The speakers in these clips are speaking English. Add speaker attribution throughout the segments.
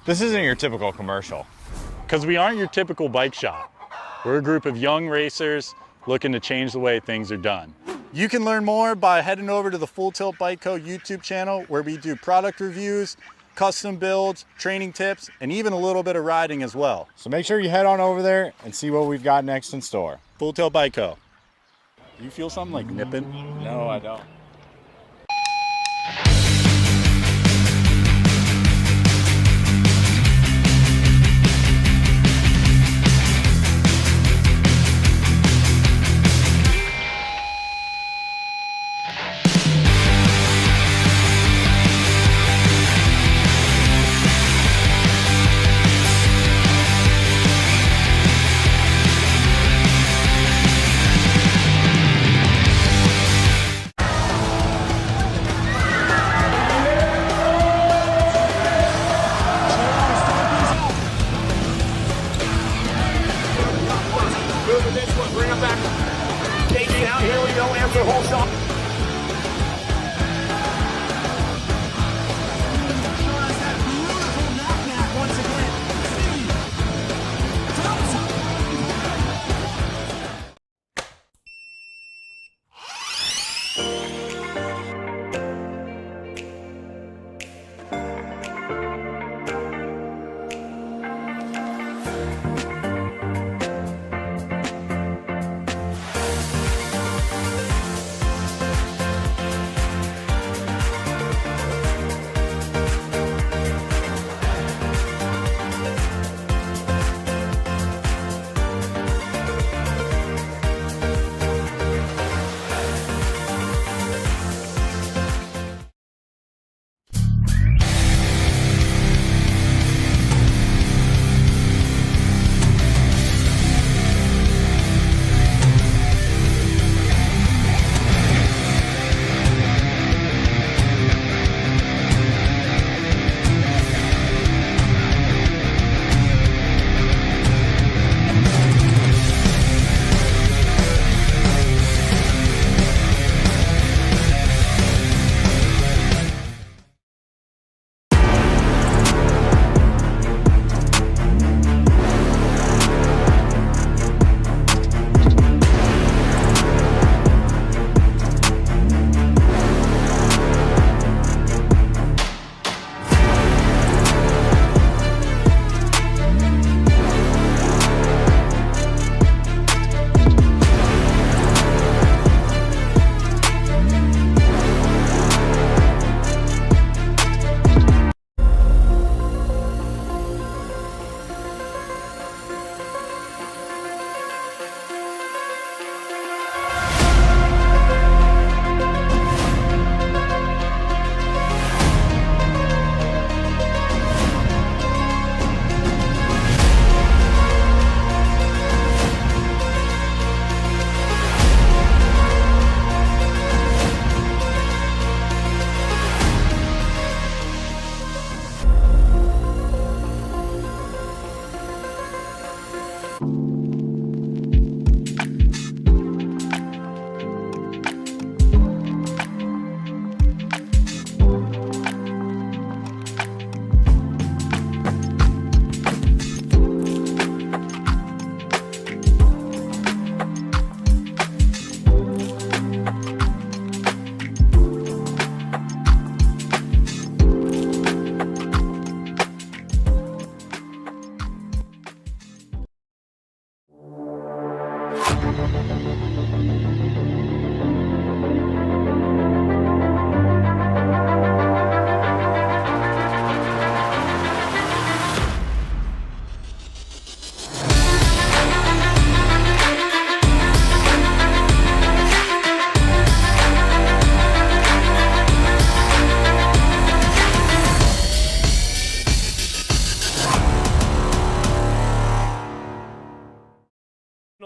Speaker 1: This isn't your typical commercial, because we aren't your typical bike shop. We're a group of young racers looking to change the way things are done. You can learn more by heading over to the Full Tilt Bike Co. YouTube channel, where we do product reviews, custom builds, training tips, and even a little bit of riding as well.
Speaker 2: So make sure you head on over there and see what we've got next in store.
Speaker 1: Full Tilt Bike Co. Do you feel something like nipping?
Speaker 2: No, I don't.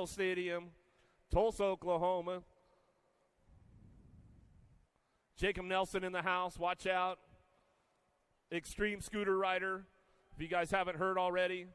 Speaker 3: Memorial Stadium, Tulsa, Oklahoma. Jacob Nelson in the house. Watch out. Extreme scooter rider, if you guys haven't heard already.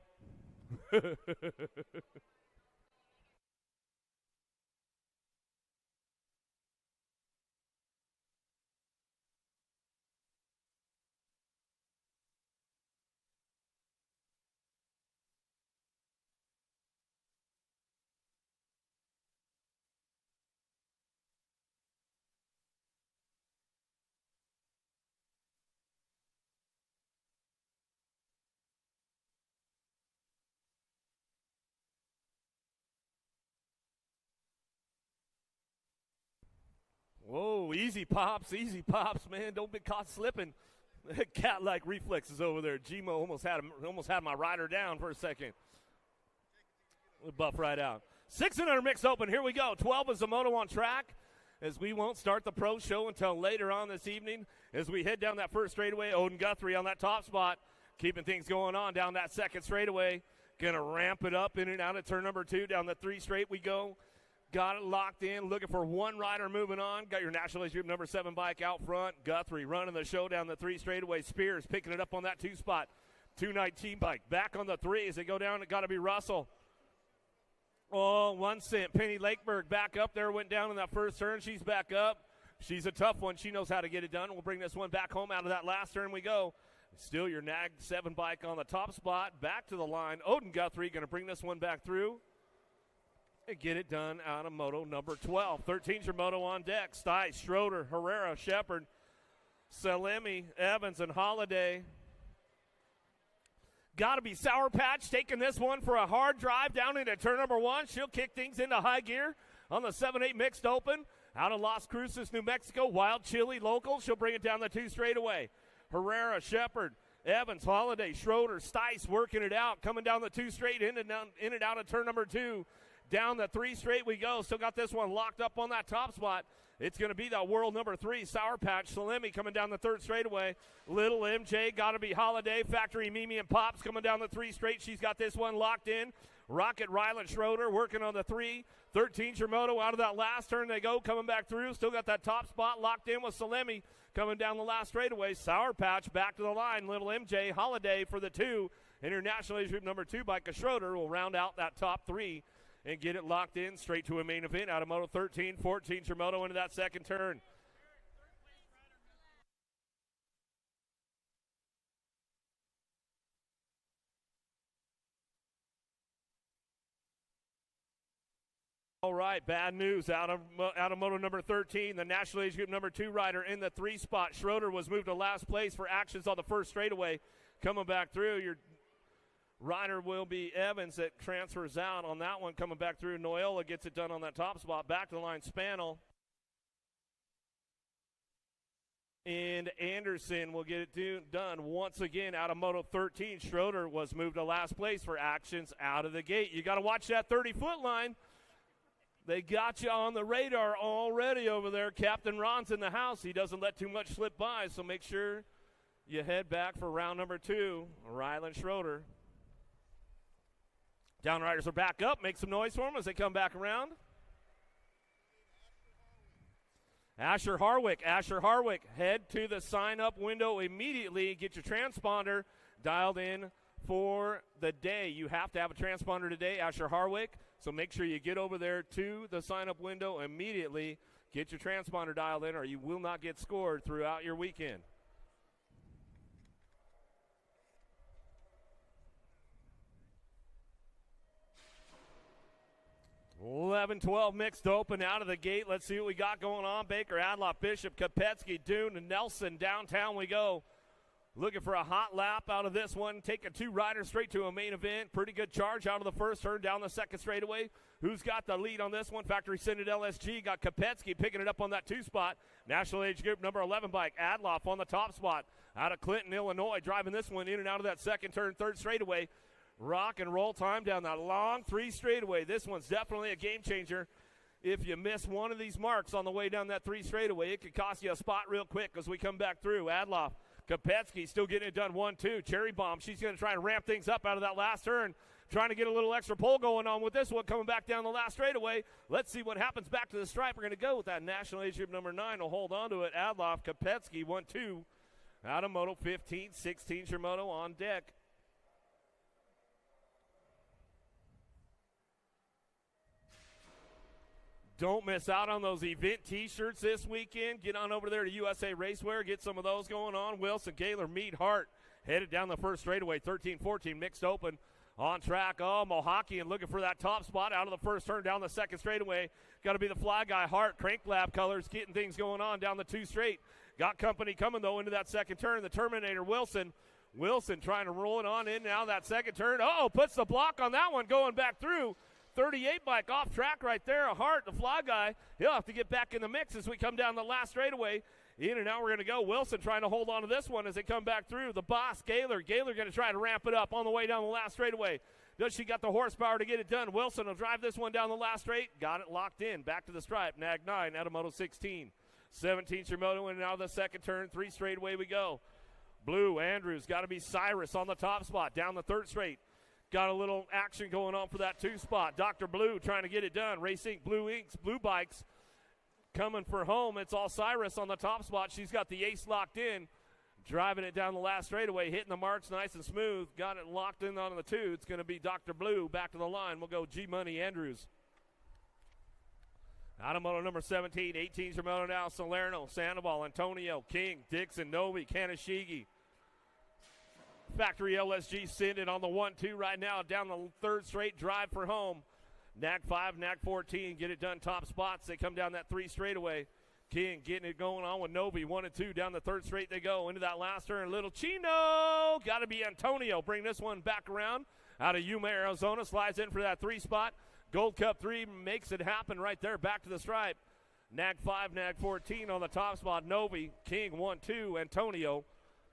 Speaker 3: Whoa, easy pops, man. Don't be caught slipping. Cat-like reflexes over there. Gmo almost had my rider down for a second. We'll buff right out. 600 mix open. Here we go. 12 is the Moto on track, as we won't start the pro show until later on this evening as we head down that first straightaway. Odin Guthrie on that top spot, keeping things going on down that second straightaway. Going to ramp it up in and out of turn number 2. Down the 3 straight we go. Got it locked in, looking for one rider moving on. Got your National Age Group number 7 bike out front. Guthrie running the show down the 3 straightaway. Spears picking it up on that 2 spot. 219 bike back on the 3 as they go down. It got to be Russell. Oh, 1 cent. Penny Lakeberg back up there, went down in that first turn. She's back up. She's a tough one. She knows how to get it done. We'll bring this one back home out of that last turn we go. Still your NAG 7 bike on the top spot. Back to the line. Odin Guthrie going to bring this one back through and get it done out of Moto number 12. 13's your Moto on deck. Stice, Schroeder, Herrera, Shepard, Salemi, Evans, and Holiday. Got to be Sour Patch taking this one for a hard drive down into turn number 1. She'll kick things into high gear on the 7-8 mixed open. Out of Las Cruces, New Mexico, Wild Chili local. She'll bring it down the 2 straightaway. Herrera, Shepard, Evans, Holiday, Schroeder, Stice working it out. Coming down the 2 straight in and out of turn number 2. Down the 3 straight we go. Still got this one locked up on that top spot. It's going to be that world number 3, Sour Patch. Salemi coming down the 3rd straightaway. Little MJ, got to be Holiday. Factory Mimi and Pops coming down the 3 straight. She's got this one locked in. Rocket Ryland Schroeder working on the 3. 13's your Moto out of that last turn they go. Coming back through. Still got that top spot locked in with Salemi coming down the last straightaway. Sour Patch back to the line. Little MJ, Holiday for the 2. International Age Group number 2 by Schroeder will round out that top 3 and get it locked in straight to a main event out of Moto 13. 14's your Moto into that second turn. All right, bad news out of Moto number 13. The National Age Group number 2 rider in the 3 spot. Schroeder was moved to last place for actions on the first straightaway. Coming back through, your rider will be Evans that transfers out on that one. Coming back through, Noyola gets it done on that top spot. Back to the line, Spanel. And Anderson will get it done once again out of Moto 13. Schroeder was moved to last place for actions out of the gate. You got to watch that 30-foot line. They got you on the radar already over there. Captain Ron's in the house. He doesn't let too much slip by, so make sure you head back for round number 2. Ryland Schroeder. Downriders are back up. Make some noise for them as they come back around. Asher Harwick, head to the sign-up window immediately. Get your transponder dialed in for the day. You have to have a transponder today, Asher Harwick, so make sure you get over there to the sign-up window immediately. Get your transponder dialed in or you will not get scored throughout your weekend. 11-12 mixed open out of the gate. Let's see what we got going on. Baker, Adloff, Bishop, Kopetsky, Dune, and Nelson. Downtown we go. Looking for a hot lap out of this one. Taking 2 riders straight to a main event. Pretty good charge out of the first turn, down the second straightaway. Who's got the lead on this one? Factory Synod LSG got Kopetsky picking it up on that 2 spot. National Age Group number 11 bike. Adloff on the top spot. Out of Clinton, Illinois, driving this one in and out of that second turn, third straightaway. Rock and roll time down that long 3 straightaway. This one's definitely a game changer. If you miss one of these marks on the way down that 3 straightaway, it could cost you a spot real quick as we come back through. Adloff, Kopetsky still getting it done 1-2. Cherry Bomb, she's going to try and ramp things up out of that last turn. trying to get a little extra pull going on with this one, coming back down the last straightaway. Let's see what happens back to the stripe. We're going to go with that national age group number 9. Will hold on to it. Adloff, Kopetsky, 1-2. Out of Moto, 15, 16, Shimoto on deck. Don't miss out on those event T-shirts this weekend. Get on over there to USA Racewear. Get some of those going on. Wilson, Gaylor, Mead, Hart headed down the first straightaway. 13-14 mixed open on track. Oh, Mohawkian looking for that top spot out of the first turn down the second straightaway. Got to be the fly guy. Hart, Crank Lab colors, getting things going on down the 2 straight. Got company coming, though, into that second turn. The Terminator, Wilson. Wilson trying to roll it on in now that second turn. Oh, puts the block on that one going back through. 38 bike off track right there. Hart, the fly guy, he'll have to get back in the mix as we come down the last straightaway. In and out we're going to go. Wilson trying to hold on to this one as they come back through. The boss, Gaylor. Gaylor going to try to ramp it up on the way down the last straightaway. Does she got the horsepower to get it done? Wilson will drive this one down the last straight. Got it locked in. Back to the stripe. Nag 9 out of Moto 16. 17 Shimoto in and out of the second turn. 3 straightaway we go. Blue, Andrews. Got to be Cyrus on the top spot. Down the third straight. Got a little action going on for that 2 spot. Dr. Blue trying to get it done. Racing Blue Inks, Blue Bikes coming for home. It's all Cyrus on the top spot. She's got the ace locked in. Driving it down the last straightaway. Hitting the marks nice and smooth. Got it locked in on the 2. It's going to be Dr. Blue back to the line. We'll go G-Money Andrews. Out of Moto number 17. 18's your Moto now. Salerno, Sandoval, Antonio, King, Dixon, Novi, Kanashigi. Factory LSG sending on the 1-2 right now. Down the third straight, drive for home. Nag 5, Nag 14, get it done top spots. They come down that 3 straightaway. King getting it going on with Novi. 1 and 2 down the third straight they go. Into that last turn. Little Chino. Got to be Antonio. Bring this one back around. Out of Yuma, Arizona. Slides in for that 3 spot. Gold Cup 3 makes it happen right there. Back to the stripe. Nag 5, Nag 14 on the top spot. Novi. King 1-2. Antonio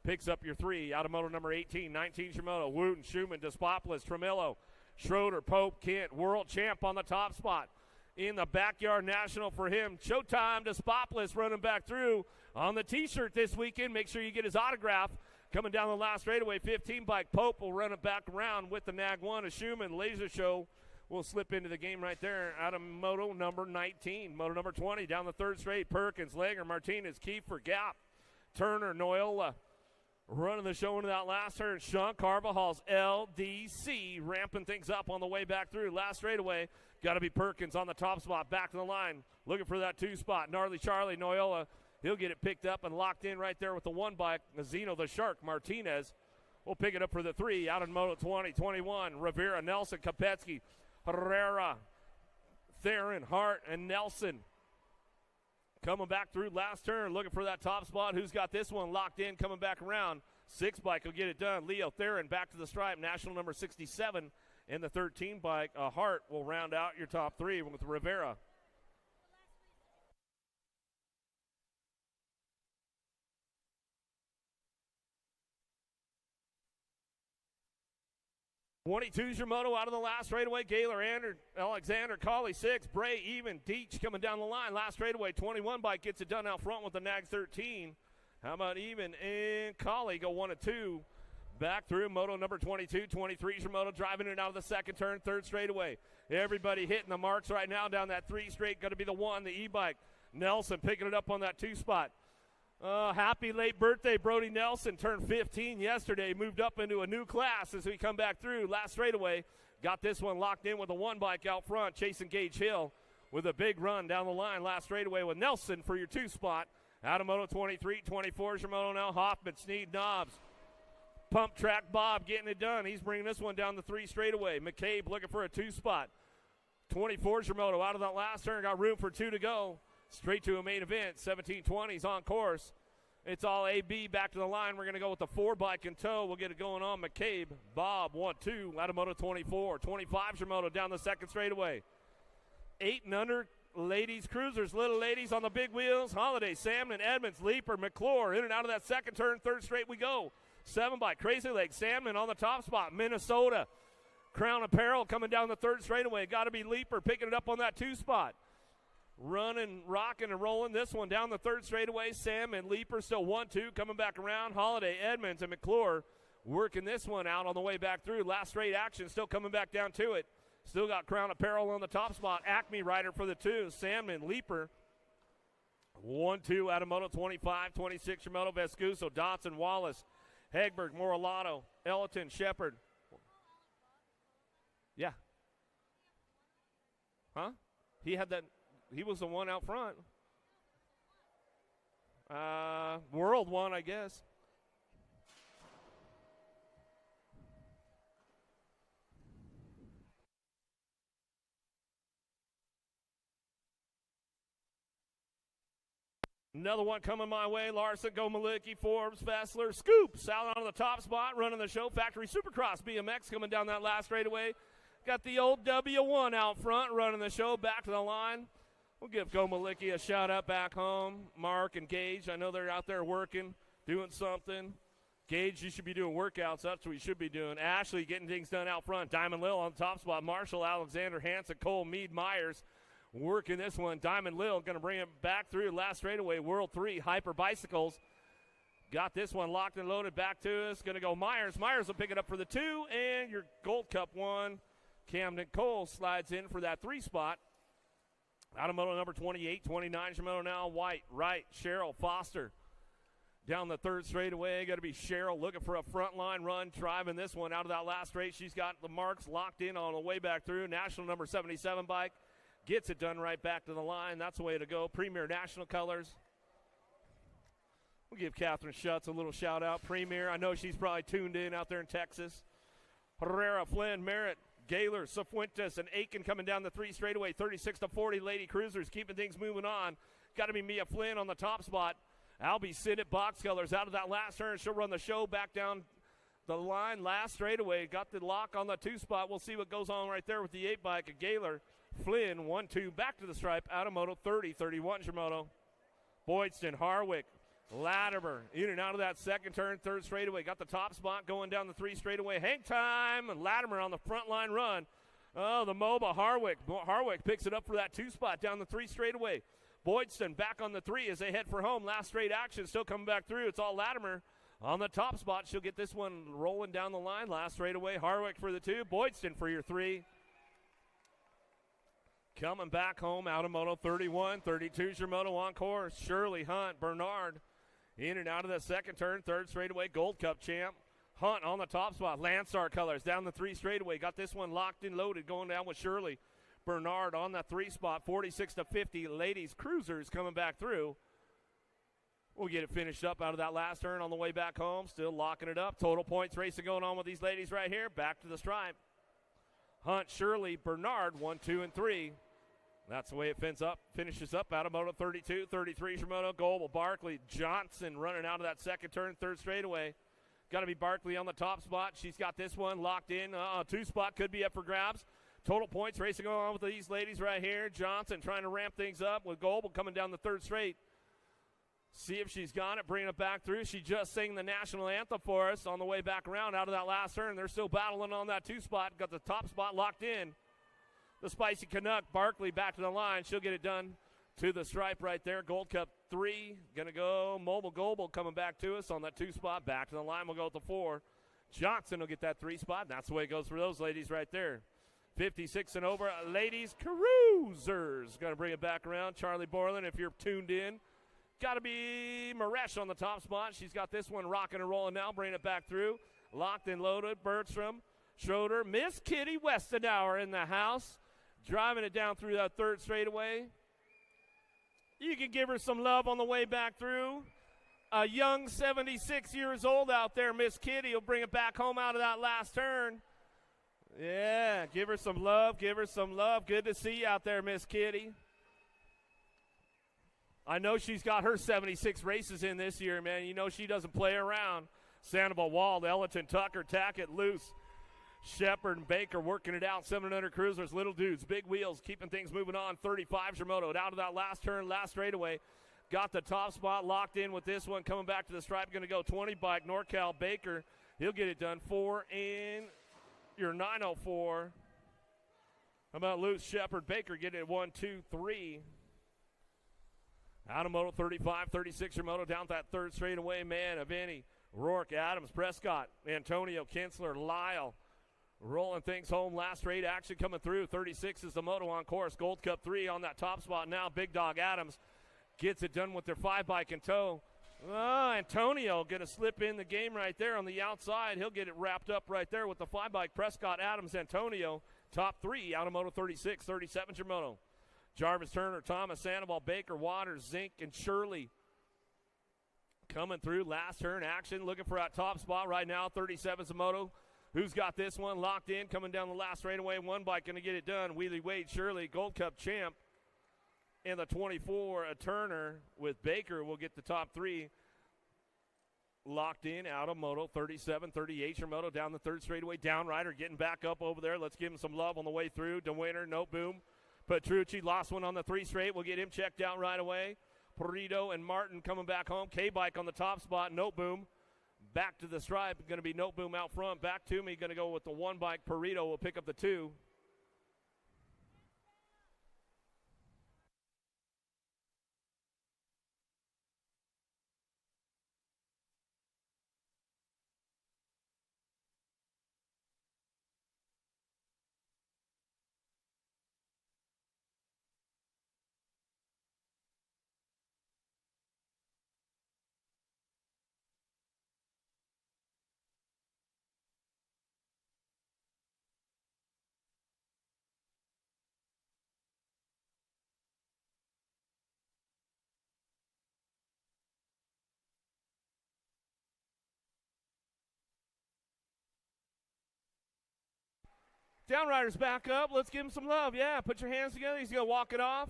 Speaker 3: picks up your 3 out of Moto number 18. 19 Shimoto. Wooten, Schumann, Despopoulos, Tremillo, Schroeder, Pope, Kent. World champ on the top spot. In the backyard national for him. Showtime, Despopoulos running back through on the T-shirt this weekend. Make sure you get his autograph. Coming down the last straightaway, 15 bike. Pope will run it back around with the Nag 1 of Schumann. Laser Show will slip into the game right there out of Moto number 19. Moto number 20 down the third straight. Perkins, Lager, Martinez, Kiefer, Gap, Turner, Noyola. Running the show into that last turn. Sean Carvajal's LDC ramping things up on the way back through. Last straightaway, got to be Perkins on the top spot. Back to the line. Looking for that 2 spot. Gnarly Charlie, Noyola. He'll get it picked up and locked in right there with the 1 bike. Zeno the Shark, Martinez will pick it up for the 3 out in Moto 20, 21. Rivera, Nelson, Kopetsky, Herrera, Theron, Hart, and Nelson. Coming back through last turn, looking for that top spot. Who's got this one locked in, coming back around? 6 bike will get it done. Leo Theron back to the stripe, national number 67. And the 13 bike, Hart, will round out your top 3 with Rivera. '22's your Moto out of the last straightaway. Gaylor, Alexander, Colley 6, Bray even, Deach coming down the line. Last straightaway, 21 bike gets it done out front with the Nag 13. How about even and Colley go 1 and 2. Back through Moto number 22, 23's your Moto driving it out of the second turn, third straightaway. Everybody hitting the marks right now down that 3 straight. Going to be the 1, the e-bike. Nelson picking it up on that 2 spot. Happy late birthday, Brody Nelson. Turned 15 yesterday. Moved up into a new class as we come back through. Last straightaway. Got this one locked in with a 1 bike out front. Chasing Gage Hill with a big run down the line. Last straightaway with Nelson for your 2 spot. Out of Moto 23, 24's your Moto now. Hoffman, Sneed, Knobs. Pump track Bob getting it done. He's bringing this one down the 3 straightaway. McCabe looking for a 2 spot. 24's your Moto out of that last turn. Got room for 2 to go. Straight to a main event. 1720's on course. It's all AB back to the line. We're going to go with the 4 bike in tow. We'll get it going on. McCabe, Bob, 1-2. Out of Moto 24. 25's your Moto down the second straightaway. 8 and under ladies cruisers, little ladies on the big wheels. Holiday, Salmon, Edmonds, Leaper, McClure. In and out of that second turn. Third straight we go. 7 bike, Crazy Lake, Salmon on the top spot. Minnesota. Crown Apparel coming down the third straightaway. Got to be Leaper picking it up on that 2 spot. Running, rocking, and rolling this one down the third straightaway. Sam and Leaper still 1-2 coming back around. Holiday, Edmonds, and McClure working this one out on the way back through. Last straight action, still coming back down to it. Still got Crown Apparel on the top spot. Acme rider for the 2. Sandman, Leaper. 1-2 out of Moto 25, 26 for Moto Vescuso, Dotson, Wallace, Hegberg, Moralato, Ellerton, Shepard. Yeah. Huh? He had that. He was the one out front. World one, I guess. Another one coming my way. Larson, Go Malicki, Forbes, Fessler, Scoops out on the top spot, running the show. Factory Supercross BMX coming down that last straightaway. Got the old W1 out front, running the show. Back to the line. We'll give Go Malicki a shout out back home. Mark and Gage, I know they're out there working, doing something. Gage, you should be doing workouts. That's what you should be doing. Ashley getting things done out front. Diamond Lil on the top spot. Marshall, Alexander, Hanson, Cole, Mead, Myers. Working this one. Diamond Lil going to bring it back through last straightaway. World 3, Hyper Bicycles. Got this one locked and loaded back to us. Going to go Myers. Myers will pick it up for the 2. And your Gold Cup 1, Camden Cole slides in for that 3 spot. Out of Moto number 28, 29 is your Moto now. White, right, Cheryl, Foster. Down the 3rd straightaway, got to be Cheryl looking for a front line run, driving this one out of that last straight. She's got the marks locked in on the way back through. National number 77 bike. Gets it done right back to the line. That's the way to go. Premier National colors. We'll give Catherine Schutz a little shout out. Premier, I know she's probably tuned in out there in Texas. Herrera, Flynn, Merritt, Gaylor, Cifuentes, and Aiken coming down the 3 straightaway. 36-40 Lady Cruisers keeping things moving on. Got to be Mia Flynn on the top spot. Albie Sinnott, box colors out of that last turn. She'll run the show back down the line last straightaway. Got the lock on the 2 spot. We'll see what goes on right there with the 8 bike. Gaylor, Flynn, 1-2, back to the stripe, out of Moto 30, 31 Shimoto. Boydston, Harwick, Latimer, in and out of that 2nd turn, 3rd straightaway. Got the top spot going down the 3 straightaway. Hang time, and Latimer on the front line run. Oh, the MOBA, Harwick. Harwick picks it up for that 2 spot down the 3 straightaway. Boydston back on the 3 as they head for home. Last straight action, still coming back through. It's all Latimer on the top spot. She'll get this one rolling down the line. Last straightaway, Harwick for the 2, Boydston for your 3. Coming back home out of Moto 31, 32 is your Moto on course. Shirley, Hunt, Bernard in and out of the 2nd turn, 3rd straightaway, Gold Cup champ. Hunt on the top spot, Landstar colors down the 3 straightaway. Got this one locked and loaded going down with Shirley. Bernard on that 3 spot, 46-50 Ladies Cruisers coming back through. We'll get it finished up out of that last turn on the way back home. Still locking it up. Total points racing going on with these ladies right here. Back to the stripe. Hunt, Shirley, Bernard, 1, 2, and 3. That's the way it finishes up out of Moto 32, 33 for Moto. Goebel, Barkley, Johnson running out of that 2nd turn, 3rd straightaway. Got to be Barkley on the top spot. She's got this one locked in. 2 spot could be up for grabs. Total points racing going on with these ladies right here. Johnson trying to ramp things up with Goebel coming down the 3rd straight. See if she's got it, bringing it back through. She just sang the national anthem for us on the way back around out of that last turn. They're still battling on that 2 spot. Got the top spot locked in. The Spicy Canuck, Barkley back to the line. She'll get it done to the stripe right there. Gold Cup 3, going to go. Mobile Goebel coming back to us on that 2 spot. Back to the line, we'll go with the 4. Johnson will get that 3 spot, and that's the way it goes for those ladies right there. 56 and over, Ladies Cruisers. Going to bring it back around. Charlie Borland, if you're tuned in. Got to be Maresh on the top spot. She's got this one rocking and rolling now. Bringing it back through. Locked and loaded. Bertram, Schroeder, Miss Kitty Westenauer in the house. Driving it down through that 3rd straightaway. You can give her some love on the way back through. A young 76 years old out there, Miss Kitty, will bring it back home out of that last turn. Yeah, give her some love, give her some love. Good to see you out there, Miss Kitty. I know she's got her 76 races in this year, man. You know she doesn't play around. Sandoval, Wald, Ellerton, Tucker, Tackett, Luce. Shepard and Baker working it out. 700 Cruisers, little dudes, big wheels, keeping things moving on. 35 Moto out of that last turn, last straightaway. Got the top spot locked in with this one. Coming back to the stripe, going to go 20 bike. NorCal Baker, he'll get it done. 4 in your 904. How about Luce, Shepard, Baker getting it 1, 2, 3. Out of Moto 35, 36 Moto down that 3rd straightaway. Man, Aveni Rourke, Adams, Prescott, Antonio, Kinsler, Lyle. Rolling things home. Last straight action coming through. 36 is the Moto on course. Gold Cup 3 on that top spot now. Big Dog Adams gets it done with their 5-bike in tow. Antonio going to slip in the game right there on the outside. He'll get it wrapped up right there with the 5-bike. Prescott, Adams, Antonio. Top 3 out of Moto 36. 37's your Moto. Jarvis, Turner, Thomas, Sandoval, Baker, Waters, Zink, and Shirley coming through. Last turn action. Looking for that top spot right now. 37's the Moto. Who's got this one locked in? Coming down the last straightaway. 1-bike going to get it done. Wheelie Wade Shirley, Gold Cup champ. And the 24, a Turner with Baker will get the top 3 locked in out of Moto. 37, 38 your Moto down the third straightaway. Downrider getting back up over there. Let's give him some love on the way through. DeWinter, no boom. Petrucci lost one on the 3 straight. We'll get him checked out right away. Perito and Martin coming back home. K-Bike on the top spot. No boom. Back to the stripe, going to be No Boom out front. Back to me, going to go with the 1-bike. Perito will pick up the 2. Downrider's back up. Let's give him some love. Yeah, put your hands together. He's going to walk it off.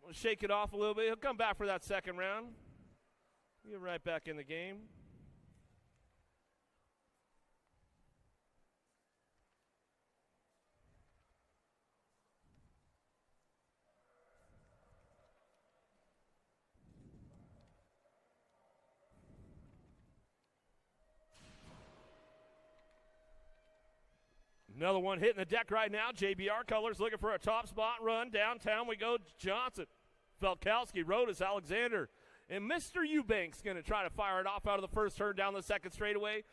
Speaker 3: We'll shake it off a little bit. He'll come back for that second round. Get right back in the game. Another one hitting the deck right now. JBR Colors looking for a top spot run. Downtown we go. Johnson, Felkowski, Rodas, Alexander. And Mr. Eubanks going to try to fire it off out of the first turn down the second straightaway.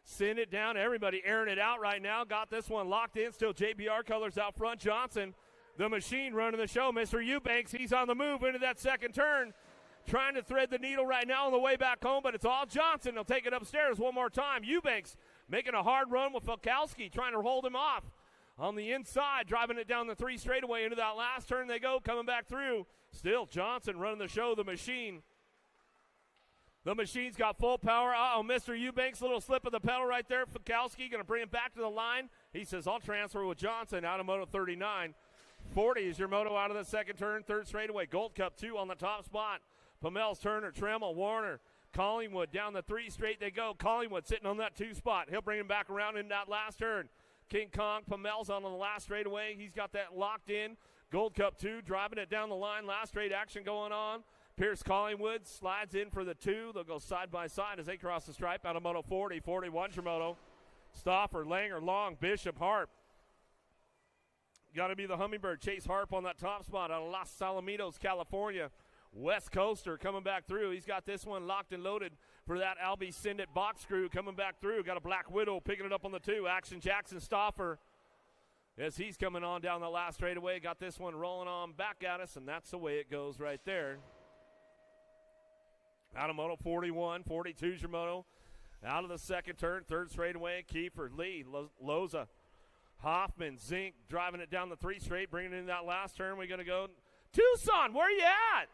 Speaker 3: Send it down. Everybody airing it out right now. Got this one locked in. Still JBR Colors out front. Johnson, the machine running the show. Mr. Eubanks, he's on the move into that second turn. Trying to thread the needle right now on the way back home, but it's all Johnson. He'll take it upstairs one more time. Eubanks making a hard run with Felkowski, trying to hold him off. On the inside, driving it down the 3 straightaway into that last turn they go, coming back through. Still Johnson running the show, the machine. The machine's got full power. Mr. Eubanks, little slip of the pedal right there. Felkowski going to bring him back to the line. He says, I'll transfer with Johnson out of Moto 39. 40 is your Moto out of the second turn, third straightaway. Gold Cup 2 on the top spot. Pamels, Turner, Tremmel, Warner, Collingwood down the 3 straight they go. Collingwood sitting on that 2 spot. He'll bring him back around in that last turn. King Kong, Pamels on the last straightaway. He's got that locked in. Gold Cup 2, driving it down the line. Last straight action going on. Pierce Collingwood slides in for the 2. They'll go side by side as they cross the stripe out of Moto 40. 41's your Moto. Stoffer, Langer, Long, Bishop, Harp. Got to be the Hummingbird. Chase Harp on that top spot out of Los Alamitos, California. West Coaster coming back through. He's got this one locked and loaded for that Albie Sindit box crew coming back through. Got a Black Widow picking it up on the 2. Action Jackson Stoffer as he's coming on down the last straightaway. Got this one rolling on back at us, and that's the way it goes right there. Out of Moto 41, 42's your Moto. Out of the second turn, third straightaway. Kiefer, Lee, Loza, Hoffman, Zink driving it down the 3 straight, bringing it in that last turn. We're going to go. Tucson, where you at?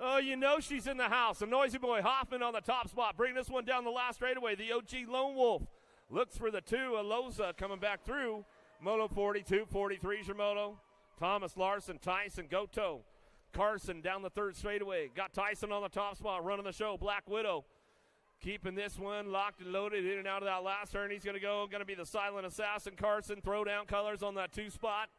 Speaker 3: Oh, you know she's in the house. A noisy boy Hoffman on the top spot. Bring this one down the last straightaway. The OG Lone Wolf looks for the 2. Aloza coming back through. Moto 42, 43's your Moto. Thomas Larson, Tyson, Goto. Carson down the 3rd straightaway. Got Tyson on the top spot running the show. Black Widow keeping this one locked and loaded in and out of that last turn. He's going to be the silent assassin. Carson, throw down colors on that 2 spot.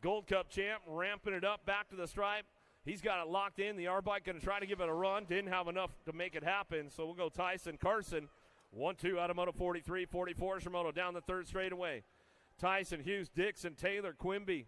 Speaker 3: Gold Cup champ ramping it up back to the stripe. He's got it locked in. The R-Bike going to try to give it a run. Didn't have enough to make it happen, so we'll go Tyson, Carson. 1-2 out of Moto 43. 44 is your Moto down the 3rd straightaway. Tyson, Hughes, Dixon, Taylor, Quimby.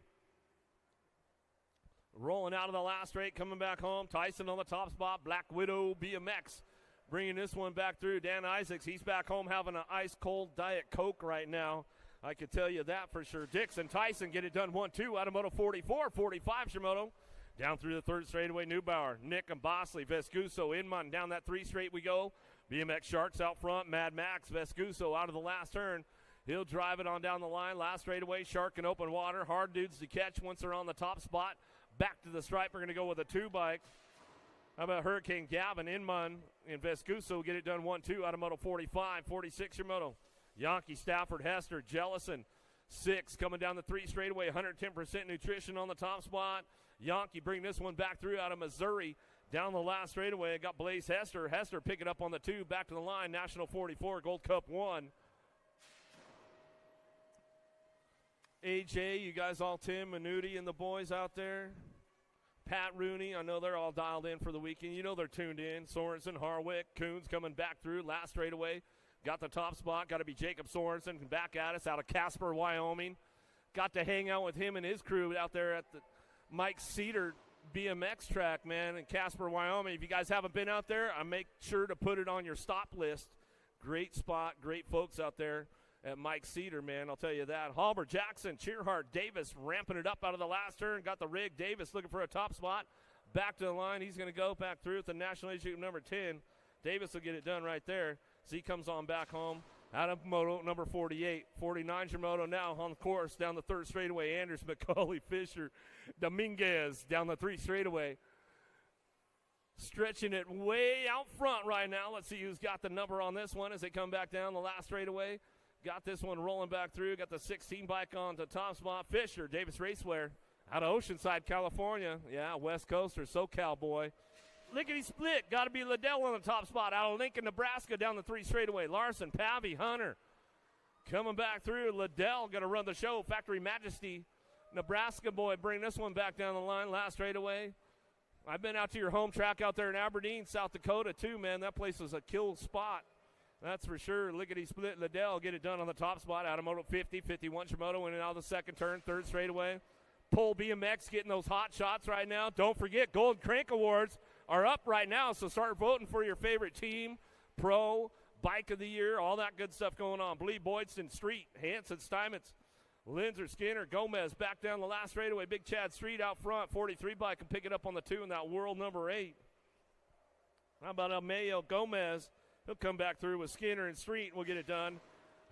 Speaker 3: Rolling out of the last straight, coming back home. Tyson on the top spot. Black Widow, BMX Bringing this one back through, Dan Isaacs. He's back home having an ice-cold Diet Coke right now. I can tell you that for sure. Dixon Tyson get it done 1-2 out of Moto 44. 45 Shimoto. Down through the third straightaway, Neubauer, Nick and Bosley, Vescuso, Inman. Down that 3 straight we go. BMX Sharks out front, Mad Max, Vescuso out of the last turn. He'll drive it on down the line. Last straightaway, Shark in open water. Hard dudes to catch once they're on the top spot. Back to the stripe. We're going to go with a 2 bike. How about Hurricane Gavin, Inman, and Vescuso get it done 1-2 out of Moto 45. 46 your Moto. Yankee, Stafford, Hester, Jellison, 6 coming down the 3 straightaway. 110% nutrition on the top spot. Yankee bring this one back through out of Missouri. Down the last straightaway, got Blaze Hester. Hester pick it up on the 2, back to the line. National 44, Gold Cup 1. AJ, you guys all, Tim, Manuti, and the boys out there. Pat Rooney, I know they're all dialed in for the weekend. You know they're tuned in. Sorensen, Harwick, Coons coming back through. Last straightaway, got the top spot. Got to be Jacob Sorensen back at us out of Casper, Wyoming. Got to hang out with him and his crew out there at the Mike Cedar BMX track, man, in Casper, Wyoming. If you guys haven't been out there, I make sure to put it on your stop list. Great spot, great folks out there at Mike Cedar, man, I'll tell you that. Halber, Jackson, Cheerhart, Davis ramping it up out of the last turn. Got the rig. Davis looking for a top spot. Back to the line. He's going to go back through with the National Age Group number 10. Davis will get it done right there. So he comes on back home out of Moto number 48. 49's your Moto now on the course down the third straightaway. Anders, McCauley, Fisher, Dominguez down the 3 straightaway. Stretching it way out front right now. Let's see who's got the number on this one as they come back down the last straightaway. Got this one rolling back through. Got the 16 bike on the top spot. Fisher, Davis Racewear out of Oceanside, California. Yeah, West Coaster, SoCal boy. Lickety split. Got to be Liddell on the top spot out of Lincoln, Nebraska down the 3 straightaway. Larson, Pavy, Hunter coming back through. Liddell going to run the show. Factory Majesty, Nebraska boy, bring this one back down the line. Last straightaway. I've been out to your home track out there in Aberdeen, South Dakota too, man. That place was a kill spot. That's for sure. Lickety split. Liddell get it done on the top spot out of Moto 50. 51 Shimoto in and out of the second turn. Third straightaway. Pole BMX getting those hot shots right now. Don't forget, Gold Crank Awards are up right now, so start voting for your favorite team, pro, bike of the year, all that good stuff going on. Blee, Boydston, Street, Hanson, Steinmetz, Linzer, Skinner, Gomez back down the last straightaway. Big Chad Street out front. 43 bike can pick it up on the 2 in that world number 8. How about El Mayo, Gomez? He'll come back through with Skinner and Street, and we'll get it done.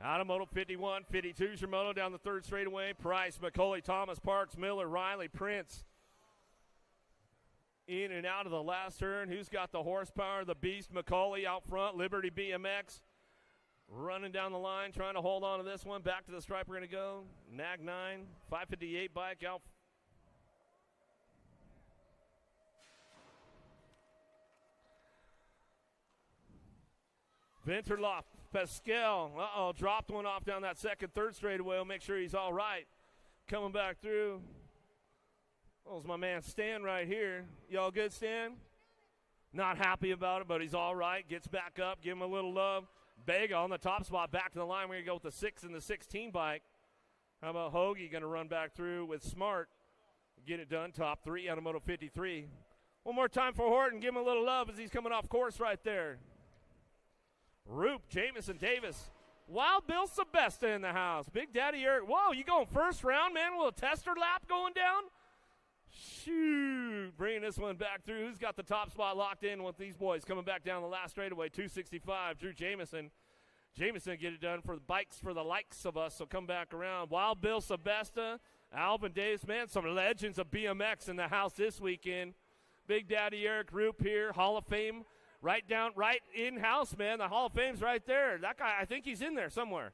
Speaker 3: Out of Moto 51, 52's your Moto down the third straightaway. Price, McCauley, Thomas, Parks, Miller, Riley, Prince. In and out of the last turn. Who's got the horsepower? The Beast, McCauley out front. Liberty BMX running down the line, trying to hold on to this one. Back to the stripe we're going to go. Nag 9, 558 bike out. Venterloff, Pascal, dropped one off down that second, third straightaway. We'll make sure he's all right. Coming back through. Oh, it's my man Stan right here. Y'all good, Stan? Not happy about it, but he's all right. Gets back up, give him a little love. Vega on the top spot, back to the line. We're going to go with the 6 and the 16 bike. How about Hoagie going to run back through with Smart. Get it done, top 3 out of Moto 53. One more time for Horton. Give him a little love as he's coming off course right there. Roop, Jamison, Davis. Wild Bill Sebesta in the house. Big Daddy Eric. Whoa, you going first round, man? A little tester lap going down? Shoot. Bringing this one back through. Who's got the top spot locked in with these boys? Coming back down the last straightaway. 265, Drew Jamison. Jamison get it done for the bikes for the likes of us, so come back around. Wild Bill Sebesta, Alvin Davis, man, some legends of BMX in the house this weekend. Big Daddy Eric Roop here, Hall of Fame. Right in-house, man. The Hall of Fame's right there. That guy, I think he's in there somewhere.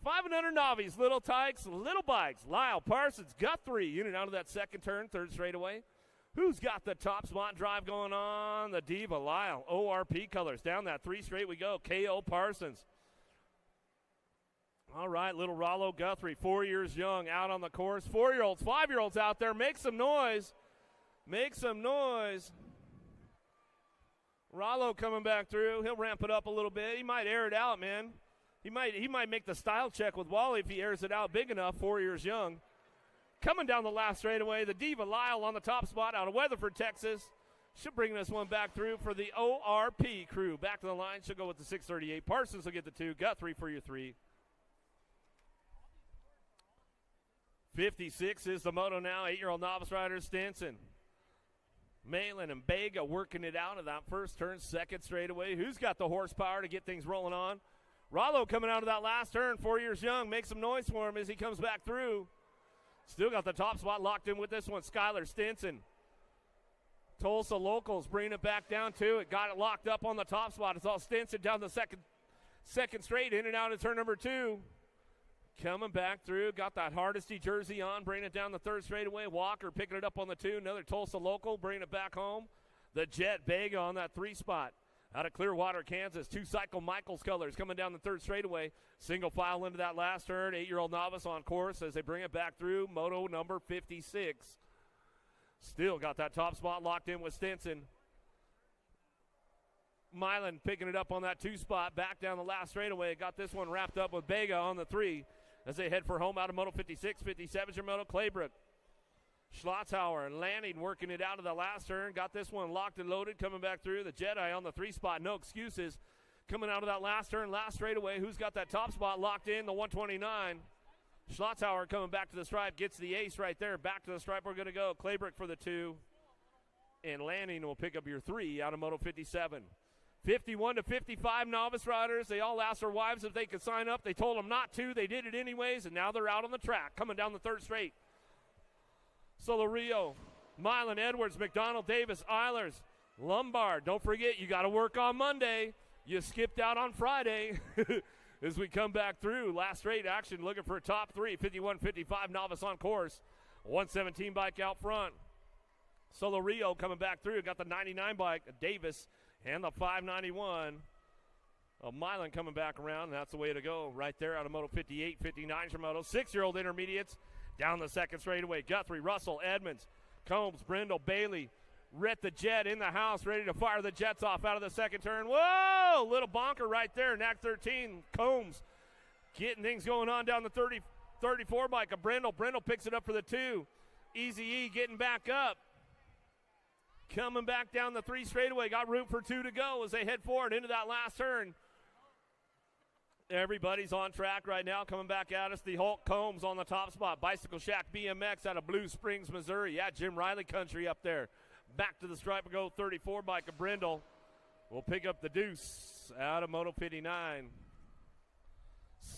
Speaker 3: 500 Novice, Little Tykes, Little Bikes. Lyle Parsons, Guthrie, unit out of that second turn, third straightaway. Who's got the top spot drive going on? The Diva, Lyle. ORP colors. Down that 3 straight we go. K.O. Parsons. All right, little Rollo Guthrie, 4 years young, out on the course. 4-year-olds, 5-year-olds out there. Make some noise. Make some noise. Rollo coming back through. He'll ramp it up a little bit. He might air it out, man. He might make the style check with Wally if he airs it out big enough, 4 years young. Coming down the last straightaway, the Diva Lyle on the top spot out of Weatherford, Texas. She'll bring this one back through for the ORP crew. Back to the line. She'll go with the 638. Parsons will get the 2. Guthrie for your 3. 56 is the moto now. 8-year-old novice rider Stinson. Malin and Bega working it out of that first turn, second straightaway. Who's got the horsepower to get things rolling on? Rollo coming out of that last turn, 4 years young. Make some noise for him as he comes back through. Still got the top spot locked in with this one. Skylar Stinson. Tulsa locals bringing it back down to it. Got it locked up on the top spot. It's all Stinson down the second straight, in and out of turn number 2. Coming back through, got that Hardesty jersey on, bringing it down the third straightaway. Walker picking it up on the 2. Another Tulsa local, bringing it back home. The Jet Bega on that 3 spot. Out of Clearwater, Kansas. 2 Cycle Michaels colors coming down the third straightaway. Single file into that last turn. 8-year-old novice on course as they bring it back through. Moto number 56. Still got that top spot locked in with Stinson. Milan picking it up on that 2 spot. Back down the last straightaway. Got this one wrapped up with Bega on the 3. As they head for home out of Moto 56, 57 is your Moto. Claybrook, Schlotzhauer, and Lanning working it out of the last turn. Got this one locked and loaded, coming back through. The Jedi on the 3 spot, no excuses. Coming out of that last turn, last straightaway. Who's got that top spot locked in? The 129. Schlotzhauer coming back to the stripe, gets the ace right there. Back to the stripe we're going to go. Claybrook for the 2. And Lanning will pick up your 3 out of Moto 57. 51 to 55 novice riders. They all asked their wives if they could sign up. They told them not to. They did it anyways, and now they're out on the track, coming down the third straight. Solo Rio, Milan, Edwards, McDonald, Davis, Eilers, Lombard. Don't forget, you got to work on Monday. You skipped out on Friday. As we come back through, last straight action, looking for a top 3. 51-55 novice on course. 117 bike out front. Solo Rio coming back through. Got the 99 bike, Davis. And the 591 of Milan coming back around, and that's the way to go right there out of Moto 58, 59 is your Moto. 6-year-old intermediates down the second straightaway. Guthrie, Russell, Edmonds, Combs, Brindle, Bailey, Rhett the Jet in the house, ready to fire the Jets off out of the second turn. Whoa, little bonker right there, NAC 13. Combs getting things going on down the 34 bike of Brindle. Brindle picks it up for the 2. Easy E getting back up. Coming back down the 3 straightaway. Got room for 2 to go as they head forward into that last turn. Everybody's on track right now. Coming back at us, the Hulk Combs on the top spot. Bicycle Shack BMX out of Blue Springs, Missouri. Yeah, Jim Riley country up there. Back to the stripe and go 34 bike of Brindle. We'll pick up the Deuce out of Moto 59.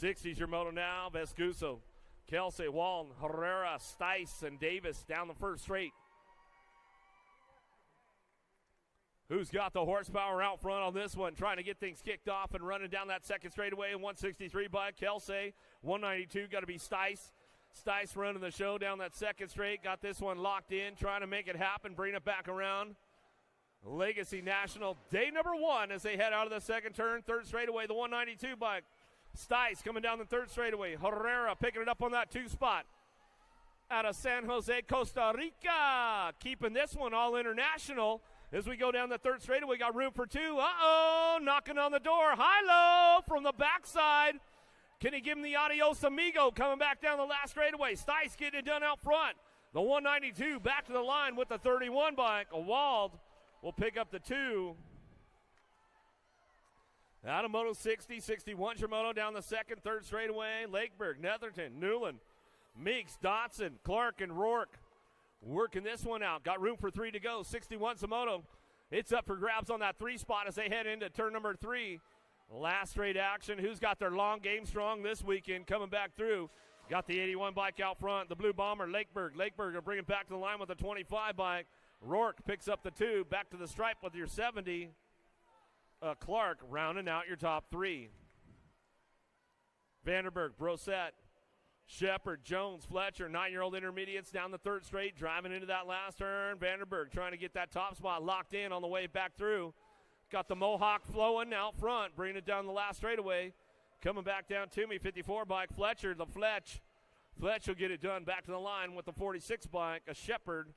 Speaker 3: 60's your Moto now. Vescuso, Kelsey, Walton, Herrera, Stice, and Davis down the first straight. Who's got the horsepower out front on this one? Trying to get things kicked off and running down that second straightaway. 163 by Kelsey. 192 got to be Stice. Stice running the show down that second straight. Got this one locked in. Trying to make it happen. Bring it back around. Legacy National. Day number 1 as they head out of the second turn. Third straightaway. The 192 by Stice coming down the third straightaway. Herrera picking it up on that 2 spot. Out of San Jose, Costa Rica. Keeping this one all international. As we go down the third straightaway, got room for 2. Uh-oh, knocking on the door. High-low from the backside. Can he give him the adios amigo? Coming back down the last straightaway. Stice getting it done out front. The 192 back to the line with the 31 bike. Wald will pick up the 2. Out of Moto 60, 61 Moto down the second, third straightaway. Lakeberg, Netherton, Newland, Meeks, Dotson, Clark, and Rourke. Working this one out. Got room for 3 to go. 61 Moto. It's up for grabs on that 3 spot as they head into turn number 3. Last straight action. Who's got their long game strong this weekend coming back through? Got the 81 bike out front. The Blue Bomber, Lakeberg. Lakeberg will bring it back to the line with the 25 bike. Rourke picks up the 2. Back to the stripe with your 70. Clark rounding out your top 3. Vanderberg, Brosette, Shepard, Jones, Fletcher, 9-year-old intermediates down the third straight, driving into that last turn. Vanderberg trying to get that top spot locked in on the way back through. Got the Mohawk flowing out front, bringing it down the last straightaway. Coming back down to me, 54 bike, Fletcher, the Fletch. Fletch will get it done back to the line with the 46 bike, a Shepard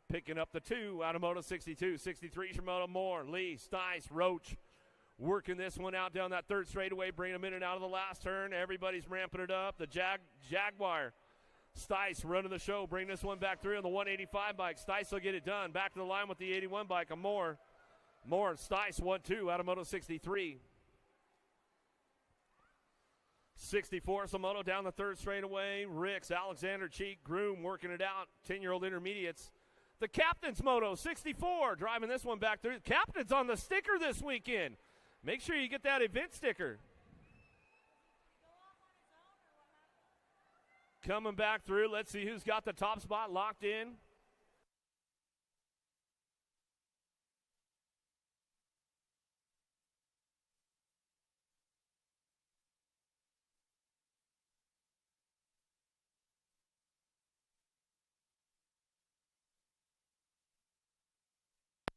Speaker 3: picking up the 2 out of Moto 62. 63 is your Moto Moore, Lee, Stice, Roach. Working this one out down that third straightaway, bringing them in and out of the last turn. Everybody's ramping it up. The Jaguar Stice running the show, bring this one back through on the 185 bike. Stice will get it done. Back to the line with the 81 bike. Moore and Stice 1-2 out of Moto 63. 64 Moto down the third straightaway. Ricks, Alexander, Cheek, Groom working it out. 10-year-old intermediates. The captain's Moto 64 driving this one back through. Captain's on the sticker this weekend. Make sure you get that event sticker. Coming back through. Let's see who's got the top spot locked in.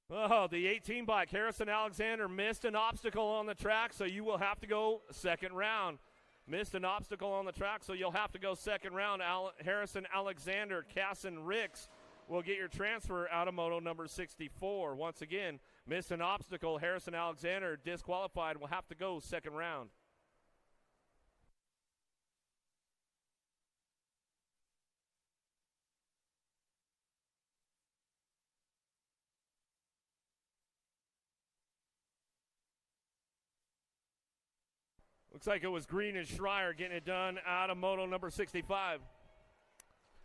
Speaker 3: Oh, the 18 bike. Harrison Alexander missed an obstacle on the track, so you will have to go second round. Missed an obstacle on the track, so you'll have to go second round. Harrison Alexander, Casson Ricks will get your transfer out of Moto number 64. Once again, missed an obstacle. Harrison Alexander disqualified, will have to go second round. Looks like it was Green and Schreier getting it done out of Moto number 65.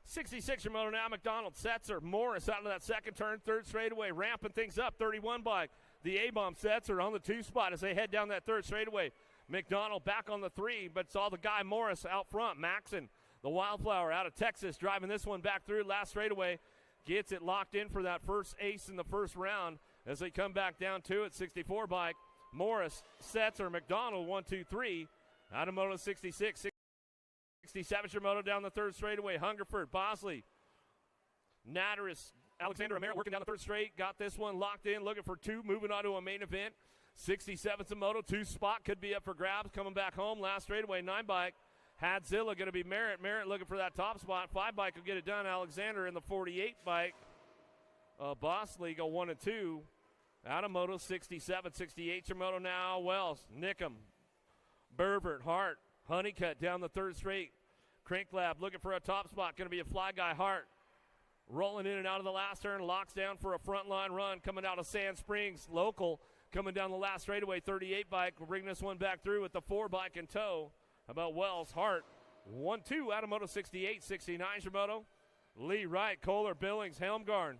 Speaker 3: 66er Moto now, McDonald, Setzer, Morris out of that second turn, third straightaway, ramping things up, 31 bike. The A-bomb Setzer on the 2 spot as they head down that third straightaway. McDonald back on the 3, but saw the guy Morris out front. Maxon, the Wildflower out of Texas, driving this one back through last straightaway. Gets it locked in for that first ace in the first round as they come back down to it. 64 bike. Morris, Setzer, McDonald, 1, 2, 3. Out of Moto 66. 67er Moto down the third straightaway. Hungerford, Bosley, Natteris, Alexander Amera working down the third straight. Got this one locked in, looking for 2, moving on to a main event. 67th Moto, 2 spot could be up for grabs. Coming back home, last straightaway, 9 bike. Hadzilla going to be Merritt. Merritt looking for that top spot. 5 bike will get it done. Alexander in the 48 bike. Bosley go 1 and 2. Out of Moto 67, 68 Moto now. Wells, Nickham, Bervert, Hart, Honeycutt down the third straight. Crinklab looking for a top spot. Going to be a fly guy, Hart. Rolling in and out of the last turn. Locks down for a front line run coming out of Sand Springs. Local coming down the last straightaway. 38 bike. We'll bring this one back through with the 4 bike in tow. How about Wells, Hart? 1-2 out of Moto 68, 69 Moto. Lee Wright, Kohler, Billings, Helmgarn.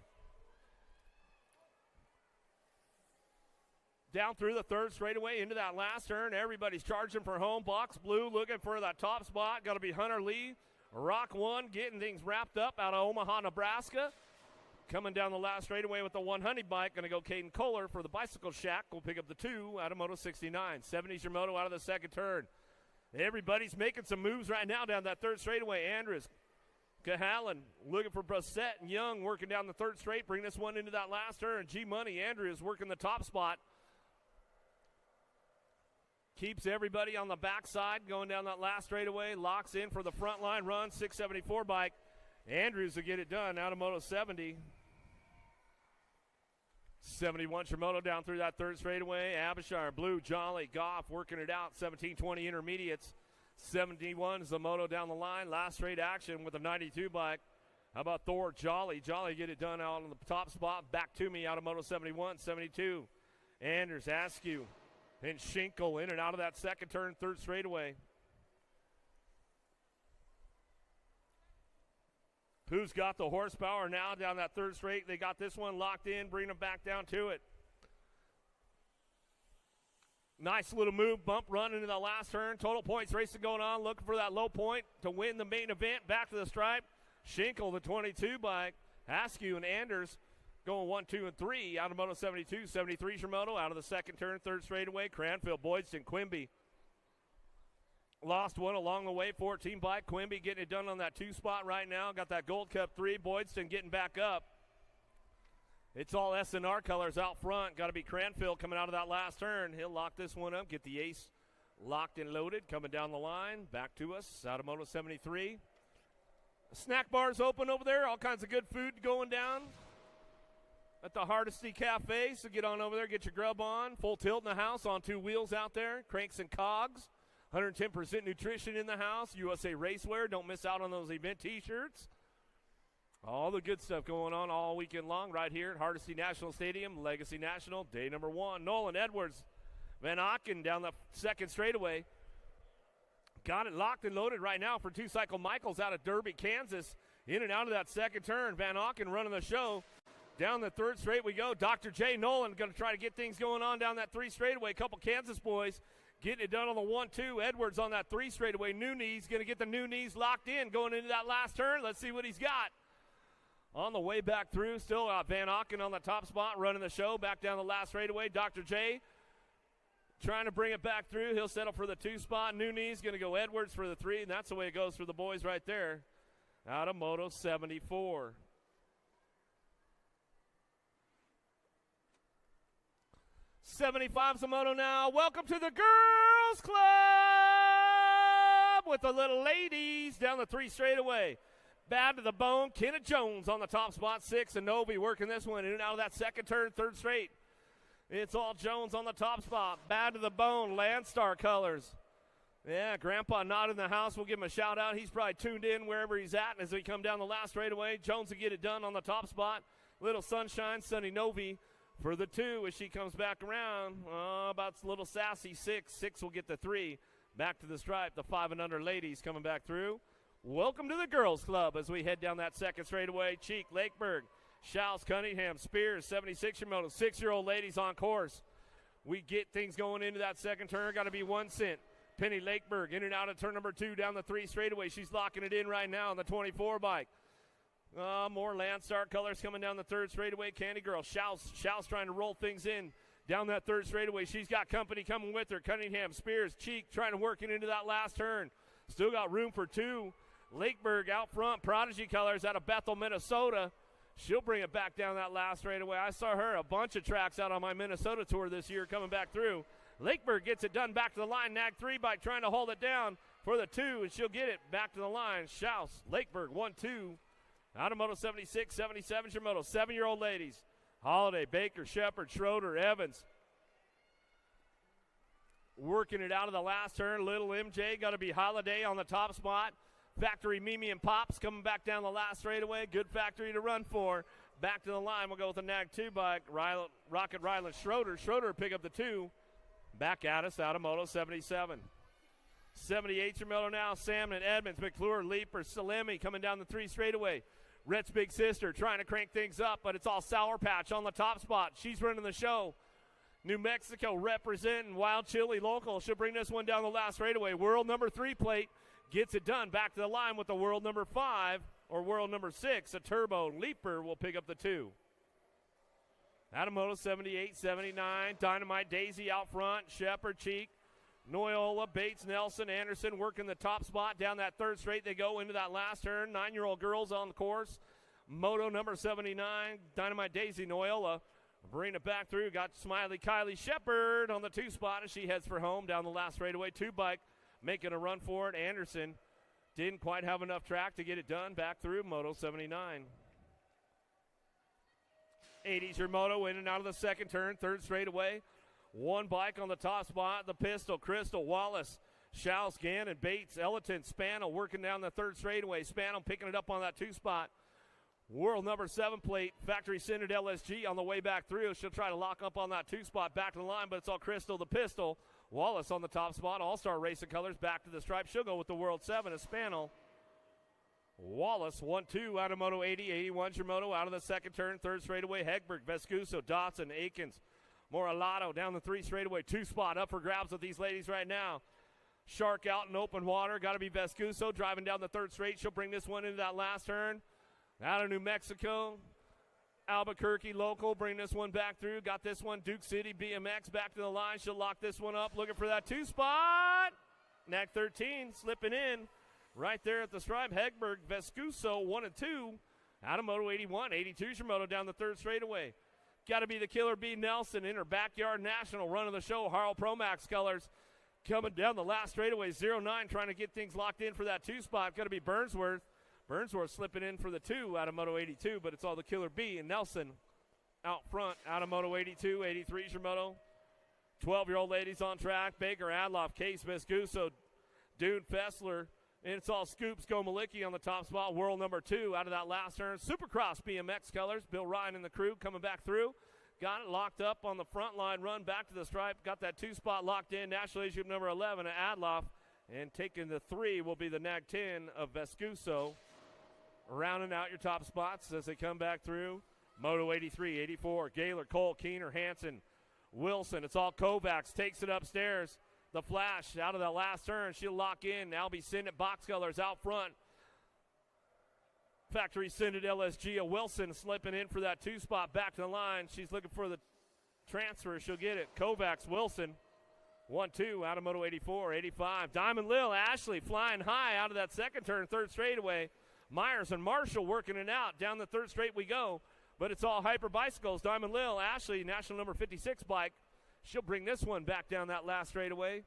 Speaker 3: Down through the third straightaway into that last turn. Everybody's charging for home. Box blue looking for that top spot. Got to be Hunter Lee. Rock 1 getting things wrapped up out of Omaha, Nebraska. Coming down the last straightaway with the 100 bike. Going to go Caden Kohler for the Bicycle Shack. We'll pick up the 2 out of Moto 69. 70's your Moto out of the second turn. Everybody's making some moves right now down that third straightaway. Andrews, Cahalan looking for Brissett and Young working down the third straight. Bring this one into that last turn. G-Money, Andrews working the top spot. Keeps everybody on the backside going down that last straightaway. Locks in for the front line run. 674 bike. Andrews will get it done out of Moto 70. 71 Moto down through that third straightaway. Abishar, Blue, Jolly, Goff working it out. 17-20 intermediates. 71 is the Moto down the line. Last straight action with a 92 bike. How about Thor, Jolly? Jolly get it done out on the top spot. Back to me out of Moto 71. 72. Anders, Askew. And Schinkel in and out of that second turn, third straightaway. Who's got the horsepower now down that third straight? They got this one locked in, bring them back down to it. Nice little move, bump run into the last turn. Total points racing going on, looking for that low point to win the main event. Back to the stripe. Schinkel, the 22 bike. Askew and Anders going 1, 2, and 3 out of Moto 72. 73 Moto out of the second turn, third straightaway. Cranfield, Boydston, Quimby. Lost one along the way, 14 bike. Quimby getting it done on that 2 spot right now. Got that Gold Cup 3. Boydston getting back up. It's all SNR colors out front. Got to be Cranfield coming out of that last turn. He'll lock this one up, get the ace locked and loaded. Coming down the line, back to us out of Moto 73. Snack bars open over there. All kinds of good food going down at the Hardesty Cafe, so get on over there, get your grub on. Full tilt in the house on 2 wheels out there. Cranks and cogs. 110% nutrition in the house. USA Racewear. Don't miss out on those event T-shirts. All the good stuff going on all weekend long right here at Hardesty National Stadium, Legacy National, day number 1. Nolan Edwards, Van Auken down the second straightaway. Got it locked and loaded right now for two-cycle Michaels out of Derby, Kansas. In and out of that second turn. Van Auken running the show. Down the third straight we go. Dr. J. Nolan going to try to get things going on down that 3 straightaway. Couple Kansas boys getting it done on the 1-2. Edwards on that 3 straightaway. New knees going to get the new knees locked in going into that last turn. Let's see what he's got. On the way back through, still Van Auken on the top spot, running the show. Back down the last straightaway. Dr. J trying to bring it back through. He'll settle for the 2 spot. New knees going to go Edwards for the 3, and that's the way it goes for the boys right there. Out of Moto 74. '75's a Moto now. Welcome to the Girls Club with the little ladies down the 3 straightaway. Bad to the bone. Kenneth Jones on the top spot, 6, and Novi working this one in and out of that second turn, 3rd straight. It's all Jones on the top spot. Bad to the bone. Landstar colors. Yeah, Grandpa not in the house. We'll give him a shout out. He's probably tuned in wherever he's at. And as we come down the last straightaway, Jones will get it done on the top spot. Little Sunshine, Sunny Novi for the 2 as she comes back around. About a little sassy 6. 6 will get the 3. Back to the stripe. The 5 and under ladies coming back through. Welcome to the Girls Club as we head down that second straightaway. Cheek, Lakeberg, Schaus, Cunningham, Spears, 76-year Moto, 6-year-old ladies on course. We get things going into that second turn. Got to be 1 cent. Penny Lakeberg in and out of turn number 2 down the 3 straightaway. She's locking it in right now on the 24 bike. More Landstar colors coming down the 3rd straightaway. Candy Girl, Schaus trying to roll things in down that 3rd straightaway. She's got company coming with her. Cunningham, Spears, Cheek trying to work it into that last turn. Still got room for 2. Lakeberg out front, Prodigy colors out of Bethel, Minnesota. She'll bring it back down that last straightaway. I saw her a bunch of tracks out on my Minnesota tour this year coming back through. Lakeberg gets it done back to the line. Nag 3 bike trying to hold it down for the 2, and she'll get it back to the line. Schaus, Lakeberg, 1-2. Out of Moto 76, 77's your Moto. 7-year-old ladies. Holiday, Baker, Shepard, Schroeder, Evans. Working it out of the last turn. Little MJ got to be Holiday on the top spot. Factory Mimi and Pops coming back down the last straightaway. Good factory to run for. Back to the line. We'll go with the Nag 2 bike. Rocket Ryland Schroeder. Schroeder pick up the 2. Back at us out of Moto 77. 78's your Moto now. Salmon, Edmonds, McClure, Leaper, Salemi coming down the 3 straightaway. Rhett's big sister trying to crank things up, but it's all Sour Patch on the top spot. She's running the show. New Mexico representing Wild Chili local. She'll bring this one down the last straightaway. World number 3 plate gets it done. Back to the line with the world number 5 or world number 6. A Turbo Leaper will pick up the 2. Out of Moto 78, 79. Dynamite Daisy out front. Shepard, Cheek, Noyola, Bates, Nelson, Anderson working the top spot. Down that 3rd straight they go into that last turn. 9-year-old girls on the course. Moto number 79. Dynamite Daisy, Noyola. Bring it back through. Got Smiley Kylie Shepard on the 2 spot as she heads for home down the last straightaway. 2 bike making a run for it. Anderson didn't quite have enough track to get it done. Back through Moto 79. 80's your Moto in and out of the second turn. 3rd straightaway. 1 bike on the top spot. The Pistol, Crystal, Wallace, Schaus, Gannon, Bates, Elliton, Spano working down the 3rd straightaway. Spano picking it up on that 2 spot. World number 7 plate, factory centered LSG on the way back through. She'll try to lock up on that 2 spot back to the line, but it's all Crystal, the Pistol. Wallace on the top spot, All-Star Racing colors back to the stripe. She'll go with the World 7, a Spano. Wallace, 1-2 out of Moto 80, 81's your Moto out of the second turn, 3rd straightaway. Hegberg, Vescuso, Dotson, Akins, Moralato down the 3 straightaway. 2 spot up for grabs with these ladies right now. Shark out in open water, got to be Vescuso driving down the 3rd straight. She'll bring this one into that last turn. Out of New Mexico, Albuquerque local, bring this one back through. Got this one, Duke City BMX back to the line. She'll lock this one up, looking for that 2 spot. Nag 13 slipping in right there at the stripe. Hegberg, Vescuso, 1-2. Out of Moto 81, 82's your Moto down the 3rd straightaway. Got to be the Killer Bee Nelson in her backyard national running the show. Harl Promax colors coming down the last straightaway. 09 trying to get things locked in for that 2 spot. Got to be Burnsworth. Burnsworth slipping in for the 2 out of Moto 82, but it's all the Killer Bee and Nelson out front out of Moto 82. 83's your Moto. 12-year-old ladies on track. Baker, Adloff, Case, Vescuso, Dune Fessler. And it's all Scoops Gomalicki on the top spot. World number 2 out of that last turn. Supercross BMX colors. Bill Ryan and the crew coming back through. Got it locked up on the front line. Run back to the stripe. Got that 2 spot locked in. National Age Group number 11 at Adloff. And taking the 3 will be the Nag 10 of Vescuso. Rounding out your top spots as they come back through. Moto 83, 84. Gaylor, Cole, Keener, Hansen, Wilson. It's all Kovacs. Takes it upstairs. The Flash out of that last turn. She'll lock in. Albie Sinnet, box colors out front. Factory Sinnet LSG. Wilson slipping in for that 2 spot back to the line. She's looking for the transfer. She'll get it. Kovacs, Wilson. 1-2 out of Moto 84, 85. Diamond Lil, Ashley flying high out of that second turn, third straightaway. Myers and Marshall working it out. Down the third straight we go. But it's all Hyper Bicycles. Diamond Lil, Ashley, national number 56 bike. She'll bring this one back down that last straightaway.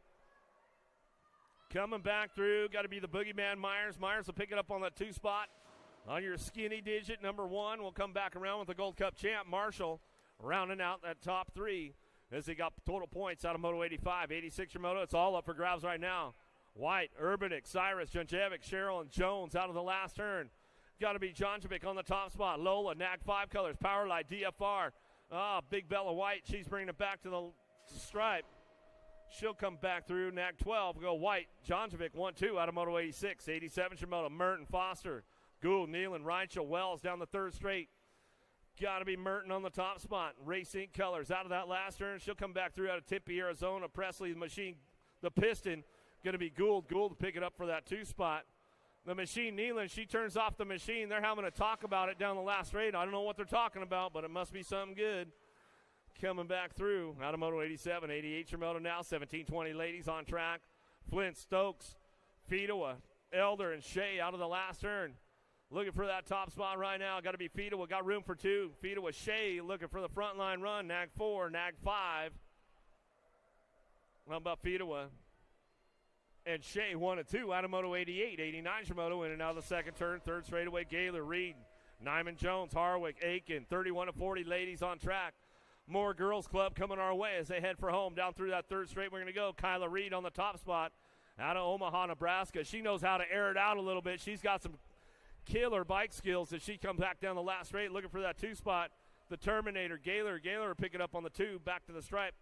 Speaker 3: Coming back through, got to be the boogeyman Myers. Myers will pick it up on that 2 spot. On your skinny digit, number 1, we'll come back around with the Gold Cup champ, Marshall, rounding out that top 3 as they got total points out of Moto 85. 86 Moto, it's all up for grabs right now. White, Urbanik, Cyrus, Janjevic, Cheryl, and Jones out of the last turn. Got to be Janjevic on the top spot. Lola, Nag 5 colors, Powerlight, DFR. Big Bella White, she's bringing it back to the stripe. She'll come back through. Nag 12, go White. Janjevic 1-2 out of Moto 86. 87 Shimoda, Merton, Foster, Gould, Nealon, Reinschel, Wells down the third straight. Got to be Merton on the top spot. Race Inc. colors out of that last turn. She'll come back through out of Tempe, Arizona. Presley, the machine, the piston. Going to be Gould. Gould to pick it up for that 2 spot. The machine, Nealon, she turns off the machine. They're having a talk about it down the last straight. I don't know what they're talking about, but it must be something good. Coming back through out of Moto 87, 88 your Moto now, 1720 ladies on track. Flint, Stokes, Fedowa, Elder, and Shea out of the last turn. Looking for that top spot right now. Got to be Fedowa, got room for 2. Fedowa, Shea looking for the front line run. Nag 4, Nag 5. How about Fedowa? And Shea 1 and 2 out of Moto 88, 89 your Moto in and out of the second turn. Third straightaway, Gaylor, Reed, Nyman Jones, Harwick, Aiken, 31 to 40 ladies on track. More girls club coming our way as they head for home. Down through that third straight, we're going to go. Kyla Reed on the top spot out of Omaha, Nebraska. She knows how to air it out a little bit. She's got some killer bike skills as she comes back down the last straight looking for that 2 spot. The Terminator, Gaylor will pick it up on the 2, back to the stripe.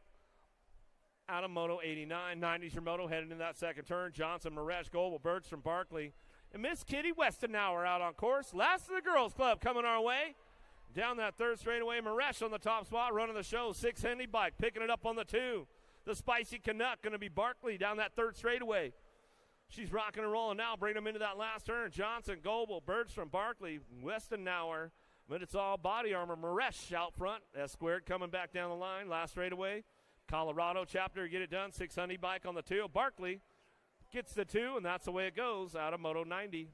Speaker 3: Out of Moto 89, 90s your Moto heading in that second turn. Johnson, Maresh, Goebel, Bergstrom, Barkley, and Miss Kitty Westenauer out on course. Last of the girls club coming our way. Down that third straightaway, Maresh on the top spot, running the show. 6 Henley bike, picking it up on the 2. The Spicy Canuck going to be Barkley down that third straightaway. She's rocking and rolling now, bringing them into that last turn. Johnson, Goebel, Bergstrom, Barkley, Westenauer, but it's all body armor. Maresh out front. S squared coming back down the line, last straightaway. Colorado chapter, get it done. 6 Honey bike on the 2. Barkley gets the 2, and that's the way it goes out of Moto 90.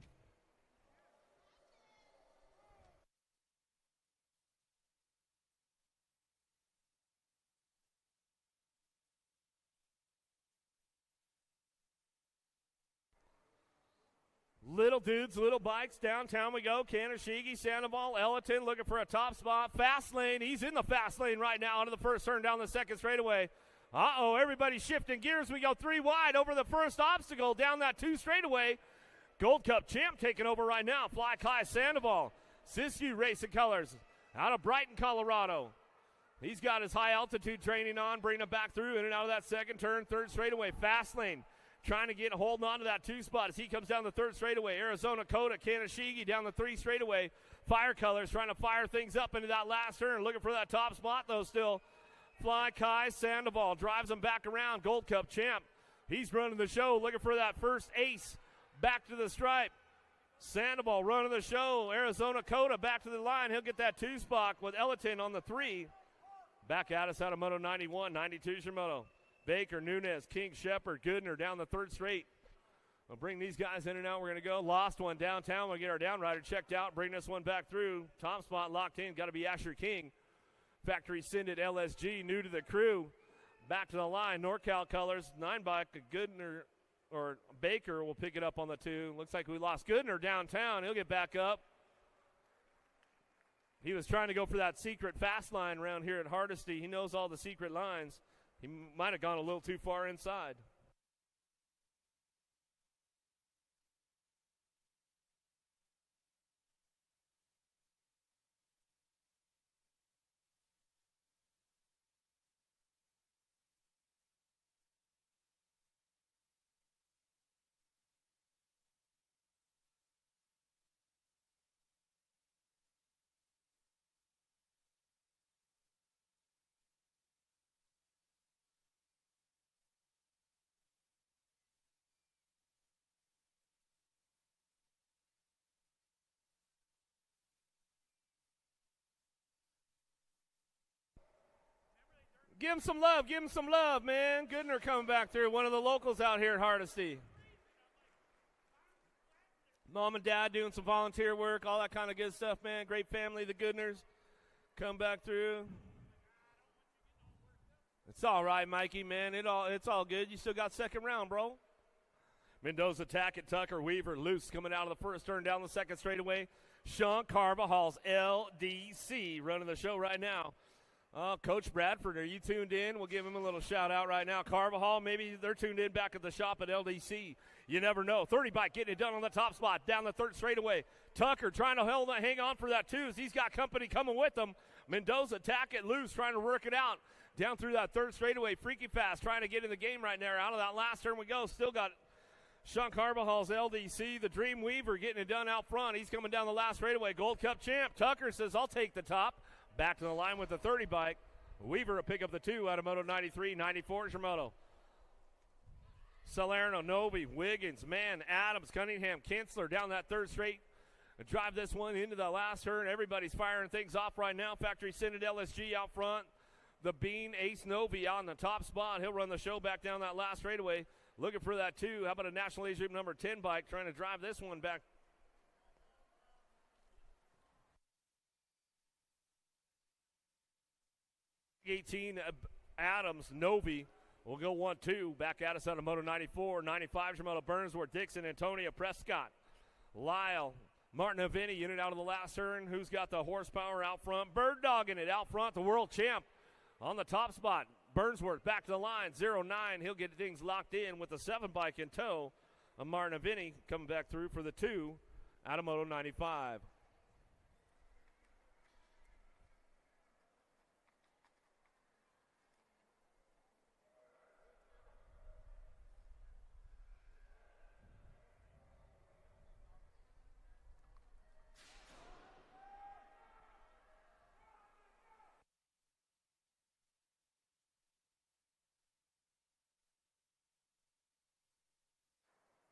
Speaker 3: Little dudes, little bikes, downtown we go. Kanashigi, Sandoval, Ellerton looking for a top spot. Fast lane, he's in the fast lane right now out of the first turn down the second straightaway. Everybody's shifting gears. We go 3 wide over the first obstacle down that 2 straightaway. Gold Cup champ taking over right now. Fly Kai Sandoval. Siskiyou Racing Colors out of Brighton, Colorado. He's got his high altitude training on, bringing him back through in and out of that second turn, third straightaway. Fast lane. Trying to get holding on to that 2 spot as he comes down the third straightaway. Arizona Coda, Kanashigi down the 3 straightaway. Fire Colors trying to fire things up into that last turn. Looking for that top spot, though, still. Fly Kai Sandoval drives him back around. Gold Cup champ. He's running the show, looking for that first ace. Back to the stripe. Sandoval running the show. Arizona Coda back to the line. He'll get that 2 spot with Ellerton on the 3. Back at us out of Moto 91, 92's your Moto. Baker, Nunez, King, Shepard, Goodner down the third straight. We'll bring these guys in and out. We're going to go. Lost one downtown. We'll get our down rider checked out. Bring this one back through. Top spot locked in. Got to be Asher King. Factory Sinded LSG, new to the crew. Back to the line. NorCal colors. 9 bike. Goodner or Baker will pick it up on the 2. Looks like we lost Goodner downtown. He'll get back up. He was trying to go for that secret fast line around here at Hardesty. He knows all the secret lines. He might have gone a little too far inside. Give him some love, man. Goodner coming back through, one of the locals out here at Hardesty. Mom and dad doing some volunteer work, all that kind of good stuff, man. Great family, the Goodners. Come back through. It's all right, Mikey, man. It's all good. You still got second round, bro. Mendoza attack at Tucker. Weaver loose coming out of the first turn down the second straightaway. Sean Carvajal's LDC running the show right now. Coach Bradford, are you tuned in? We'll give him a little shout out right now. Carvajal, maybe they're tuned in back at the shop at LDC. You never know. 30 bike getting it done on the top spot down the third straightaway. Tucker trying to hang on for that twos. He's got company coming with him. Mendoza attack it loose, trying to work it out down through that third straightaway. Freaky fast, trying to get in the game right there. Out of that last turn we go. Still got Sean Carvajal's LDC, the Dream Weaver getting it done out front. He's coming down the last straightaway. Gold Cup champ. Tucker says, I'll take the top. Back to the line with the 30 bike. Weaver will pick up the 2 out of Moto 93. 94 is your Moto. Salerno, Novi, Wiggins, Mann, Adams, Cunningham, Kinsler down that third straight. Drive this one into the last turn. Everybody's firing things off right now. Factory Synod LSG out front. The Bean, Ace Novi on the top spot. He'll run the show back down that last straightaway. Looking for that 2. How about a National Age Group number 10 bike trying to drive this one back. 18, Adams, Novi will go 1-2. Back at us out of Moto 94. 95 is your Moto. Burnsworth, Dixon, Antonio, Prescott, Lyle, Martin Avini, unit out of the last turn. Who's got the horsepower out front? Bird dogging it out front. The world champ on the top spot. Burnsworth back to the line. 0-9. He'll get things locked in with the 7 bike in tow. Martin Avini coming back through for the 2 out of Moto 95.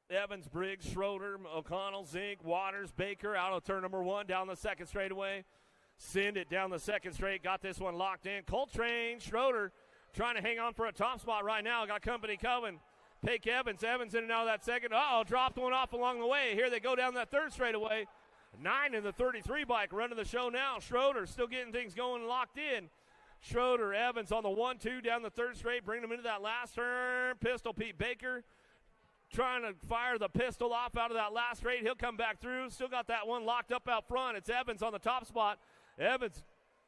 Speaker 3: Evans, Briggs, Schroeder, O'Connell, Zink, Waters, Baker out of turn number 1 down the second straightaway. Send it down the second straight. Got this one locked in. Coltrane, Schroeder trying to hang on for a top spot right now. Got company coming. Pick Evans. Evans in and out of that second. Dropped one off along the way. Here they go down that third straightaway. 9 in the 33 bike running the show now. Schroeder still getting things going and locked in. Schroeder, Evans on the 1-2 down the third straight. Bring them into that last turn. Pistol Pete Baker trying to fire the pistol off out of that last straight. He'll come back through. Still got that one locked up out front. It's Evans on the top spot. Evans,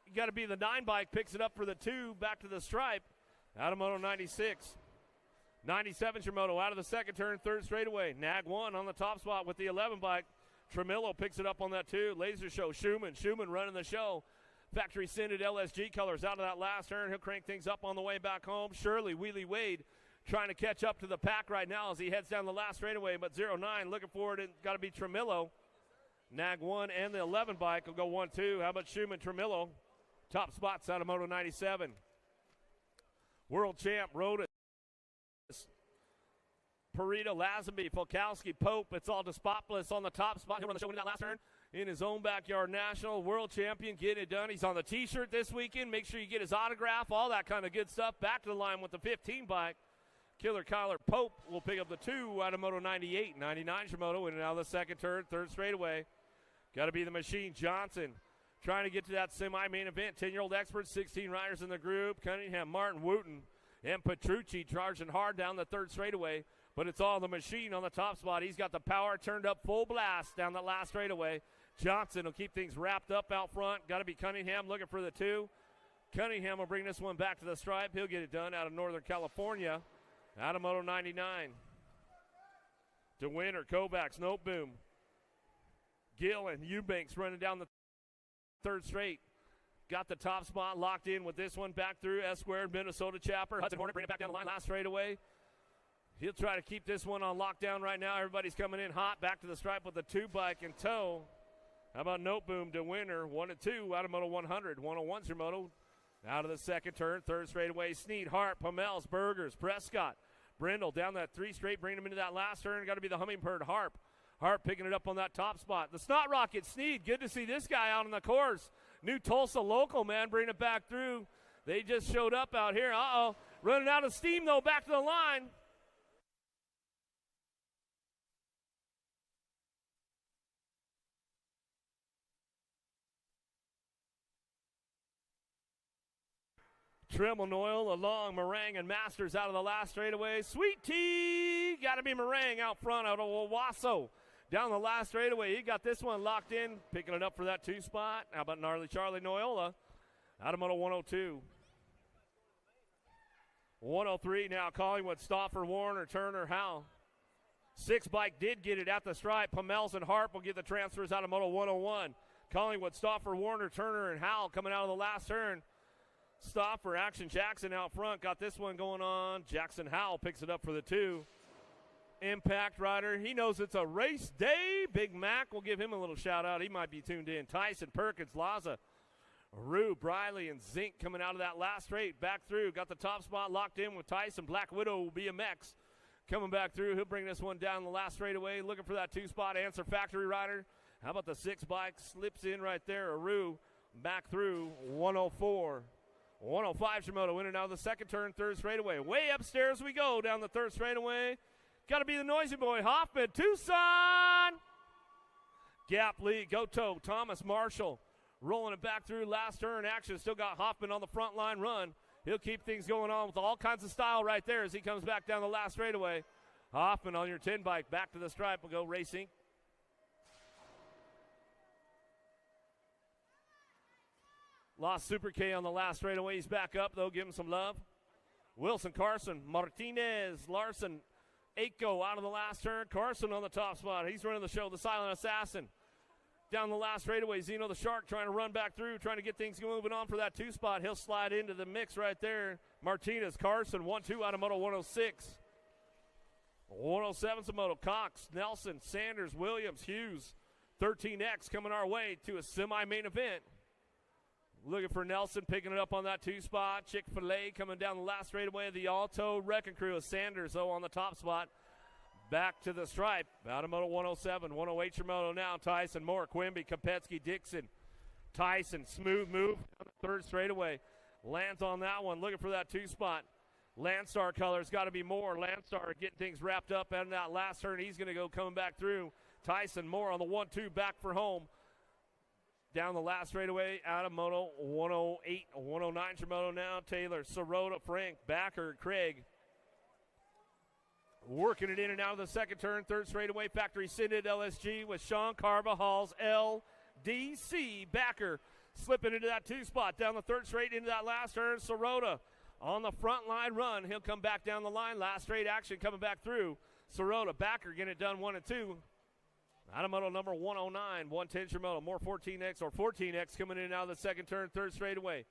Speaker 3: you got to be the 9 bike, picks it up for the 2, back to the stripe. Out of Moto 96. 97's your Moto out of the second turn, third straightaway. Nag 1 on the top spot with the 11 bike. Tremillo picks it up on that 2. Laser Show, Schumann running the show. Factory Synod LSG colors out of that last turn. He'll crank things up on the way back home. Shirley, Wheelie Wade trying to catch up to the pack right now as he heads down the last straightaway, but 0-9 looking forward. It got to be Tremillo. Nag 1 and the 11 bike will go 1-2. How about Schumann, Tremillo? Top spots out of Moto 97. World champ, Rodas, Perita, Lazenby, Folkowski, Pope. It's all Despopoulos on the top spot. He'll run the show in that last turn in his own backyard national. World champion, getting it done. He's on the T-shirt this weekend. Make sure you get his autograph, all that kind of good stuff. Back to the line with the 15 bike. Killer Kyler Pope will pick up the 2 out of Moto 98. 99's your Moto in and out of the second turn, third straightaway. Got to be the machine. Johnson trying to get to that semi-main event. 10-year-old expert, 16 riders in the group. Cunningham, Martin, Wooten, and Petrucci charging hard down the third straightaway. But it's all the machine on the top spot. He's got the power turned up full blast down the last straightaway. Johnson will keep things wrapped up out front. Got to be Cunningham looking for the 2. Cunningham will bring this one back to the stripe. He'll get it done out of Northern California. Out of Moto 99. DeWinter, Kovacs, Noteboom. Gill and Eubanks running down the third straight. Got the top spot locked in with this one back through. S-squared, Minnesota Chapper. Hudson Hornet bring it back down the line last straightaway. He'll try to keep this one on lockdown right now. Everybody's coming in hot. Back to the stripe with the 2 bike in tow. How about Noteboom, DeWinter, 1-2 out of Moto 100. 101's your Moto. Out of the second turn, third straightaway. Sneed, Hart, Pomels, Burgers, Prescott, Brindle down that 3 straight, bringing him into that last turn. Got to be the Hummingbird, Harp. Harp picking it up on that top spot. The Snot Rocket, Sneed. Good to see this guy out on the course. New Tulsa local, man, bringing it back through. They just showed up out here. Uh-oh. Running out of steam, though, back to the line. Tremble Noyle along Meringue and Masters out of the last straightaway. Sweet Tea, got to be Meringue out front out of Owasso. Down the last straightaway, he got this one locked in, picking it up for that 2 spot. How about Gnarly Charlie Noyola out of Moto 102. 103 now, Collingwood, Stauffer, Warner, Turner, Howe. 6 bike did get it at the stripe. Pamels and Harp will get the transfers out of Moto 101. Collingwood, Stauffer, Warner, Turner, and Howell coming out of the last turn. Stauffer, Action Jackson out front, got this one going on. Jackson Howell picks it up for the 2. Impact Rider, he knows it's a race day. Big Mac, we'll give him a little shout out. He might be tuned in. Tyson, Perkins, Laza, Rue, Briley, and Zink coming out of that last straight. Back through, got the top spot locked in with Tyson. Black Widow, BMX, coming back through. He'll bring this one down the last straightaway. Looking for that 2 spot. Answer Factory Rider. How about the 6 bike? Slips in right there. Rue back through 104. 105 Shimoda winning out of the second turn, 3rd straightaway. Way upstairs we go down the 3rd straightaway. Got to be the noisy boy, Hoffman, Tucson. Gap lead, Goto, Thomas, Marshall. Rolling it back through last turn action. Still got Hoffman on the front line run. He'll keep things going on with all kinds of style right there as he comes back down the last straightaway. Hoffman on your 10 bike, back to the stripe. We'll go racing. Lost Super K on the last straightaway. He's back up, though. Give him some love. Wilson, Carson, Martinez, Larson, Aiko out of the last turn. Carson on the top spot. He's running the show. The Silent Assassin. Down the last straightaway. Zeno the Shark trying to run back through, trying to get things moving on for that 2 spot. He'll slide into the mix right there. Martinez, Carson, 1-2 out of Moto 106. 107's a Moto. Cox, Nelson, Sanders, Williams, Hughes. 13X coming our way to a semi-main event. Looking for Nelson, picking it up on that 2 spot. Chick-fil-A coming down the last straightaway of the Alto Wrecking Crew of Sanders, though, on the top spot. Back to the stripe. Out of Moto 107, 108 your Moto now. Tyson, Moore, Quimby, Kopetsky, Dixon. Tyson, smooth move. 3rd straightaway. Lands on that one, looking for that 2 spot. Landstar colors, got to be Moore. Landstar getting things wrapped up in that last turn. He's going to go coming back through. Tyson, Moore on the 1-2, back for home. Down the last straightaway out of Moto 108, 109 Shimoto now. Taylor, Sirota, Frank, Backer, Craig. Working it in and out of the second turn, 3rd straightaway. Factory Sided LSG with Sean Carvajal's LDC. Backer slipping into that 2 spot. Down the 3rd straight into that last turn. Sirota on the front line run. He'll come back down the line. Last straight action coming back through. Sirota, Backer getting it done 1 and 2. Out of Moto number 109, 110 Shimoto, more 14X or 14X coming in and out of the second turn, 3rd straightaway.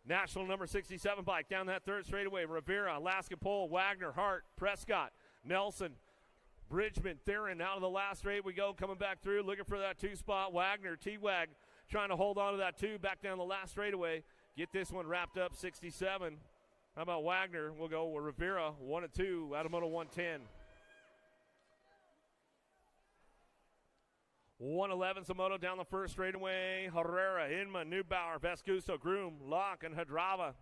Speaker 3: National number 67 bike down that 3rd straightaway. Rivera, Alaska Pole, Wagner, Hart, Prescott, Nelson, Bridgman, Theron out of the last straight we go, coming back through, looking for that 2 spot. Wagner, T-Wag, trying to hold on to that 2, back down the last straightaway. Get this one wrapped up, 67. How about Wagner? We'll go with Rivera, 1 and 2 out of Moto 110. 111's a Moto down the 1st straightaway. Herrera, Inman, Neubauer, Vescuso, Groom, Locke, and Hadrava.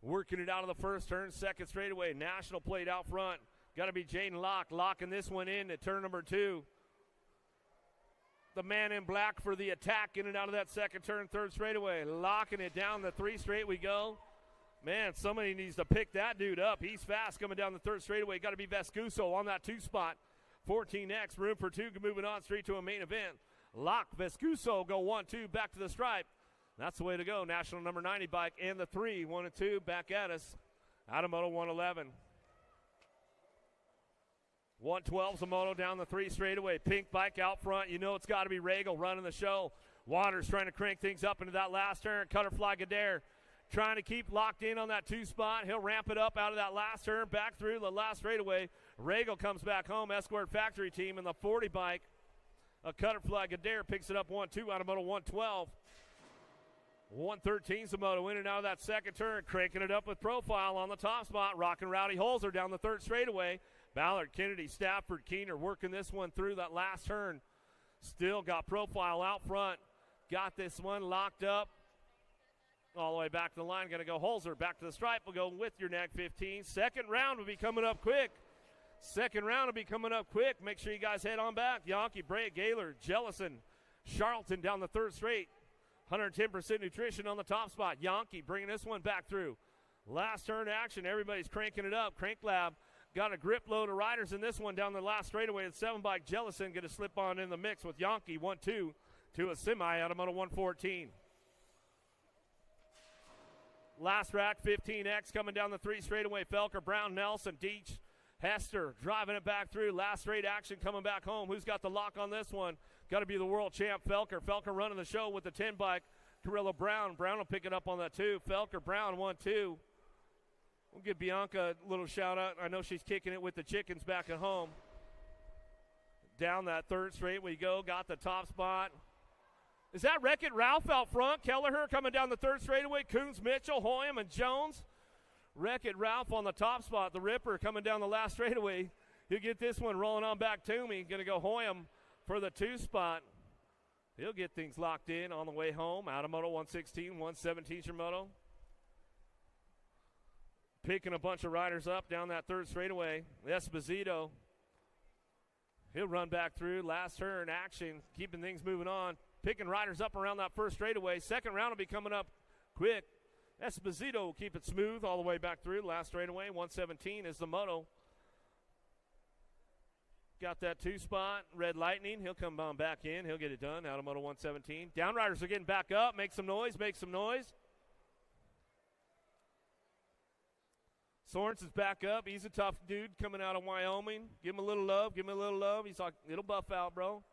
Speaker 3: Working it out of the 1st turn, 2nd straightaway. National plate out front. Got to be Jaden Locke. Locking this one in at turn number 2. The man in black for the attack in and out of that 2nd turn, 3rd straightaway. Locking it down the 3 straight we go. Man, somebody needs to pick that dude up. He's fast coming down the 3rd straightaway. Got to be Vescuso on that 2 spot. 14X, room for 2, moving on straight to a main event. Locke, Vescuso go 1-2, back to the stripe. That's the way to go. National number 90 bike and the 3, 1 and 2, back at us. Out of Moto 111. 112's a Moto down the 3 straightaway. Pink bike out front. You know it's got to be Regal running the show. Waters trying to crank things up into that last turn. Cutterfly Gadare trying to keep locked in on that 2 spot. He'll ramp it up out of that last turn, back through the last straightaway. Regal comes back home. Escort Factory team in the 40 bike. A Cutterfly Gadare picks it up 1-2 out of Moto 112. 113's the Moto in and out of that 2nd turn, cranking it up with Profile on the top spot. Rockin' Rowdy Holzer down the 3rd straightaway. Ballard, Kennedy, Stafford, Keener working this one through that last turn. Still got Profile out front. Got this one locked up. All the way back to the line, going to go Holzer. Back to the stripe, we'll go with your nag 15. Second round will be coming up quick. Make sure you guys head on back. Yankee, Bray, Gaylor, Jellison, Charlton down the third straight. 110% nutrition on the top spot. Yankee bringing this one back through. Last turn action, everybody's cranking it up. Crank Lab got a grip load of riders in this one down the last straightaway. The 7-bike Jellison going to slip on in the mix with Yankee 1-2 to a semi out of Moto 114. Last rack, 15X coming down the 3 straightaway. Felker, Brown, Nelson, Deach, Hester driving it back through. Last straight action coming back home. Who's got the lock on this one? Got to be the world champ, Felker. Felker running the show with the 10-bike. Carrillo Brown. Brown will pick it up on that 2. Felker, Brown, 1-2. We'll give Bianca a little shout out. I know she's kicking it with the chickens back at home. Down that third straight we go. Got the top spot. Is that Wreck-It Ralph out front? Kelleher coming down the third straightaway. Coons, Mitchell, Hoyam, and Jones. Wreck-It Ralph on the top spot. The Ripper coming down the last straightaway. He'll get this one rolling on back to me. Going to go Hoyam for the 2 spot. He'll get things locked in on the way home. Out of Moto 116, 117 your Moto. Picking a bunch of riders up down that third straightaway. Esposito. He'll run back through. Last turn action. Keeping things moving on. Picking riders up around that first straightaway. Second round will be coming up quick. Esposito will keep it smooth all the way back through. Last straightaway, 117 is the Moto. Got that 2 spot. Red Lightning, he'll come on back in. He'll get it done out of Moto 117. Downriders are getting back up. Make some noise. Sorens is back up. He's a tough dude coming out of Wyoming. Give him a little love. He's like, it'll buff out, bro.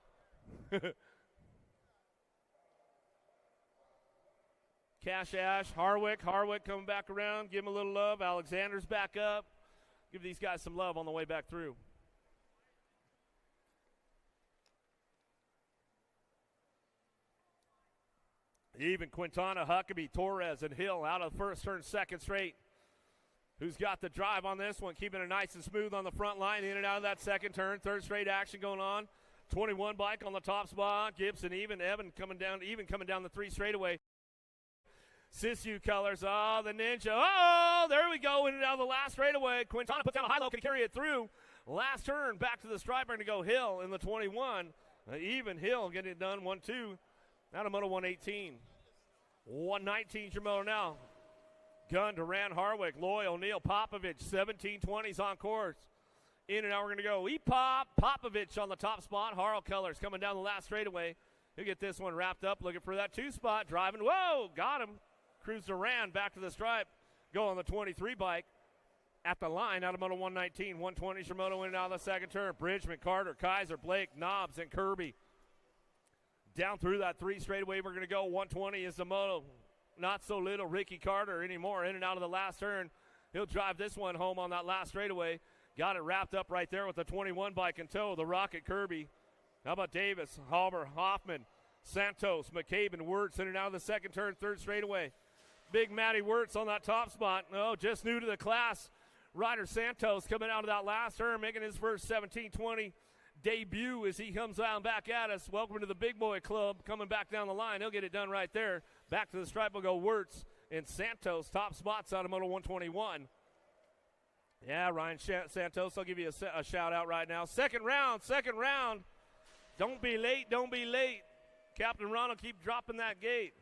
Speaker 3: Cash Ash, Harwick coming back around. Give him a little love. Alexander's back up. Give these guys some love on the way back through. Even Quintana, Huckabee, Torres, and Hill out of the first turn, second straight. Who's got the drive on this one? Keeping it nice and smooth on the front line. In and out of that second turn. Third straight action going on. 21 bike on the top spot. Gibson, Evan coming down the 3 straightaway. Sisu colors. Oh, the Ninja. Oh, there we go. In and out of the last straightaway. Quintana puts down a high low. Can carry it through. Last turn. Back to the striper to go Hill in the 21. Even Hill getting it done. 1-2. Out of Moto 118. 119 your Moto now. Gunn, Duran, Harwick, Loy, O'Neill, Popovich. 1720s on course. In and out we're going to go. E-Pop. Popovich on the top spot. Harl colors coming down the last straightaway. He'll get this one wrapped up. Looking for that 2 spot. Driving. Whoa. Got him. Cruz Duran back to the stripe. Go on the 23 bike. At the line out of Moto 119. 120 your Moto in and out of the second turn. Bridgman, Carter, Kaiser, Blake, Knobs, and Kirby. Down through that 3 straightaway we're going to go. 120 is the Moto. Not so little Ricky Carter anymore. In and out of the last turn. He'll drive this one home on that last straightaway. Got it wrapped up right there with the 21 bike in tow. The Rocket Kirby. How about Davis, Halber, Hoffman, Santos, McCabe, and Wirtz in and out of the second turn, third straightaway. Big Matty Wirtz on that top spot. Oh, just new to the class. Ryder Santos coming out of that last turn, making his first 17-20 debut as he comes down back at us. Welcome to the Big Boy Club. Coming back down the line. He'll get it done right there. Back to the stripe will go Wirtz and Santos. Top spots out of Moto 121. Yeah, Ryan Santos, I'll give you a shout out right now. Second round. Don't be late. Captain Ronald keep dropping that gate.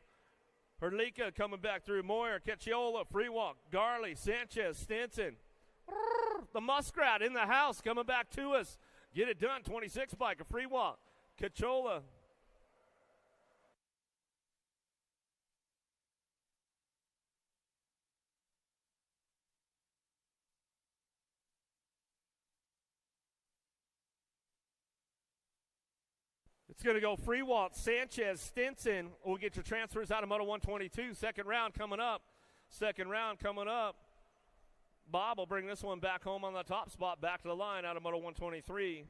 Speaker 3: Herlika coming back through. Moyer, Cacciola, free walk. Garley, Sanchez, Stinson. The Muskrat in the house coming back to us. Get it done. 26 bike, a free walk. Cacciola. It's going to go free walk. Sanchez, Stinson will get your transfers out of Moto 122. Second round coming up. Bob will bring this one back home on the top spot. Back to the line out of Moto 123.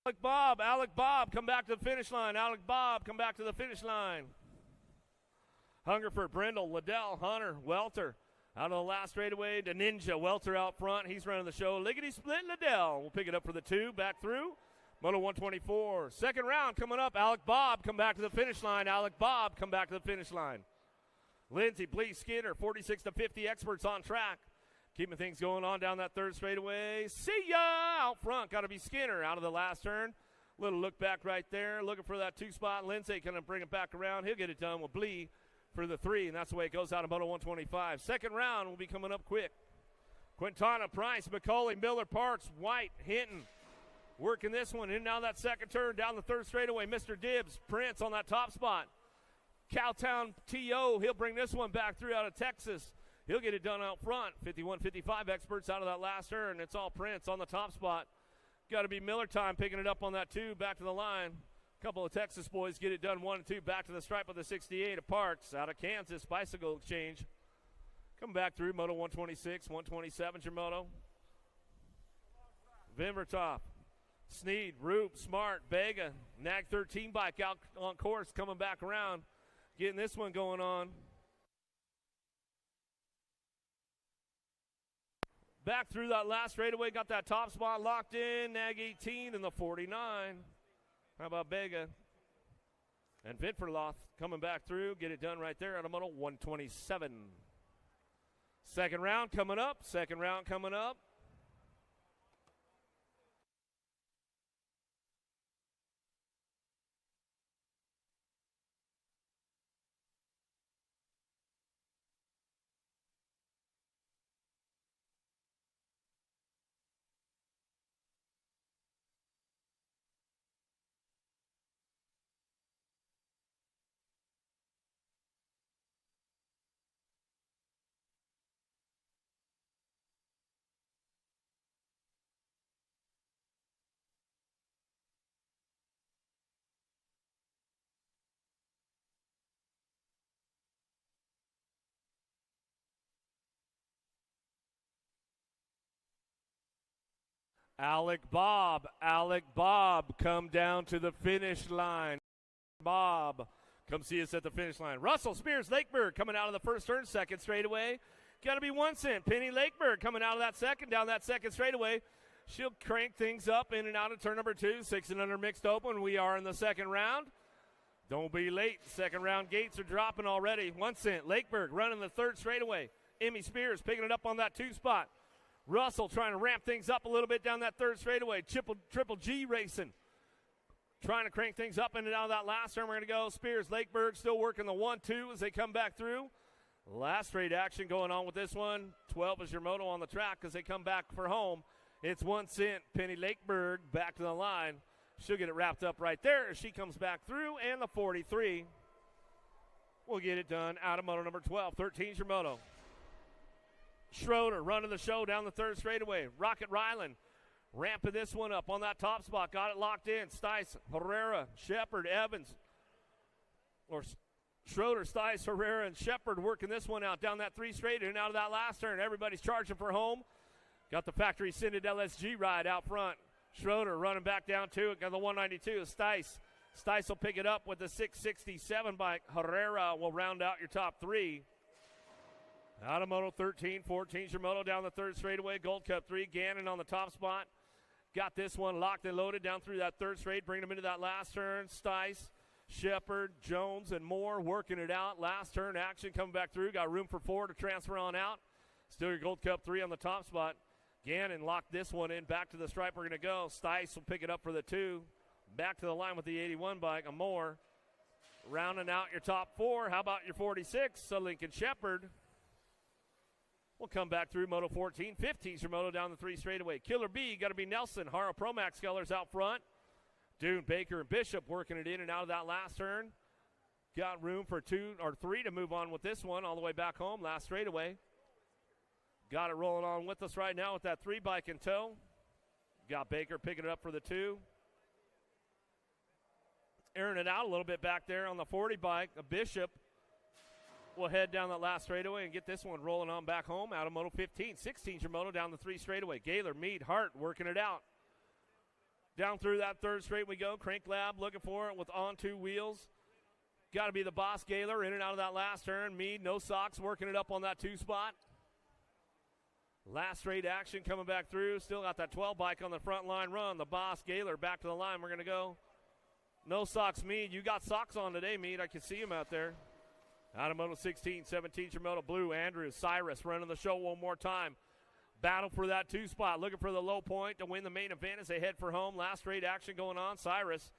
Speaker 3: Alec Bob, come back to the finish line. Hungerford, Brindle, Liddell, Hunter, Welter, Out of the last straightaway to Ninja. Welter out front. He's running the show. Lickety Split Liddell will pick it up for the 2. Back through. Moto 124. Second round coming up. Alec Bob come back to the finish line. Alec Bob come back to the finish line. Lindsey, Blee, Skinner, 46 to 50 experts on track. Keeping things going on down that third straightaway. See ya! Out front. Got to be Skinner out of the last turn. Little look back right there. Looking for that 2 spot. Lindsey going to bring it back around. He'll get it done with Blee for the 3, and that's the way it goes out of Moto 125. Second round will be coming up quick. Quintana, Price, McCauley, Miller, Parks, White, Hinton. Working this one in now that second turn down the third straightaway. Mr. Dibbs, Prince on that top spot. Cowtown T.O., he'll bring this one back through out of Texas. He'll get it done out front. 51-55 experts out of that last turn. It's all Prince on the top spot. Got to be Miller time picking it up on that 2, back to the line. A couple of Texas boys get it done 1 and 2, back to the stripe of the 68 of Parks. Out of Kansas, Bicycle Exchange. Come back through Moto 126, 127's your moto. Vimbertop. Sneed, Roop, Smart, Vega, Nag 13 bike out on course, coming back around, getting this one going on. Back through that last straightaway, got that top spot locked in, Nag 18 and the 49. How about Vega? And Vidferloth coming back through, get it done right there on a Moto 127. Second round coming up, Alec Bob come down to the finish line. Bob, come see us at the finish line. Russell Spears Lakeberg coming out of the first turn, second straightaway. Got to be 1 cent. Penny Lakeberg coming out of that second, down that second straightaway. She'll crank things up in and out of turn number 2. 6 and under mixed open. We are in the second round. Don't be late. Second round gates are dropping already. 1 cent. Lakeberg running the third straightaway. Emmy Spears picking it up on that 2 spot. Russell trying to ramp things up a little bit down that third straightaway. Triple G racing. Trying to crank things up in and out of that last turn. We're going to go. Spears, Lakeberg still working the 1-2 as they come back through. Last straight action going on with this one. 12 is your moto on the track as they come back for home. It's 1 cent. Penny Lakeberg back to the line. She'll get it wrapped up right there as she comes back through. And the 43 will get it done out of moto number 12. 13's your moto. Schroeder running the show down the third straightaway. Rocket Ryland ramping this one up on that top spot. Got it locked in. Stice, Herrera, Shepard, Evans. Or Schroeder, Stice, Herrera, and Shepard working this one out down that 3 straight and out of that last turn. Everybody's charging for home. Got the factory scented LSG ride out front. Schroeder running back down to it. Got the 192. Stice. Stice will pick it up with the 667 bike. Herrera will round out your top 3. Out of Moto 13, 14's your moto down the third straightaway. Gold Cup 3, Gannon on the top spot. Got this one locked and loaded down through that third straight, bringing them into that last turn. Stice, Shepard, Jones, and Moore working it out. Last turn action coming back through. Got room for 4 to transfer on out. Still your Gold Cup 3 on the top spot. Gannon locked this one in. Back to the stripe we're going to go. Stice will pick it up for the 2. Back to the line with the 81 bike. A Moore. Rounding out your top 4. How about your 46? So Lincoln Shepard. We'll come back through Moto 14. 15's your moto down the 3 straightaway. Killer B, got to be Nelson. Haro Promax colors out front. Dune, Baker, and Bishop working it in and out of that last turn. Got room for 2 or 3 to move on with this one all the way back home. Last straightaway. Got it rolling on with us right now with that 3 bike in tow. Got Baker picking it up for the 2. Airing it out a little bit back there on the 40 bike. A Bishop will head down that last straightaway and get this one rolling on back home out of Moto 15. 16's your moto down the 3 straightaway. Gaylor, Mead, Hart working it out. Down through that third straight we go. Crank Lab looking for it with on 2 wheels. Got to be the boss, Gaylor, in and out of that last turn. Mead, no socks, working it up on that 2 spot. Last straight action coming back through. Still got that 12 bike on the front line run. The boss, Gaylor, back to the line. We're going to go. No socks, Mead. You got socks on today, Mead. I can see him out there. Out of Moto 16, 17's your Moto Blue. Andrews, Cyrus running the show one more time. Battle for that 2 spot. Looking for the low point to win the main event as they head for home. Last straight action going on. Cyrus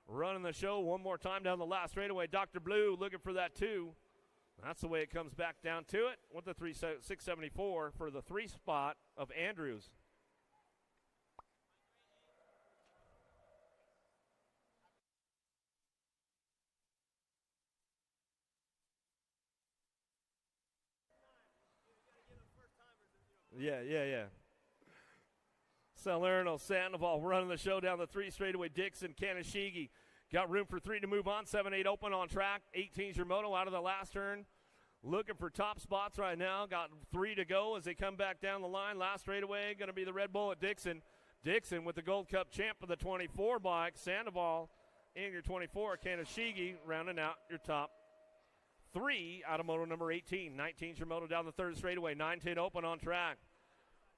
Speaker 3: running the show one more time down the last straightaway. Dr. Blue looking for that 2. That's the way it comes back down to it with the 674 for the 3 spot of Andrews. Yeah. Salerno, Sandoval running the show down the 3 straightaway. Dixon, Kanashigi. Got room for 3 to move on. 7-8 open on track. 18's your Moto out of the last turn. Looking for top spots right now. Got 3 to go as they come back down the line. Last straightaway going to be the Red Bull at Dixon. Dixon with the Gold Cup champ of the 24 bike. Sandoval in your 24. Kanashigi rounding out your top 3 out of Moto number 18. 19's your Moto down the 3rd straightaway. 9-10 open on track.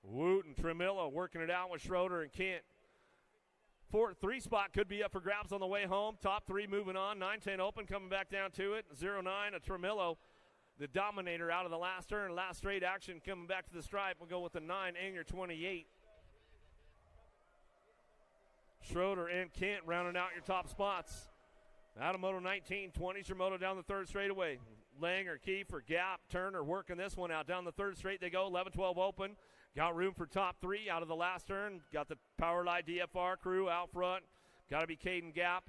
Speaker 3: Wooten, Tremillo working it out with Schroeder and Kent. 3 spot could be up for grabs on the way home. Top 3 moving on. 9-10 open coming back down to it. 0-9 a Tremillo, the dominator out of the last turn. Last straight action coming back to the stripe. We'll go with the 9, Anger 28. Schroeder and Kent rounding out your top spots. Out of Moto 19, 20's your Moto down the 3rd straightaway. Langer, Kiefer, Gap, Turner working this one out. Down the 3rd straight they go. 11-12 open. Got room for top 3 out of the last turn. Got the Powerlight DFR crew out front. Got to be Caden Gap.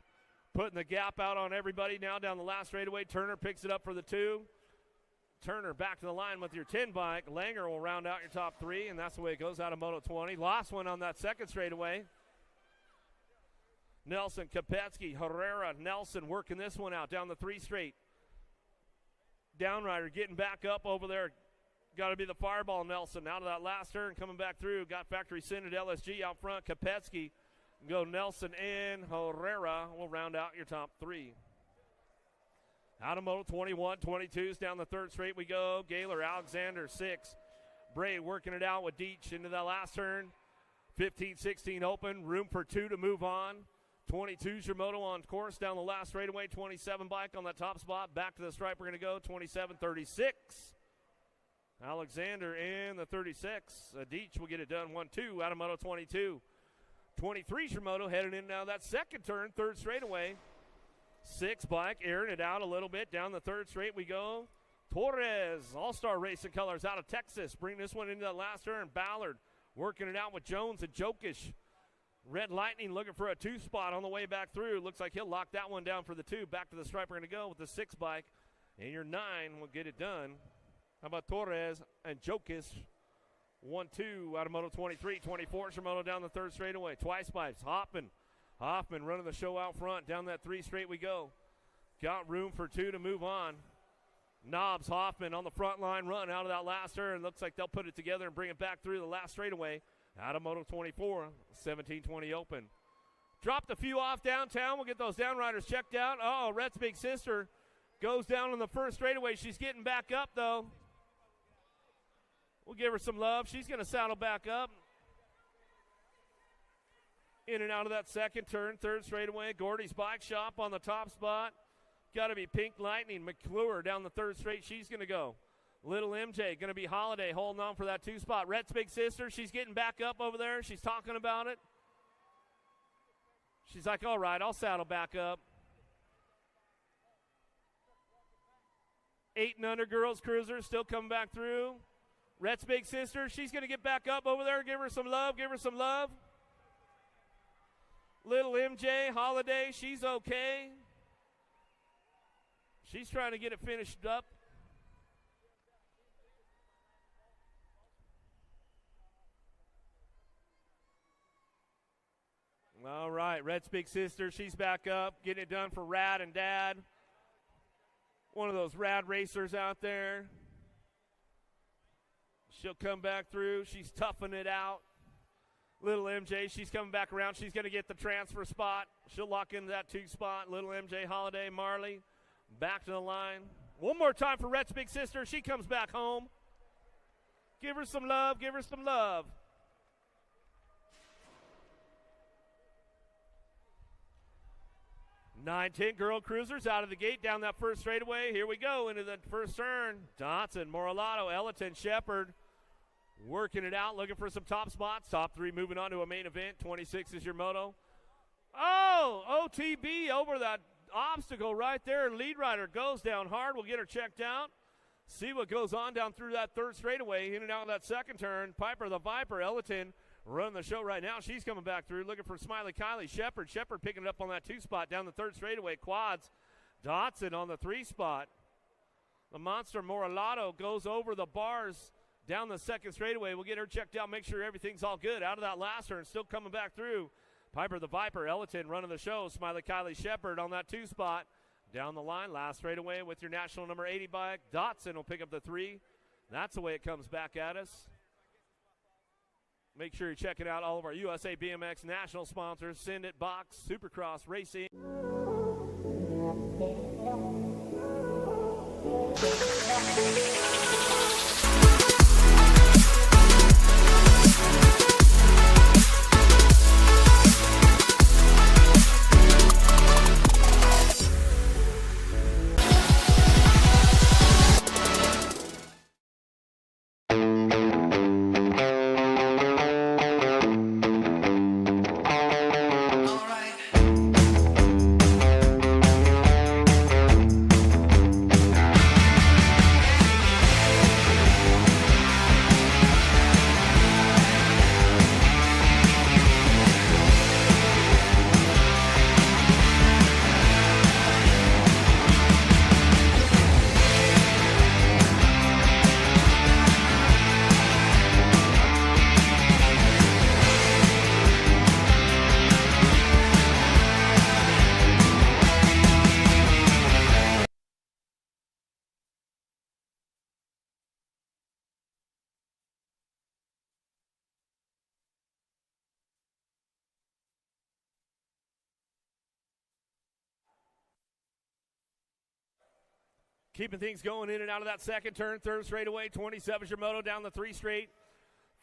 Speaker 3: Putting the gap out on everybody now down the last straightaway. Turner picks it up for the 2. Turner back to the line with your 10 bike. Langer will round out your top 3, and that's the way it goes out of Moto 20. Lost one on that 2nd straightaway. Nelson, Kopetsky, Herrera, Nelson working this one out down the 3 straight. Downrider getting back up over there. Got to be the Fireball Nelson out of that last turn coming back through. Got factory scented LSG out front. Kopetsky. Go Nelson and Herrera will round out your top 3. Out of Moto 21, 22s down the 3rd straight we go. Gaylor, Alexander, 6. Bray working it out with Deach into that last turn. 15, 16 open. Room for 2 to move on. 22's your Moto on course down the last straightaway. 27 bike on that top spot. Back to the stripe we're going to go. 27, 36. Alexander in the 36. Deach will get it done 1-2 out of Moto 22. 23's your Moto headed in now that 2nd turn, 3rd straightaway. 6 bike airing it out a little bit. Down the 3rd straight we go. Torres, All-Star Racing Colors out of Texas. Bring this one into that last turn. Ballard working it out with Jones and Jokish. Red Lightning looking for a 2 spot on the way back through. Looks like he'll lock that one down for the 2. Back to the stripe we're going to go with the 6 bike. And your 9 will get it done. How about Torres and Jokic? 1-2 out of Moto 23. 24's your Moto down the 3rd straightaway. Twice bikes. Hoffman running the show out front. Down that 3 straight we go. Got room for 2 to move on. Knobs, Hoffman on the front line run out of that last turn. Looks like they'll put it together and bring it back through the last straightaway. Out of Moto 24. 17-20 open. Dropped a few off downtown. We'll get those downriders checked out. Oh, Rhett's big sister goes down on the 1st straightaway. She's getting back up, though. We'll give her some love. She's going to saddle back up. In and out of that 2nd turn, 3rd straightaway. Gordy's Bike Shop on the top spot. Got to be Pink Lightning. McClure down the 3rd straight. She's going to go. Little MJ going to be Holiday holding on for that 2 spot. Rhett's big sister. She's getting back up over there. She's talking about it. She's like, all right, I'll saddle back up. 8 and under girls cruiser still coming back through. Rhett's big sister, she's going to get back up over there. Give her some love. Give her some love. Little MJ, Holiday, she's okay. She's trying to get it finished up. All right, Red's big sister, she's back up, getting it done for Rad and Dad. One of those rad racers out there. She'll come back through. She's toughing it out. Little MJ, she's coming back around. She's going to get the transfer spot. She'll lock into that 2 spot. Little MJ, Holiday, Marley, back to the line. One more time for Rhett's big sister. She comes back home. Give her some love. Give her some love. Nine, 10 girl cruisers out of the gate down that first straightaway. Here we go into the first turn. Dotson, Moralato, Elliton, Shepard working it out, looking for some top spots. Top three moving on to a main event. 26 is your moto. Oh, OTB over that obstacle right there. Lead rider goes down hard. We'll get her checked out. See what goes on down through that third straightaway. In and out of that second turn. Piper the Viper, Elliton running the show right now. She's coming back through, looking for Smiley Kylie. Shepard picking it up on that 2 spot down the third straightaway. Quads. Dotson on the 3 spot. The monster Moralato goes over the bars down the second straightaway. We'll get her checked out, make sure everything's all good. Out of that last turn, still coming back through. Piper the Viper, Elliton running the show. Smiley Kylie Shepard on that 2 spot. Down the line, last straightaway with your national number 80 bike. Dotson will pick up the 3. That's the way it comes back at us. Make sure you're checking out all of our USA BMX national sponsors. Send It Box, Supercross Racing. Keeping things going in and out of that second turn. Third straightaway, 27 your moto down the 3 straight.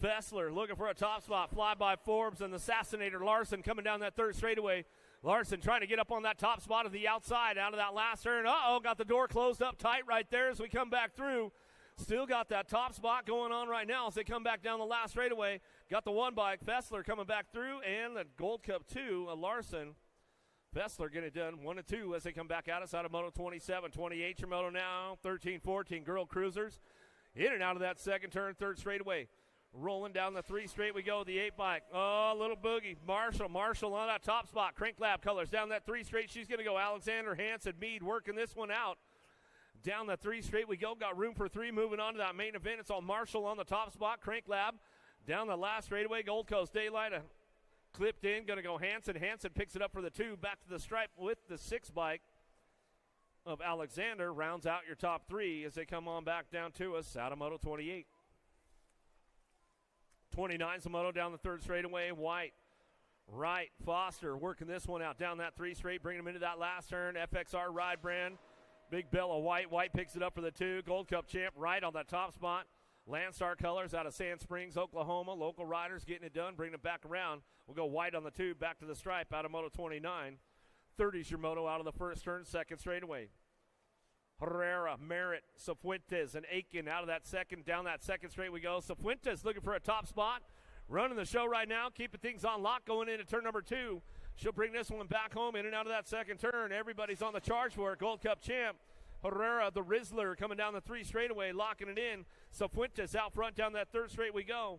Speaker 3: Fessler looking for a top spot. Fly by Forbes and the Assassinator Larson coming down that third straightaway. Larson trying to get up on that top spot of the outside out of that last turn. Got the door closed up tight right there as we come back through. Still got that top spot going on right now as they come back down the last straightaway. Got the 1 bike. Fessler coming back through, and the Gold Cup 2, Larson. Fessler getting it done 1 and 2 as they come back at us out of Moto 27. 28 your moto now. 13, 14 girl cruisers. In and out of that second turn, third straightaway. Rolling down the 3 straight we go. The 8 bike. Little boogie. Marshall on that top spot. Crank Lab colors down that 3 straight. She's going to go. Alexander Hansen Mead working this one out. Down the 3 straight we go. Got room for 3 moving on to that main event. It's all Marshall on the top spot. Crank Lab. Down the last straightaway. Gold Coast Daylight. Clipped in, going to go Hansen. Hansen picks it up for the 2, back to the stripe with the 6 bike of Alexander. Rounds out your top 3 as they come on back down to us out of Moto 28. 29's the moto down the third straightaway. White, right, Foster working this one out down that 3 straight, bringing him into that last turn. FXR Ride brand. Big Bella White. White picks it up for the 2. Gold Cup champ right on that top spot. Landstar Colors out of Sand Springs, Oklahoma. Local riders getting it done, bringing it back around. We'll go White on the 2, back to the stripe out of Moto 29. 30's your moto out of the first turn, second straightaway. Herrera, Merritt, Cifuentes, and Aiken out of that second. Down that second straight we go. Cifuentes looking for a top spot. Running the show right now, keeping things on lock going into turn number 2. She'll bring this one back home in and out of that second turn. Everybody's on the charge for it. Gold Cup champ. Herrera, the Rizzler, coming down the 3 straightaway, locking it in. Cifuentes out front down that third straight we go.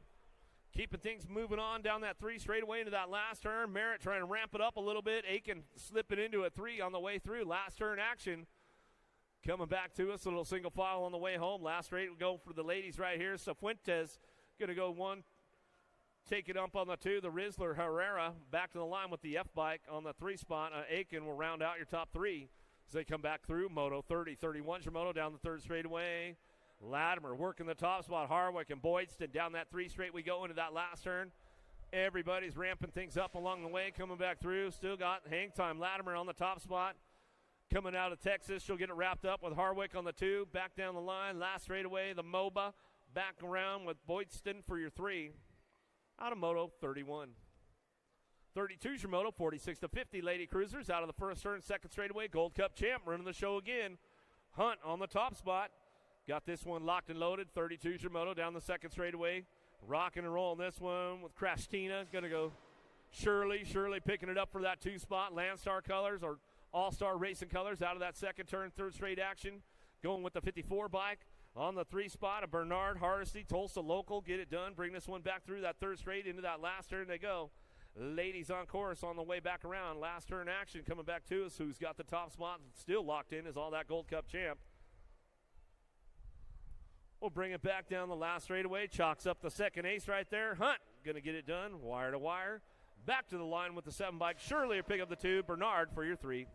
Speaker 3: Keeping things moving on down that 3 straightaway into that last turn. Merritt trying to ramp it up a little bit. Aiken slipping into a 3 on the way through. Last turn action. Coming back to us, a little single file on the way home. Last straight we go for the ladies right here. Cifuentes going to go 1. Take it up on the 2. The Rizzler, Herrera, back to the line with the F bike on the 3 spot. Aiken will round out your top 3 as they come back through. Moto 30. 31's your moto down the third straightaway. Latimer working the top spot. Harwick and Boydston down that 3 straight we go into that last turn. Everybody's ramping things up along the way, coming back through. Still got hang time. Latimer on the top spot. Coming out of Texas, she'll get it wrapped up with Harwick on the 2. Back down the line. Last straightaway, the MOBA. back around with Boydston for your 3 out of Moto 31. 32 is your Moto, 46 to 50. Lady Cruisers out of the first turn, second straightaway. Gold Cup champ running the show again. Hunt on the top spot. Got this one locked and loaded. 32 is your Moto down the second straightaway. Rocking and rolling this one with Crashtina. Going to go Shirley picking it up for that 2 spot. Landstar colors or All-Star Racing colors out of that second turn, third straight action. Going with the 54 bike. On the 3 spot, a Bernard Hardesty, Tulsa local. Get it done. Bring this one back through that third straight into that last turn they go. Ladies on course on the way back around. Last turn action coming back to us. Who's got the top spot still locked in is all that Gold Cup champ. We'll bring it back down the last straightaway. Chalks up the second ace right there. Hunt going to get it done. Wire to wire. Back to the line with the 7 bike. Shirley will pick up the 2. Bernard for your 3.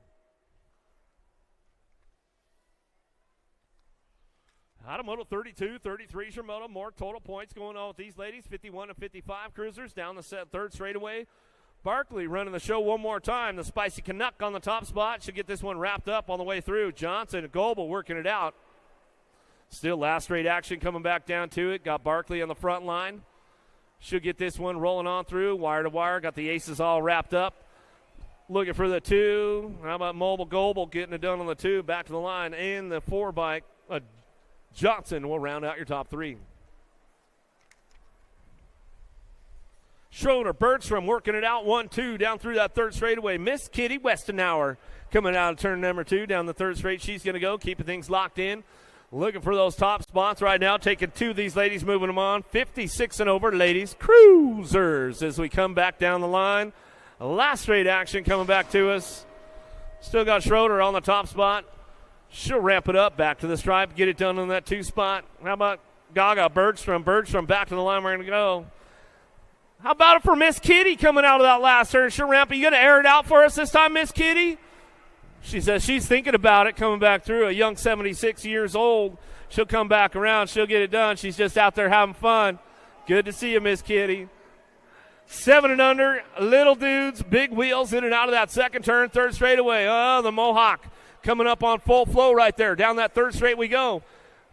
Speaker 3: Out of Moto 32, 33 is your Moto. More total points going on with these ladies. 51 and 55 cruisers down the third straightaway. Barkley running the show one more time. The Spicy Canuck on the top spot. Should get this one wrapped up on the way through. Johnson and Goebel working it out. Still last straight action coming back down to it. Got Barkley on the front line. Should get this one rolling on through. Wire to wire. Got the aces all wrapped up. Looking for the 2. How about Mobile Goebel getting it done on the 2. Back to the line. And the 4 bike. Johnson will round out your top 3. Schroeder, Bergstrom working it out. 1-2 down through that third straightaway. Miss Kitty Westenauer coming out of turn number 2 down the third straight. She's going to go, keeping things locked in. Looking for those top spots right now. Taking 2 of these ladies, moving them on. 56 and over, ladies. Cruisers as we come back down the line. Last straight action coming back to us. Still got Schroeder on the top spot. She'll ramp it up, back to the stripe, get it done on that 2 spot. How about Gaga, Bergstrom back to the line, we're going to go. How about it for Miss Kitty coming out of that last turn? She'll ramp it. You going to air it out for us this time, Miss Kitty? She says she's thinking about it, coming back through. A young 76 years old. She'll come back around. She'll get it done. She's just out there having fun. Good to see you, Miss Kitty. 7 and under, little dudes, big wheels in and out of that second turn, third straightaway. Oh, the Mohawk. Coming up on full flow right there. Down that third straight we go.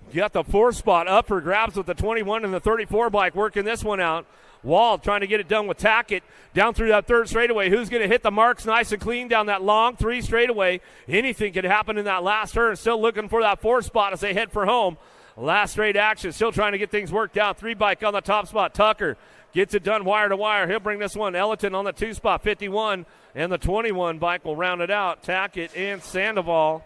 Speaker 3: You got the 4 spot up for grabs with the 21 and the 34 bike working this one out. Wall trying to get it done with Tackett down through that third straightaway. Who's going to hit the marks nice and clean down that long 3 straightaway? Anything could happen in that last turn. Still looking for that 4 spot as they head for home. Last straight action. Still trying to get things worked out. 3 bike on the top spot. Tucker gets it done wire to wire. He'll bring this one. Ellerton on the 2 spot. 51. And the 21 bike will round it out. Tackett and Sandoval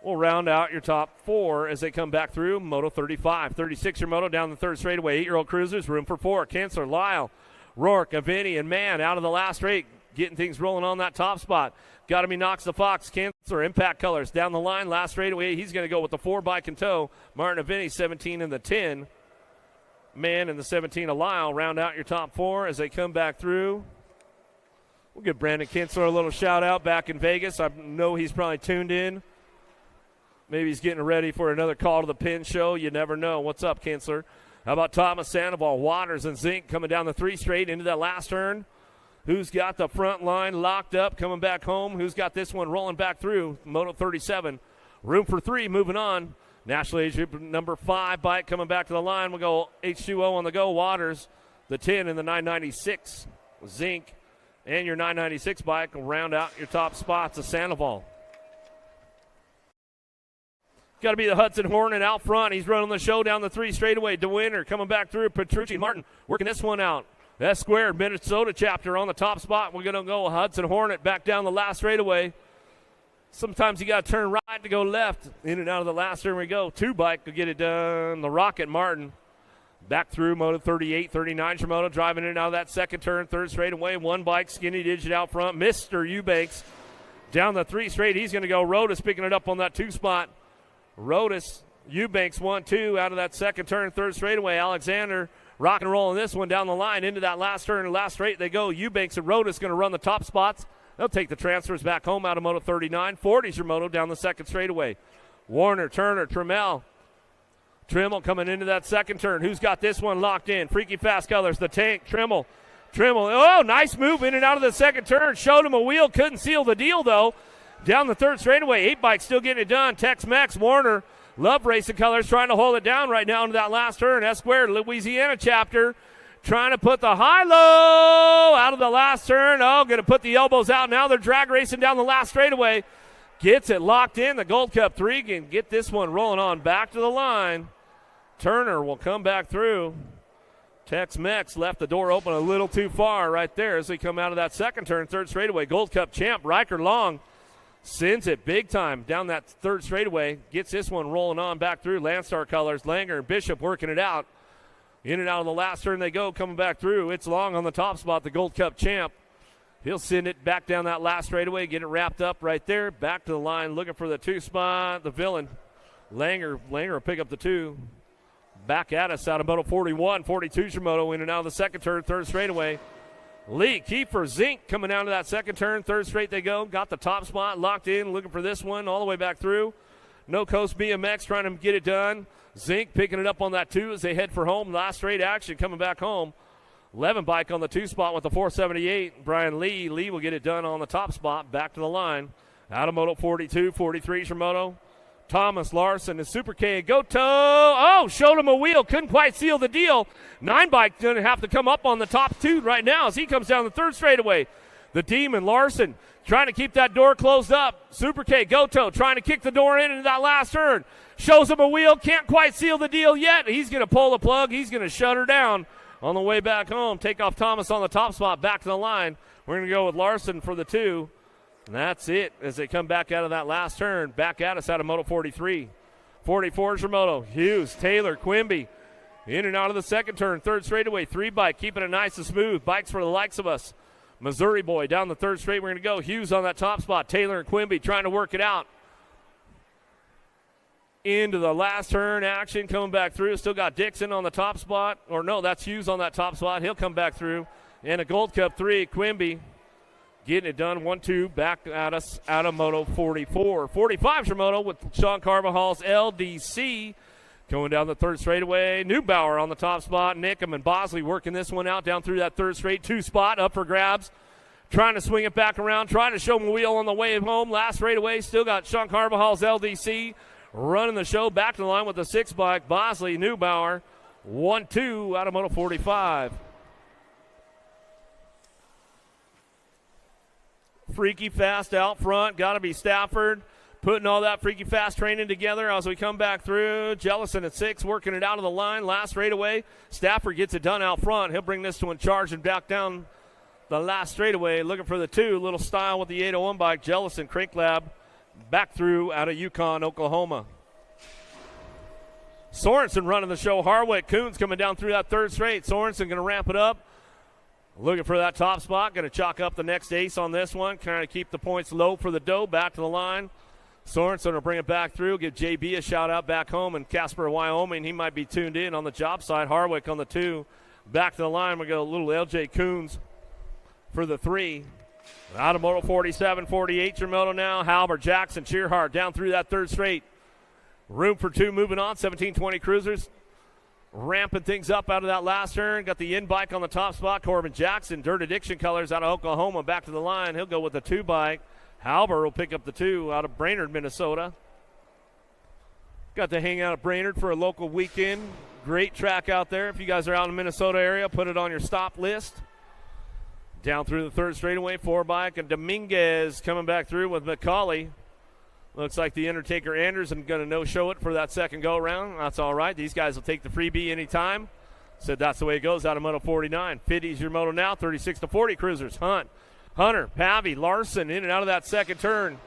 Speaker 3: will round out your top 4 as they come back through. Moto 35. 36 your Moto down the third straightaway. 8-year-old cruisers, room for 4. Kensler, Lyle, Rourke, Avini, and Mann out of the last straight. Getting things rolling on that top spot. Got to be Knox the Fox. Kensler, Impact Colors down the line. Last straightaway, he's going to go with the 4 bike in tow. Martin Avini, 17 in the 10. Mann and the 17 of Lyle round out your top 4 as they come back through. We'll give Brandon Kensler a little shout out back in Vegas. I know he's probably tuned in. Maybe he's getting ready for another call to the pin show. You never know. What's up, Kensler? How about Thomas Sandoval, Waters, and Zink coming down the 3 straight into that last turn? Who's got the front line locked up, coming back home? Who's got this one rolling back through? Moto 37. Room for 3, moving on. National Age Group number 5 bike coming back to the line. We'll go H2O on the go. Waters, the 10 and the 996. Zink. And your 996 bike will round out your top spots of Sandoval. Got to be the Hudson Hornet out front. He's running the show down the 3 straightaway. DeWinter coming back through. Petrucci Martin working this one out. S squared Minnesota chapter on the top spot. We're going to go Hudson Hornet back down the last straightaway. Sometimes you got to turn right to go left. In and out of the last turn we go. 2 bike to get it done. The Rocket Martin. Back through Moto 38, 39 Shimoto, driving in and out of that second turn, third straightaway. 1 bike, skinny digit out front. Mr. Eubanks down the 3 straight. He's going to go. Rodas picking it up on that 2 spot. Rodas, Eubanks 1-2 out of that second turn, third straightaway. Alexander rock and rolling this one down the line into that last turn, last straight they go. Eubanks and Rodas going to run the top spots. They'll take the transfers back home out of Moto 39. 40's your Moto down the second straightaway. Warner, Turner, Trammell. Trimmel coming into that second turn. Who's got this one locked in? Freaky Fast Colors, the tank, Trimmel. Oh, nice move in and out of the second turn. Showed him a wheel, couldn't seal the deal, though. Down the third straightaway, 8 bike still getting it done. Tex-Mex, Warner Love Racing Colors trying to hold it down right now into that last turn. S-Squared, Louisiana chapter, trying to put the high-low out of the last turn. Oh, going to put the elbows out. Now they're drag racing down the last straightaway. Gets it locked in. The Gold Cup 3 can get this one rolling on back to the line. Turner will come back through. Tex-Mex left the door open a little too far right there as we come out of that second turn, third straightaway. Gold Cup champ Riker Long sends it big time down that third straightaway. Gets this one rolling on back through. Landstar Colors, Langer and Bishop working it out. In and out of the last turn they go, coming back through. It's Long on the top spot, the Gold Cup champ. He'll send it back down that last straightaway, get it wrapped up right there. Back to the line, looking for the 2 spot. The villain, Langer will pick up the 2. Back at us out of Moto 41. 42's your Moto in and out of the second turn, third straightaway. Lee, Kiefer, Zink coming down to that second turn, third straight they go. Got the top spot locked in, looking for this one all the way back through. No Coast BMX trying to get it done. Zink picking it up on that 2 as they head for home. Last straight action coming back home. 11 bike on the 2 spot with the 478. Brian Lee. Lee will get it done on the top spot. Back to the line. Out of Moto 42. 43's your Moto. Thomas Larson is Super K. Goto. Oh, showed him a wheel. Couldn't quite seal the deal. 9 bike going to have to come up on the top 2 right now as he comes down the third straightaway. The Demon Larson trying to keep that door closed up. Super K. Goto trying to kick the door in into that last turn. Shows him a wheel. Can't quite seal the deal yet. He's going to pull the plug. He's going to shut her down on the way back home. Take off Thomas on the top spot. Back to the line. We're going to go with Larson for the 2. And that's it as they come back out of that last turn. Back at us out of Moto 43. 44's your Moto. Hughes, Taylor, Quimby. In and out of the second turn. Third straightaway. 3 bike. Keeping it nice and smooth. Bikes for the likes of us. Missouri boy down the third straight. We're going to go. Hughes on that top spot. Taylor and Quimby trying to work it out. Into the last turn action. Coming back through. Still got Dixon on the top spot. Or no, that's Hughes on that top spot. He'll come back through. And a Gold Cup 3. Quimby. Getting it done, 1-2, back at us out of Moto 44. 45's your Moto with Sean Carvajal's LDC. Going down the third straightaway. Neubauer on the top spot. Nickham and Bosley working this one out down through that third straight. 2 spot, up for grabs. Trying to swing it back around. Trying to show him a wheel on the way home. Last straightaway, still got Sean Carvajal's LDC running the show. Back to the line with the 6 bike. Bosley, Neubauer, 1-2 out of Moto 45. Freaky Fast out front. Got to be Stafford putting all that Freaky Fast training together as we come back through. Jellison at 6 working it out of the line. Last straightaway. Stafford gets it done out front. He'll bring this one charging back down the last straightaway. Looking for the 2. Little style with the 801 bike. Jellison, Crank Lab back through out of Yukon, Oklahoma. Sorensen running the show. Harwick, Coons coming down through that third straight. Sorensen going to ramp it up. Looking for that top spot. Going to chalk up the next ace on this one. Trying to keep the points low for the dough. Back to the line. Sorensen will bring it back through. Give JB a shout out back home. And Casper, Wyoming, he might be tuned in on the job site. Harwick on the 2. Back to the line. We got a little LJ Coons for the 3. Out of Moto 47, 48 your Moto now. Halber, Jackson, Cheerhart down through that third straight. Room for 2 moving on. 1720 cruisers. Ramping things up out of that last turn. Got the in bike on the top spot. Corbin Jackson, Dirt Addiction colors out of Oklahoma. Back to the line. He'll go with the 2 bike. Halber will pick up the 2 out of Brainerd, Minnesota. Got to hang out at Brainerd for a local weekend. Great track out there. If you guys are out in the Minnesota area, put it on your stop list. Down through the third straightaway, 4 bike. And Dominguez coming back through with McCauley. Looks like the Undertaker Anderson going to no-show it for that second go-around. That's all right. These guys will take the freebie anytime. Said that's the way it goes out of Moto 49. 50's your Moto now, 36-40 cruisers. Hunter, Pavy, Larson in and out of that second turn.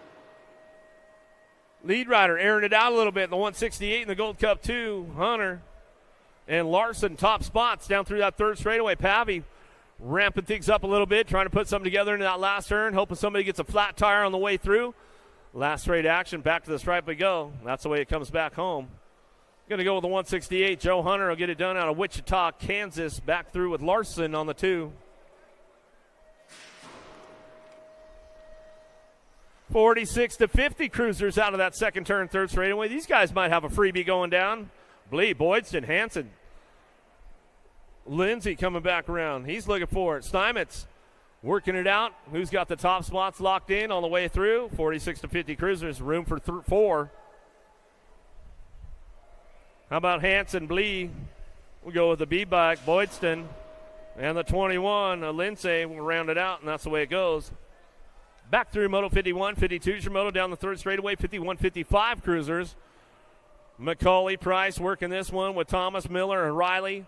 Speaker 3: Lead rider airing it out a little bit in the 168 in the Gold Cup 2. Hunter and Larson top spots down through that third straightaway. Pavy ramping things up a little bit, trying to put something together into that last turn, hoping somebody gets a flat tire on the way through. Last straight action, back to the stripe we go. That's the way it comes back home. Going to go with the 168. Joe Hunter will get it done out of Wichita, Kansas. Back through with Larson on the 2. 46-50 cruisers out of that second turn, third straightaway. These guys might have a freebie going down. Blee, Boydston, Hansen. Lindsay coming back around. He's looking for it. Steinmetz working it out. Who's got the top spots locked in on the way through? 46-50 cruisers, room for 4. How about Hanson Blee? We'll go with the B bike, Boydston. And the 21, Lindsay, will round it out, and that's the way it goes. Back through Moto 51, 52 is your Moto down the third straightaway, 51, 55 cruisers. McCauley, Price working this one with Thomas, Miller, and Riley.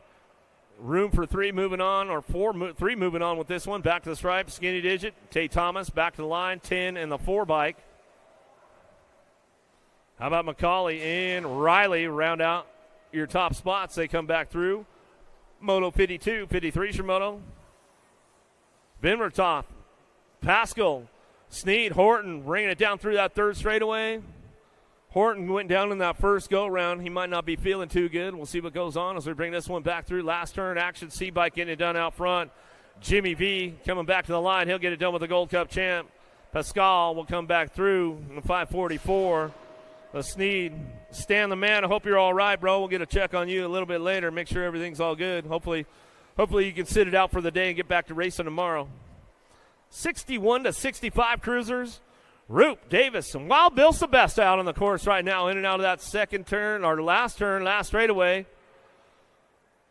Speaker 3: Room for three moving on, or three moving on with this one. Back to the stripe, Skinny Digit, Tay Thomas, back to the line, 10 and the 4 bike. How about McCauley and Riley round out your top spots? They come back through. Moto 52, 53 is your Moto. Vinvertoff, Pascal, Sneed, Horton bringing it down through that third straightaway. Horton went down in that first go-round. He might not be feeling too good. We'll see what goes on as we bring this one back through. Last turn, Action C-Bike getting it done out front. Jimmy V coming back to the line. He'll get it done with the Gold Cup champ. Pascal will come back through in the 544. Sneed, Stan the man, I hope you're all right, bro. We'll get a check on you a little bit later, make sure everything's all good. Hopefully you can sit it out for the day and get back to racing tomorrow. 61 to 65 cruisers. Roop, Davis, and Wild Bill Sebesta out on the course right now, in and out of that second turn, or last straightaway.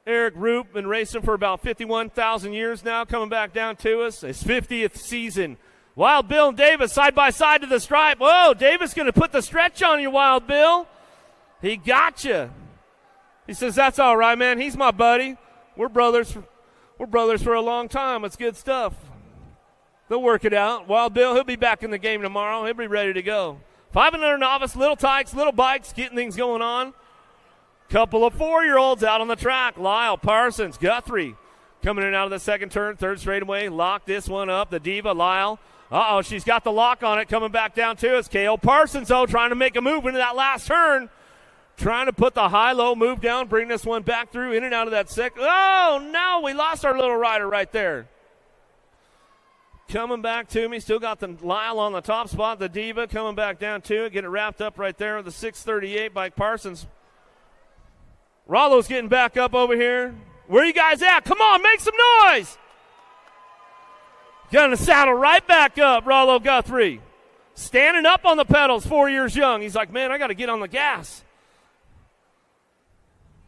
Speaker 3: Eric Roop been racing for about 51,000 years now, coming back down to us. His 50th season. Wild Bill and Davis side by side to the stripe. Whoa, Davis going to put the stretch on you, Wild Bill. He got you. He says, that's all right, man. He's my buddy. We're brothers for a long time. It's good stuff. They'll work it out. Wild Bill, he'll be back in the game tomorrow. He'll be ready to go. 500 novice, little tykes, little bikes, getting things going on. Couple of 4-year-olds out on the track. Lyle, Parsons, Guthrie coming in and out of the second turn, third straightaway. Lock this one up. The Diva, Lyle. Uh-oh, she's got the lock on it coming back down to us. K.O. Parsons, though, trying to make a move into that last turn. Trying to put the high-low move down, bring this one back through, in and out of that second. Oh, no, we lost our little rider right there. Coming back to me, still got the Lyle on the top spot. The Diva coming back down to it, get it wrapped up right there with the 638 by Parsons. Rollo's getting back up over here. Where you guys at? Come on, make some noise. Gonna saddle right back up, Rollo Guthrie. Standing up on the pedals, 4 years young. He's like, man, I got to get on the gas.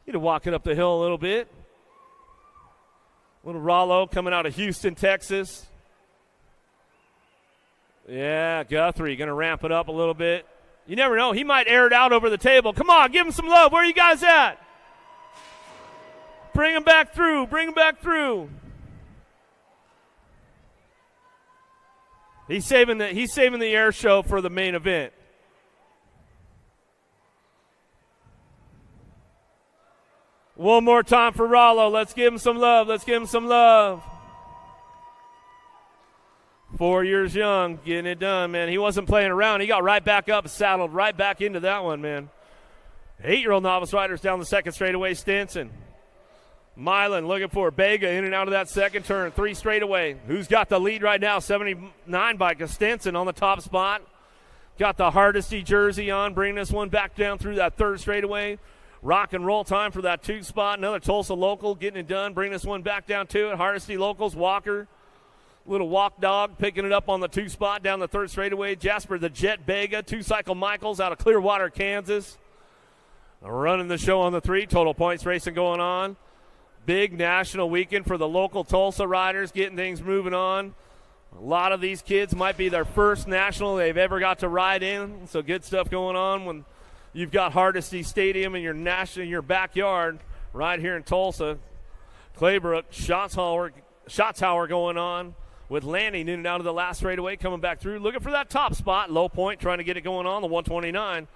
Speaker 3: Need to walk it up the hill a little bit. Little Rollo coming out of Houston, Texas. Yeah, Guthrie going to ramp it up a little bit. You never know. He might air it out over the table. Come on, give him some love. Where are you guys at? Bring him back through. Bring him back through. He's saving the air show for the main event. One more time for Rollo. Let's give him some love. Let's give him some love. 4 years young, getting it done, man. He wasn't playing around. He got right back up, saddled right back into that one, man. 8-year-old novice riders down the second straightaway, Stinson. Milan looking for Bega in and out of that second turn, 3 straightaway. Who's got the lead right now? 79 by Stinson on the top spot. Got the Hardesty jersey on, bringing this one back down through that third straightaway. Rock and roll time for that 2 spot. Another Tulsa local getting it done, bringing this one back down to it. Hardesty locals, Walker. Little walk dog picking it up on the 2 spot down the third straightaway. Jasper the Jet Bega, 2-cycle Michaels out of Clearwater, Kansas. Running the show on the 3. Total points racing going on. Big national weekend for the local Tulsa riders, getting things moving on. A lot of these kids might be their first national they've ever got to ride in, so good stuff going on when you've got Hardesty Stadium in your backyard right here in Tulsa. Claybrook, Schatzhauer going on with landing in and out of the last straightaway, coming back through, looking for that top spot. Low point, trying to get it going on the 129.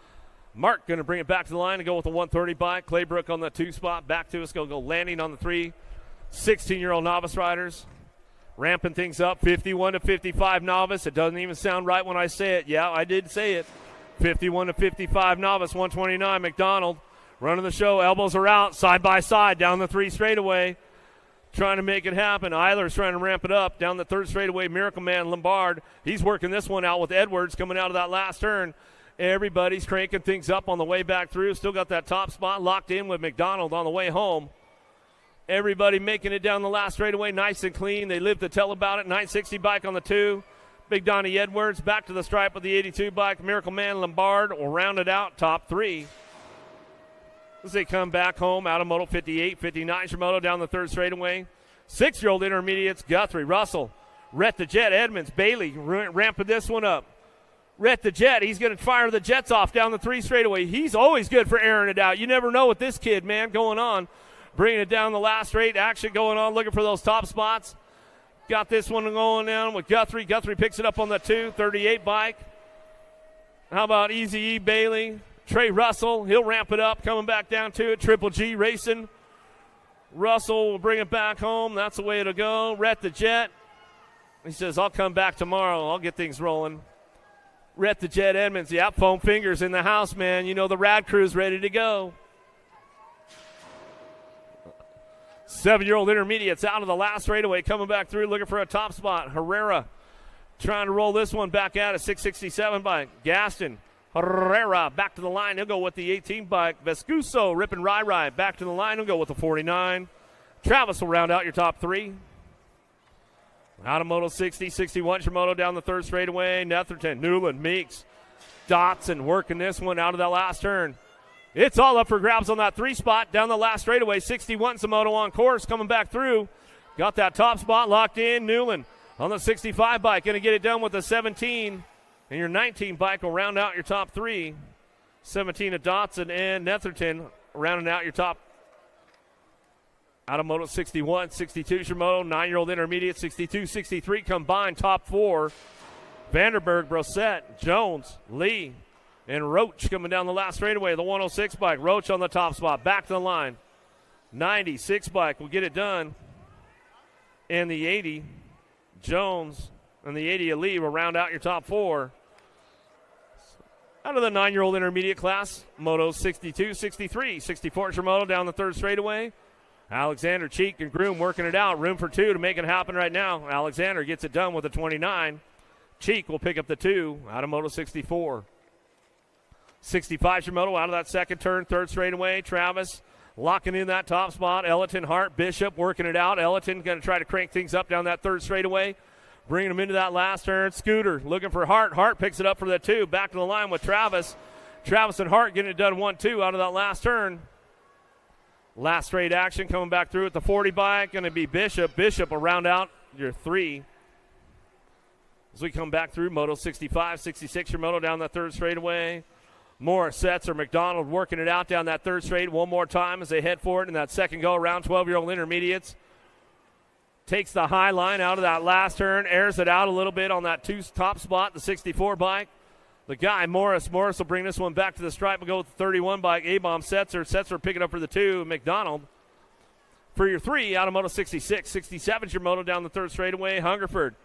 Speaker 3: Mark going to bring it back to the line and go with the 130 bike. Claybrook on the 2 spot. Back to us. Go landing on the 3. 16-year-old novice riders. Ramping things up. 51 to 55 novice. It doesn't even sound right when I say it. Yeah, I did say it. 51 to 55 novice. 129 McDonald. Running the show. Elbows are out. Side by side down the 3 straightaway. Trying to make it happen. Eiler's trying to ramp it up. Down the 3rd straightaway. Miracle Man Lombard. He's working this one out with Edwards coming out of that last turn. Everybody's cranking things up on the way back through. Still got that top spot locked in with McDonald on the way home. Everybody making it down the last straightaway nice and clean. They live to tell about it. 960 bike on the 2. Big Donnie Edwards back to the stripe with the 82 bike. Miracle Man Lombard will round it out top 3. as they come back home out of Moto 58. 59's your Moto down the third straightaway. 6-year-old intermediates, Guthrie, Russell, Rhett the Jet, Edmonds, Bailey ramping this one up. Rhett the Jet, he's going to fire the Jets off down the 3 straightaway. He's always good for airing it out. You never know with this kid, man, going on. Bringing it down the last straight, action going on, looking for those top spots. Got this one going down with Guthrie. Guthrie picks it up on the 238 bike. How about Easy E Bailey? Trey Russell, he'll ramp it up, coming back down to it. Triple G racing. Russell will bring it back home. That's the way it'll go. Rhett the Jet. He says, I'll come back tomorrow. I'll get things rolling. Rhett the Jet Edmonds. Yep, foam fingers in the house, man. You know the Rad Crew's ready to go. 7-year-old intermediates out of the last straightaway, coming back through, looking for a top spot. Herrera trying to roll this one back out, a 667 bike. Gaston, Herrera back to the line. He'll go with the 18 bike. Vescuso ripping Rai back to the line. He'll go with the 49. Travis will round out your top 3. Out of Moto 60, 61 your Moto down the third straightaway. Netherton, Newland, Meeks, Dotson working this one out of that last turn. It's all up for grabs on that 3 spot down the last straightaway. 61 Moto on course coming back through. Got that top spot locked in. Newland on the 65 bike. Going to get it done with the 17. And your 19 bike will round out your top 3. 17 of Dotson and Netherton rounding out your top. Out of Moto 61, 62 is your Moto. 9-year-old intermediate, 62, 63 combined top 4. Vanderberg, Brosette, Jones, Lee, and Roach coming down the last straightaway. The 106 bike. Roach on the top spot. Back to the line. 96 bike will get it done. And the 80, Jones, and the 80 of Lee will round out your top 4. Out of the 9-year-old intermediate class, Moto 62, 63. 64 is your Moto down the third straightaway. Alexander, Cheek, and Groom working it out. Room for 2 to make it happen right now. Alexander gets it done with a 29. Cheek will pick up the 2 out of Moto 64. 65 Shimoto out of that second turn, third straightaway. Travis locking in that top spot. Ellerton, Hart, Bishop working it out. Ellerton going to try to crank things up down that third straightaway. Bringing him into that last turn. Scooter looking for Hart. Hart picks it up for the 2. Back to the line with Travis. Travis and Hart getting it done 1-2 out of that last turn. Last straight action coming back through at the 40 bike. Going to be Bishop. Bishop will round out your 3. As we come back through, Moto 65, 66 your Moto down that third straightaway. Morris, Setzer, McDonald working it out down that third straight one more time as they head for it in that second go around. 12-year-old intermediates. Takes the high line out of that last turn, airs it out a little bit on that 2 top spot, the 64 bike. The guy, Morris will bring this one back to the stripe and go with the 31 bike. A-bomb, Setzer picking up for the 2. McDonald for your 3 out of Moto 66. 67's your Moto down the third straightaway. Hungerford,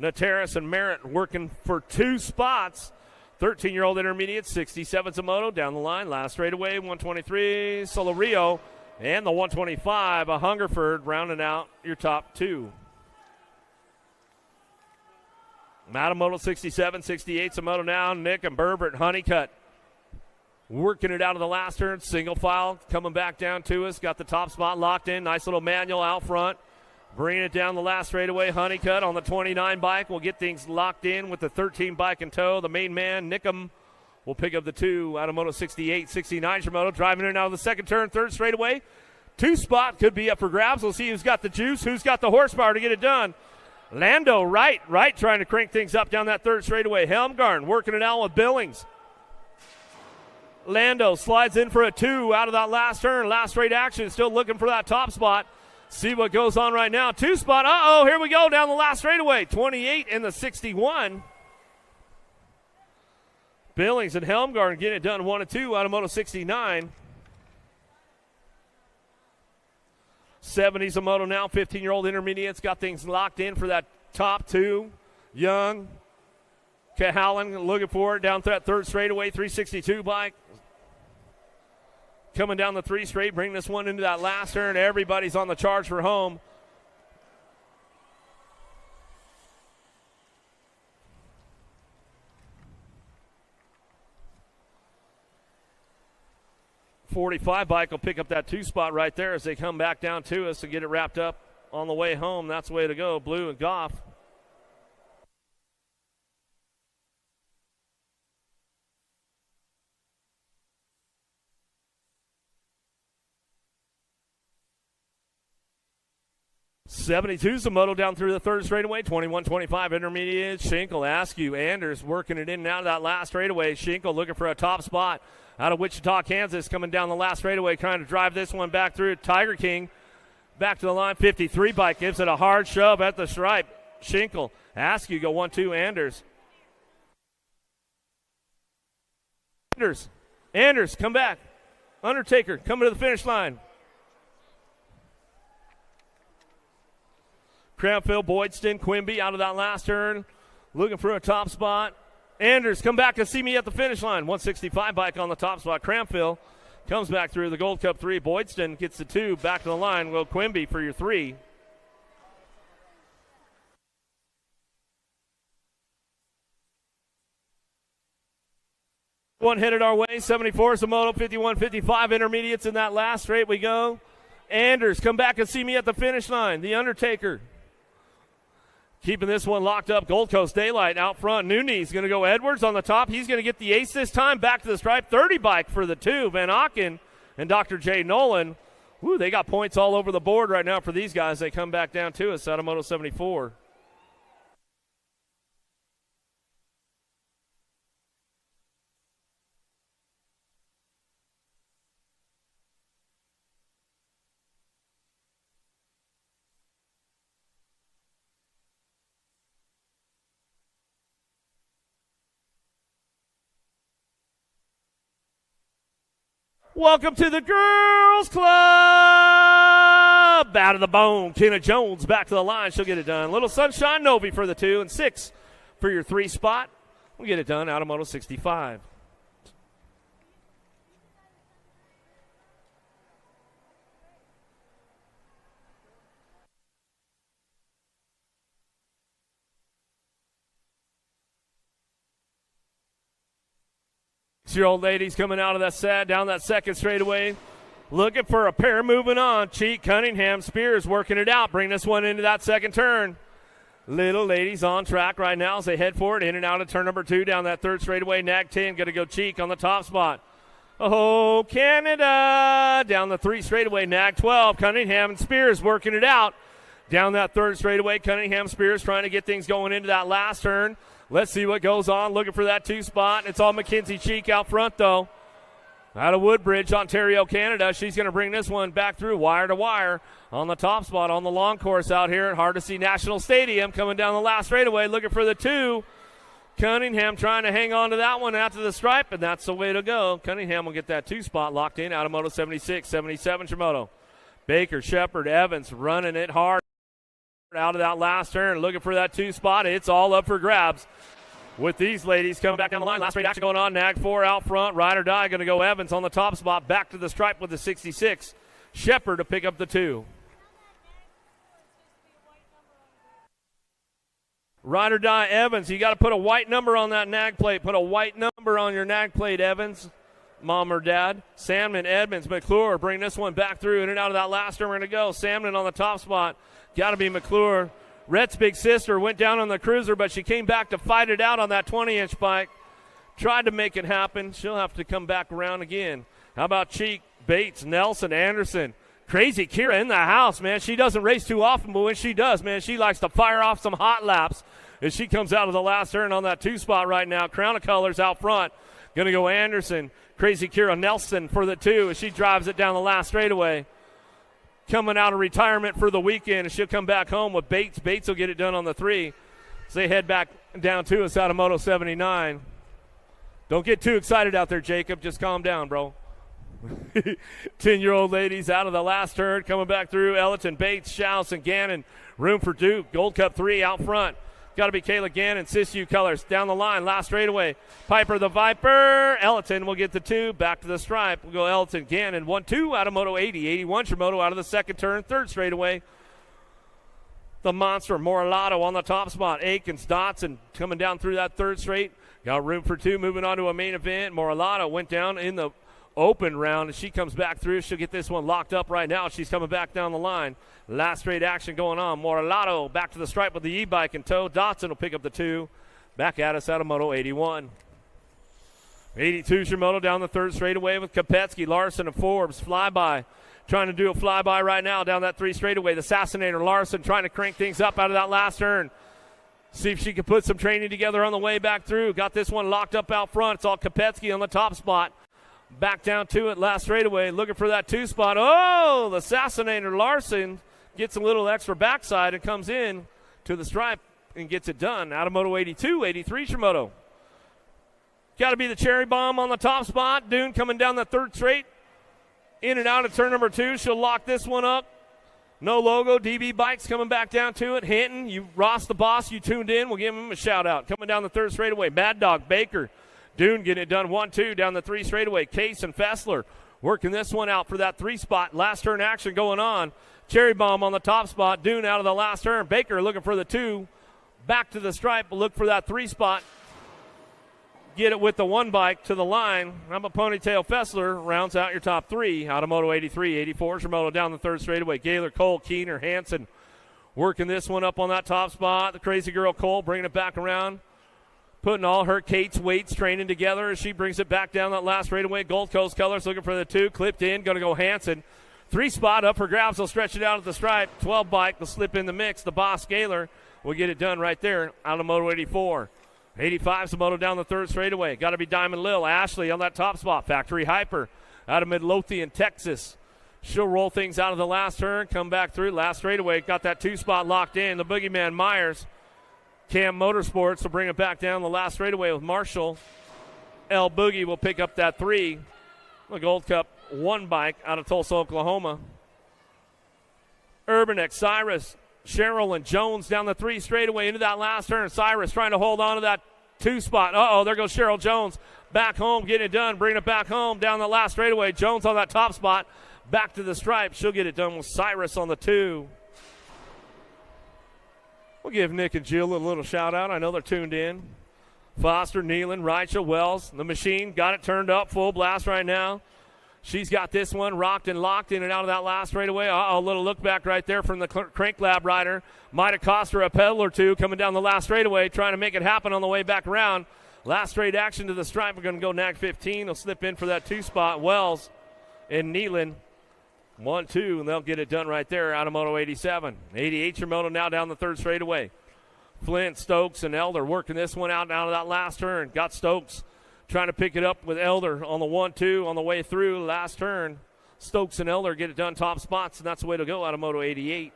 Speaker 3: Nateris, and Merritt working for 2 spots. 13-year-old intermediate, 67's a Moto down the line. Last straightaway, 123, Solorio, and the 125, a Hungerford rounding out your top 2. Out of Moto 67, 68's a Moto now. Nick and Berbert, Honeycutt working it out of the last turn. Single file coming back down to us. Got the top spot locked in. Nice little manual out front. Bringing it down the last straightaway. Honeycutt on the 29 bike will get things locked in with the 13 bike in tow. The main man, Nickham, will pick up the 2 out of Moto 68. 69's your Moto driving in out of the second turn, third straightaway. 2 spot could be up for grabs. We'll see who's got the juice, who's got the horsepower to get it done. Lando, right, trying to crank things up down that third straightaway. Helmgarn working it out with Billings. Lando slides in for a 2 out of that last turn. Last straight action, still looking for that top spot. See what goes on right now. 2 spot. Uh-oh, here we go down the last straightaway. 28 and the 61. Billings and Helmgarn getting it done 1-2 out of Moto 69. 70's a Moto now. 15-year-old intermediates got things locked in for that top 2. Young, Cahalan looking for it down that third straightaway. 362 bike. Coming down the 3 straight, bring this one into that last turn. Everybody's on the charge for home. .45 bike will pick up that 2 spot right there as they come back down to us and get it wrapped up on the way home. That's the way to go. Blue and Goff. 72's the Moto down through the third straightaway. 21-25 intermediate. Schinkel, Askew, Anders working it in and out of that last straightaway. Schinkel looking for a top spot out of Wichita, Kansas, coming down the last straightaway, trying to drive this one back through. Tiger King back to the line. 53 bike gives it a hard shove at the stripe. Schinkel, Askew go 1-2. Anders, come back. Undertaker coming to the finish line. Crampville, Boydston, Quimby out of that last turn, looking for a top spot. Anders, come back and see me at the finish line. 165 bike on the top spot. Crampville comes back through the Gold Cup 3. Boydston gets the 2, back to the line. Will Quimby for your 3. One headed our way. 74 is the Moto. 51-55 intermediates in that last straight we go. Anders, come back and see me at the finish line. The Undertaker keeping this one locked up. Gold Coast Daylight out front. Nooney's going to go Edwards on the top. He's going to get the ace this time. Back to the stripe. 30 bike for the 2. Van Auken and Dr. J. Nolan. Woo, they got points all over the board right now for these guys. They come back down to us out of Moto 74. Welcome to the Girls Club. Out of the bone. Kenna Jones back to the line. She'll get it done. Little Sunshine Novi for the 2 and 6 for your 3 spot. We'll get it done out of Moto 65. Six-year-old ladies coming out of that set, down that second straightaway. Looking for a pair moving on. Cheek, Cunningham, Spears working it out. Bring this one into that second turn. Little ladies on track right now as they head for it. In and out of turn number 2 down that third straightaway. Nag 10 going to go Cheek on the top spot. Oh, Canada. Down the 3 straightaway. Nag 12. Cunningham and Spears working it out. Down that third straightaway. Cunningham, Spears trying to get things going into that last turn. Let's see what goes on. Looking for that 2 spot. It's all Mackenzie Cheek out front, though. Out of Woodbridge, Ontario, Canada. She's going to bring this one back through wire to wire on the top spot on the long course out here at Hardesty National Stadium. Coming down the last straightaway, looking for the 2. Cunningham trying to hang on to that one after the stripe, and that's the way to go. Cunningham will get that 2 spot locked in out of Moto 76, 77 Shimoto. Baker, Shepard, Evans running it hard out of that last turn, looking for that 2 spot. It's all up for grabs with these ladies coming back down the line. Last straight action going on. Nag 4 out front. Ride or die going to go Evans on the top spot. Back to the stripe with the 66. Shepard to pick up the 2. Ride or die Evans. You got to put a white number on that nag plate. Put a white number on your nag plate, Evans. Mom or dad. Salmon, Edmonds, McClure bring this one back through. In and out of that last turn we're going to go. Salmon on the top spot. Got to be McClure. Rhett's big sister went down on the cruiser, but she came back to fight it out on that 20-inch bike. Tried to make it happen. She'll have to come back around again. How about Cheek, Bates, Nelson, Anderson? Crazy Kira in the house, man. She doesn't race too often, but when she does, man, she likes to fire off some hot laps as she comes out of the last turn on that 2 spot right now. Crown of Colors out front. Going to go Anderson. Crazy Kira Nelson for the 2 as she drives it down the last straightaway. Coming out of retirement for the weekend, and she'll come back home with Bates. Bates will get it done on the 3 as they head back down to us out of Moto 79. Don't get too excited out there, Jacob. Just calm down, bro. 10-year-old ladies out of the last turn coming back through. Ellerton, Bates, Schaus, and Gannon. Room for Duke. Gold Cup 3 out front. Got to be Kayla Gannon, Sisu Colors. Down the line, last straightaway. Piper the Viper. Ellerton will get the 2. Back to the stripe. We'll go Ellerton, Gannon. 1-2 out of Moto 80. 81 Shimoto out of the second turn. Third straightaway. The monster, Moralato on the top spot. Akins, Dotson coming down through that third straight. Got room for 2. Moving on to a main event. Moralato went down in the open round, and she comes back through. She'll get this one locked up right now. She's coming back down the line. Last straight action going on. Moralato back to the stripe with the e-bike in tow. Dotson will pick up the 2. Back at us out of Moto 81. 82 Shimoto down the third straightaway with Kopetsky, Larson, and Forbes. Flyby Trying to do a flyby right now down that 3 straightaway. The Assassinator Larson trying to crank things up out of that last turn. See if she can put some training together on the way back through. Got this one locked up out front. It's all Kopetsky on the top spot. Back down to it, last straightaway, looking for that 2 spot. Oh, the Assassinator Larson gets a little extra backside and comes in to the stripe and gets it done. Out of Moto 82, 83's your moto. Got to be the Cherry Bomb on the top spot. Dune coming down the 3rd straight. In and out of turn number 2. She'll lock this one up. No logo. DB Bikes coming back down to it. Hinton, Ross the boss, you tuned in. We'll give him a shout out. Coming down the 3rd straightaway. Mad Dog Baker. Dune getting it done 1-2 down the 3 straightaway. Case and Fessler working this one out for that 3 spot. Last turn action going on. Cherry Bomb on the top spot. Dune out of the last turn. Baker looking for the 2. Back to the stripe. Look for that 3 spot. Get it with the 1 bike to the line. I'm a Ponytail Fessler. Rounds out your top 3. Out of Moto 83. 84's your moto down the 3rd straightaway. Gaylor, Cole, Keener, Hansen working this one up on that top spot. The Crazy Girl Cole bringing it back around. Putting all her Kate's weights training together as she brings it back down that last straightaway. Gold Coast colors looking for the 2. Clipped in. Going to go Hansen. 3 spot up for grabs. They'll stretch it out at the stripe. 12 bike will slip in the mix. The boss Gaylor will get it done right there out of Moto 84. 85's the moto down the 3rd straightaway. Got to be Diamond Lil. Ashley on that top spot. Factory Hyper out of Midlothian, Texas. She'll roll things out of the last turn. Come back through. Last straightaway. Got that 2 spot locked in. The Boogeyman Myers. Cam Motorsports will bring it back down the last straightaway with Marshall. L Boogie will pick up that 3. The Gold Cup 1 bike out of Tulsa, Oklahoma. Urbanek, Cyrus, Cheryl, and Jones down the 3 straightaway into that last turn. Cyrus trying to hold on to that 2 spot. Uh-oh, there goes Cheryl Jones. Back home, getting it done, bringing it back home down the last straightaway. Jones on that top spot. Back to the stripe. She'll get it done with Cyrus on the 2. We'll give Nick and Jill a little shout out. I know they're tuned in. Foster, Nealon, Rachel, Wells. The machine got it turned up full blast right now. She's got this one rocked and locked in and out of that last straightaway. Uh-oh, a little look back right there from the Crank Lab rider. Might have cost her a pedal or 2 coming down the last straightaway, trying to make it happen on the way back around. Last straight action to the stripe. We're going to go nag 15. They'll slip in for that 2 spot. Wells and Nealon. 1-2, and they'll get it done right there out of Moto 87. 88's your moto now down the 3rd straightaway. Flint, Stokes, and Elder working this one out of that last turn. Got Stokes trying to pick it up with Elder on the 1-2 on the way through last turn. Stokes and Elder get it done top spots, and that's the way to go out of Moto 88.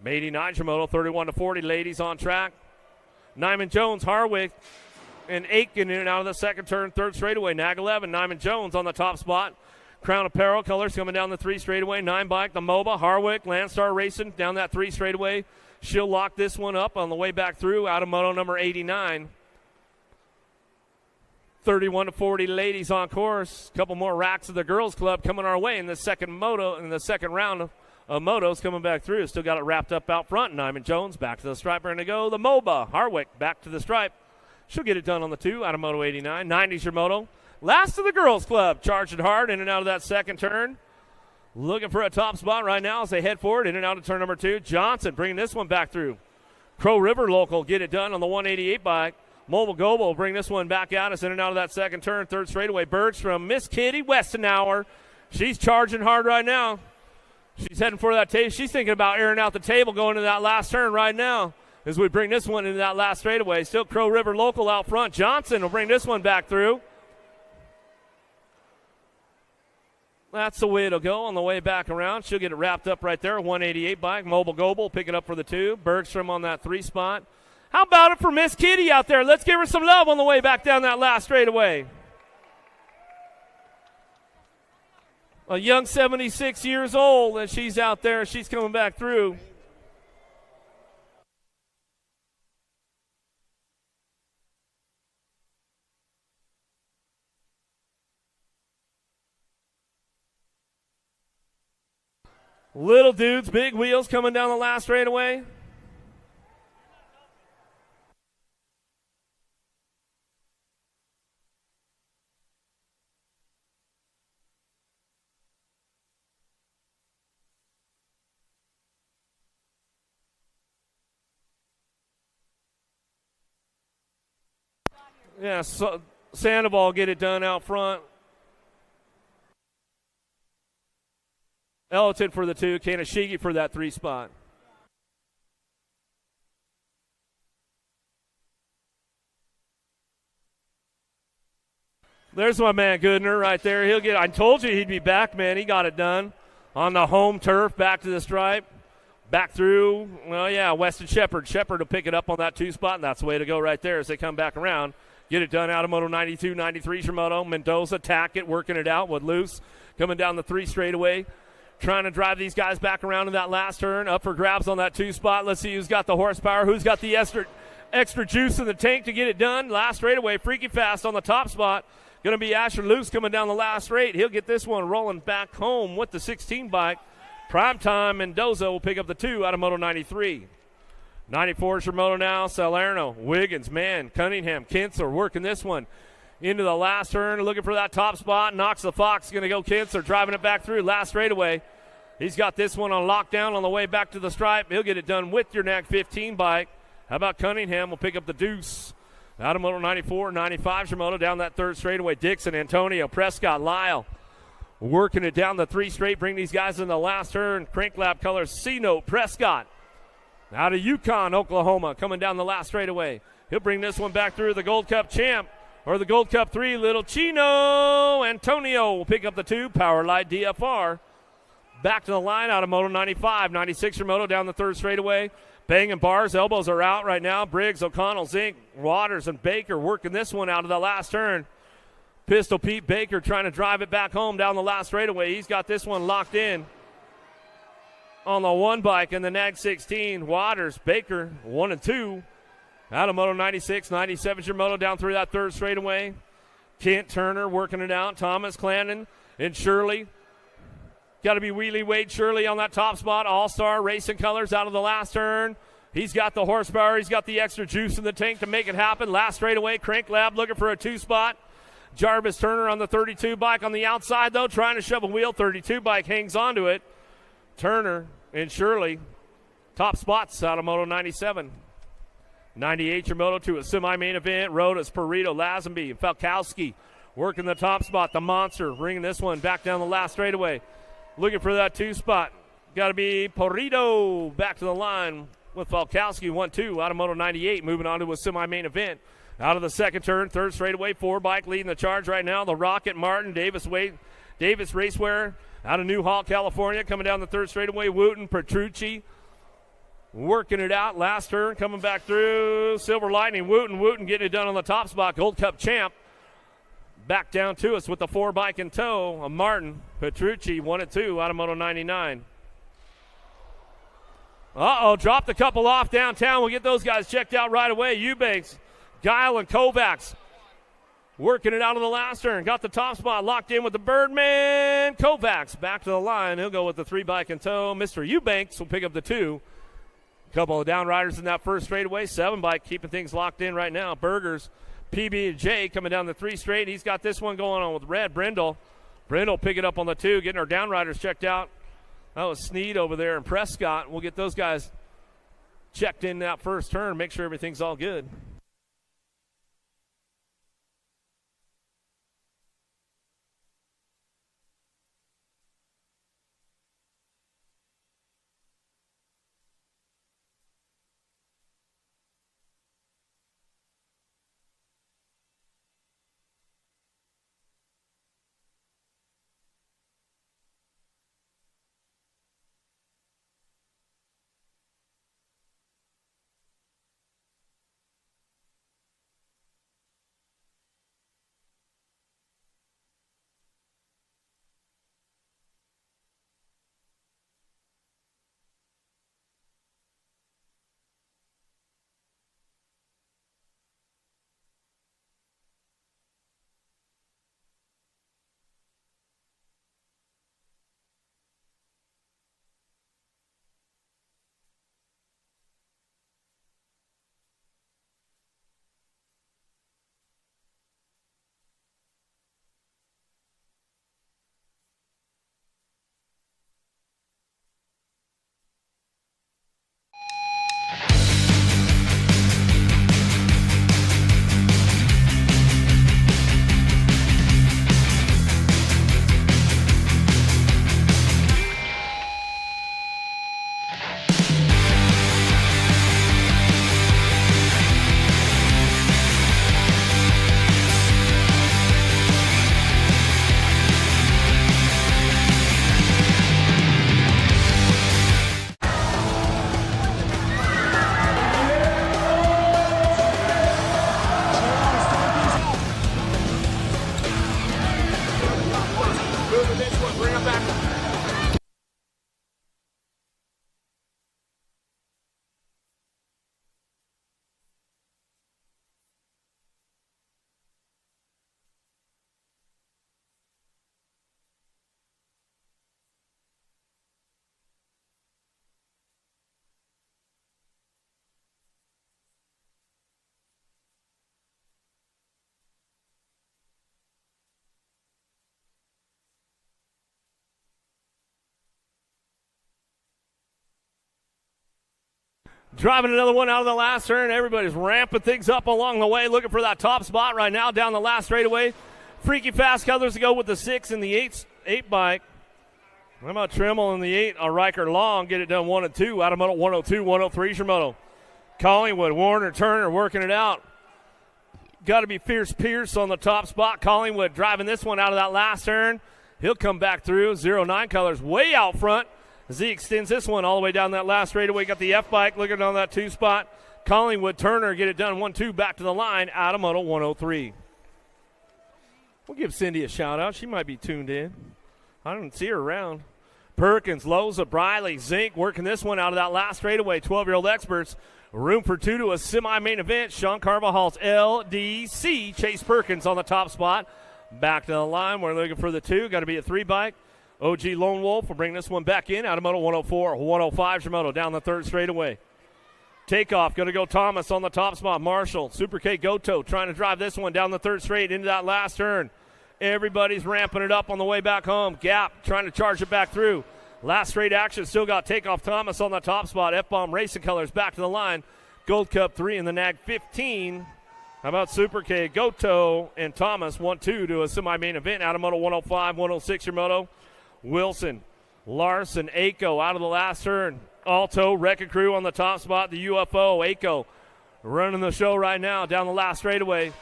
Speaker 3: 89's your moto, 31-40, ladies on track. Nyman Jones, Harwick, and Aiken in and out of the 2nd turn, 3rd straightaway. Nag 11, Nyman Jones on the top spot. Crown Apparel colors coming down the 3 straightaway. 9 bike, the MOBA, Harwick, Landstar Racing down that 3 straightaway. She'll lock this one up on the way back through out of moto number 89. 31-40 ladies on course. A couple more racks of the girls club coming our way in the second round of motos coming back through. Still got it wrapped up out front. Nyman Jones back to the stripe and to go. The MOBA, Harwick back to the stripe. She'll get it done on the 2 out of moto 89. 90's your moto. Last of the girls club, charging hard in and out of that 2nd turn. Looking for a top spot right now as they head forward in and out of turn number 2. Johnson bringing this one back through. Crow River local get it done on the 188 bike. Mobile Goble will bring this one back out. It's in and out of that 2nd turn, 3rd straightaway. Bergstrom, Miss Kitty Westenauer. She's charging hard right now. She's heading for that table. She's thinking about airing out the table going to that last turn right now as we bring this one into that last straightaway. Still Crow River local out front. Johnson will bring this one back through. That's the way it'll go on the way back around. She'll get it wrapped up right there. 188 bike. Mobile Goble pick it up for the 2. Bergstrom on that 3 spot. How about it for Miss Kitty out there? Let's give her some love on the way back down that last straightaway. A young 76 years old, and she's out there. She's coming back through. Little dudes, big wheels coming down the last straightaway. Yeah, so Sandoval get it done out front. Elton for the 2, Kanashigi for that 3 spot. There's my man Goodner right there. He'll get. I told you he'd be back, man. He got it done on the home turf, back to the stripe, back through. Well, yeah, Weston Shepard. Shepard will pick it up on that 2 spot, and that's the way to go right there as they come back around. Get it done out of Moto 92, 93 for Moto. Mendoza tack it, working it out with Luce coming down the 3 straightaway, trying to drive these guys back around in that last turn. Up for grabs on that 2 spot. Let's see who's got the horsepower, who's got the extra juice in the tank to get it done. Last straightaway, freaky fast on the top spot. Going to be Asher Luce coming down the last straight. He'll get this one rolling back home with the 16 bike. Primetime Mendoza will pick up the 2 out of Moto 93. 94 is your Moto now. Salerno, Wiggins, man, Cunningham, Kinsler working this one into the last turn, looking for that top spot. Knocks the Fox, going to go Kinsler, driving it back through last straightaway. He's got this one on lockdown on the way back to the stripe. He'll get it done with your neck 15 bike. How about Cunningham will pick up the deuce out of Moto 94. 95 is your Moto down that 3rd straightaway. Dixon, Antonio, Prescott, Lyle working it down the 3 straight. Bring these guys in the last turn. Crank Lab colors C-Note, Prescott out of Yukon, Oklahoma, coming down the last straightaway. He'll bring this one back through the Gold Cup champ, or the Gold Cup 3, Little Chino. Antonio will pick up the 2, Power Light DFR. Back to the line out of Moto 95. 96 your Moto down the 3rd straightaway. Bang and bars, elbows are out right now. Briggs, O'Connell, Zink, Waters, and Baker working this one out of the last turn. Pistol Pete Baker trying to drive it back home down the last straightaway. He's got this one locked in on the 1 bike in the NAG 16. Waters, Baker, 1 and 2. Out of Moto 96, 97 your Moto down through that 3rd straightaway. Kent Turner working it out. Thomas Clandon and Shirley. Got to be Wheelie Wade Shirley on that top spot. All-Star Racing Colors out of the last turn. He's got the horsepower. He's got the extra juice in the tank to make it happen. Last straightaway, Crank Lab looking for a 2 spot. Jarvis Turner on the 32 bike on the outside, though, trying to shove a wheel. 32 bike hangs onto it. Turner and Shirley, top spots out of Moto 97. 98 your Moto to a semi-main event. Rodas, Perito, Lazenby, and Falkowski working the top spot. The Monster bringing this one back down the last straightaway. Looking for that 2 spot. Got to be Perito back to the line with Falkowski. 1-2 out of Moto 98. Moving on to a semi-main event. Out of the 2nd turn, 3rd straightaway, 4 bike leading the charge right now. The Rocket Martin, Davis Racewear out of Newhall, California, coming down the 3rd straightaway. Wooten, Petrucci working it out. Last turn coming back through. Silver Lightning, Wooten getting it done on the top spot. Gold Cup champ back down to us with the 4 bike in tow. Martin, Petrucci, 1 and 2 out of Moto 99. Dropped a couple off downtown. We'll get those guys checked out right away. Eubanks, Guile, and Kovacs working it out on the last turn. Got the top spot locked in with the Birdman. Kovacs back to the line. He'll go with the 3 bike in tow. Mr. Eubanks will pick up the 2. Couple of downriders in that 1st straightaway. 7 bike keeping things locked in right now. Burgers, PB and J coming down the 3 straight. He's got this one going on with Red. Brindle pick it up on the 2, getting our downriders checked out. That was Sneed over there and Prescott. We'll get those guys checked in that 1st turn, make sure everything's all good. Driving another one out of the last turn. Everybody's ramping things up along the way, looking for that top spot right now down the last straightaway. Freaky fast colors to go with the 6 and the 8 bike. How about Trimmel in the 8? Riker Long get it done 1 and 2. Out of Moto 102, 103 is your Moto. Collingwood, Warner, Turner working it out. Got to be Fierce Pierce on the top spot. Collingwood driving this one out of that last turn. He'll come back through. 09 colors way out front as he extends this one all the way down that last straightaway. Got the F bike looking on that 2 spot. Collingwood, Turner get it done 1-2 back to the line out of Moto 103. We'll give Cindy a shout out. She might be tuned in. I don't see her around. Perkins, Loza, Briley, Zink working this one out of that last straightaway. 12-year-old experts. Room for 2 to a semi-main event. Sean Carvajal's LDC. Chase Perkins on the top spot. Back to the line. We're looking for the 2. Got to be a 3 bike. OG Lone Wolf will bring this one back in. Out of Moto 104. 105 Shimoto down the 3rd straightaway. Takeoff. Going to go Thomas on the top spot. Marshall. Super K Goto trying to drive this one down the 3rd straight into that last turn. Everybody's ramping it up on the way back home. Gap trying to charge it back through. Last straight action. Still got Takeoff Thomas on the top spot. F-Bomb Racing Colors back to the line. Gold Cup 3 in the NAG 15. How about Super K, Goto, and Thomas 1-2 to a semi-main event out of Moto 105, 106 your Moto. Wilson, Larson, Aiko out of the last turn. Alto, Wrecking Crew on the top spot. The UFO, Aiko running the show right now down the last straightaway.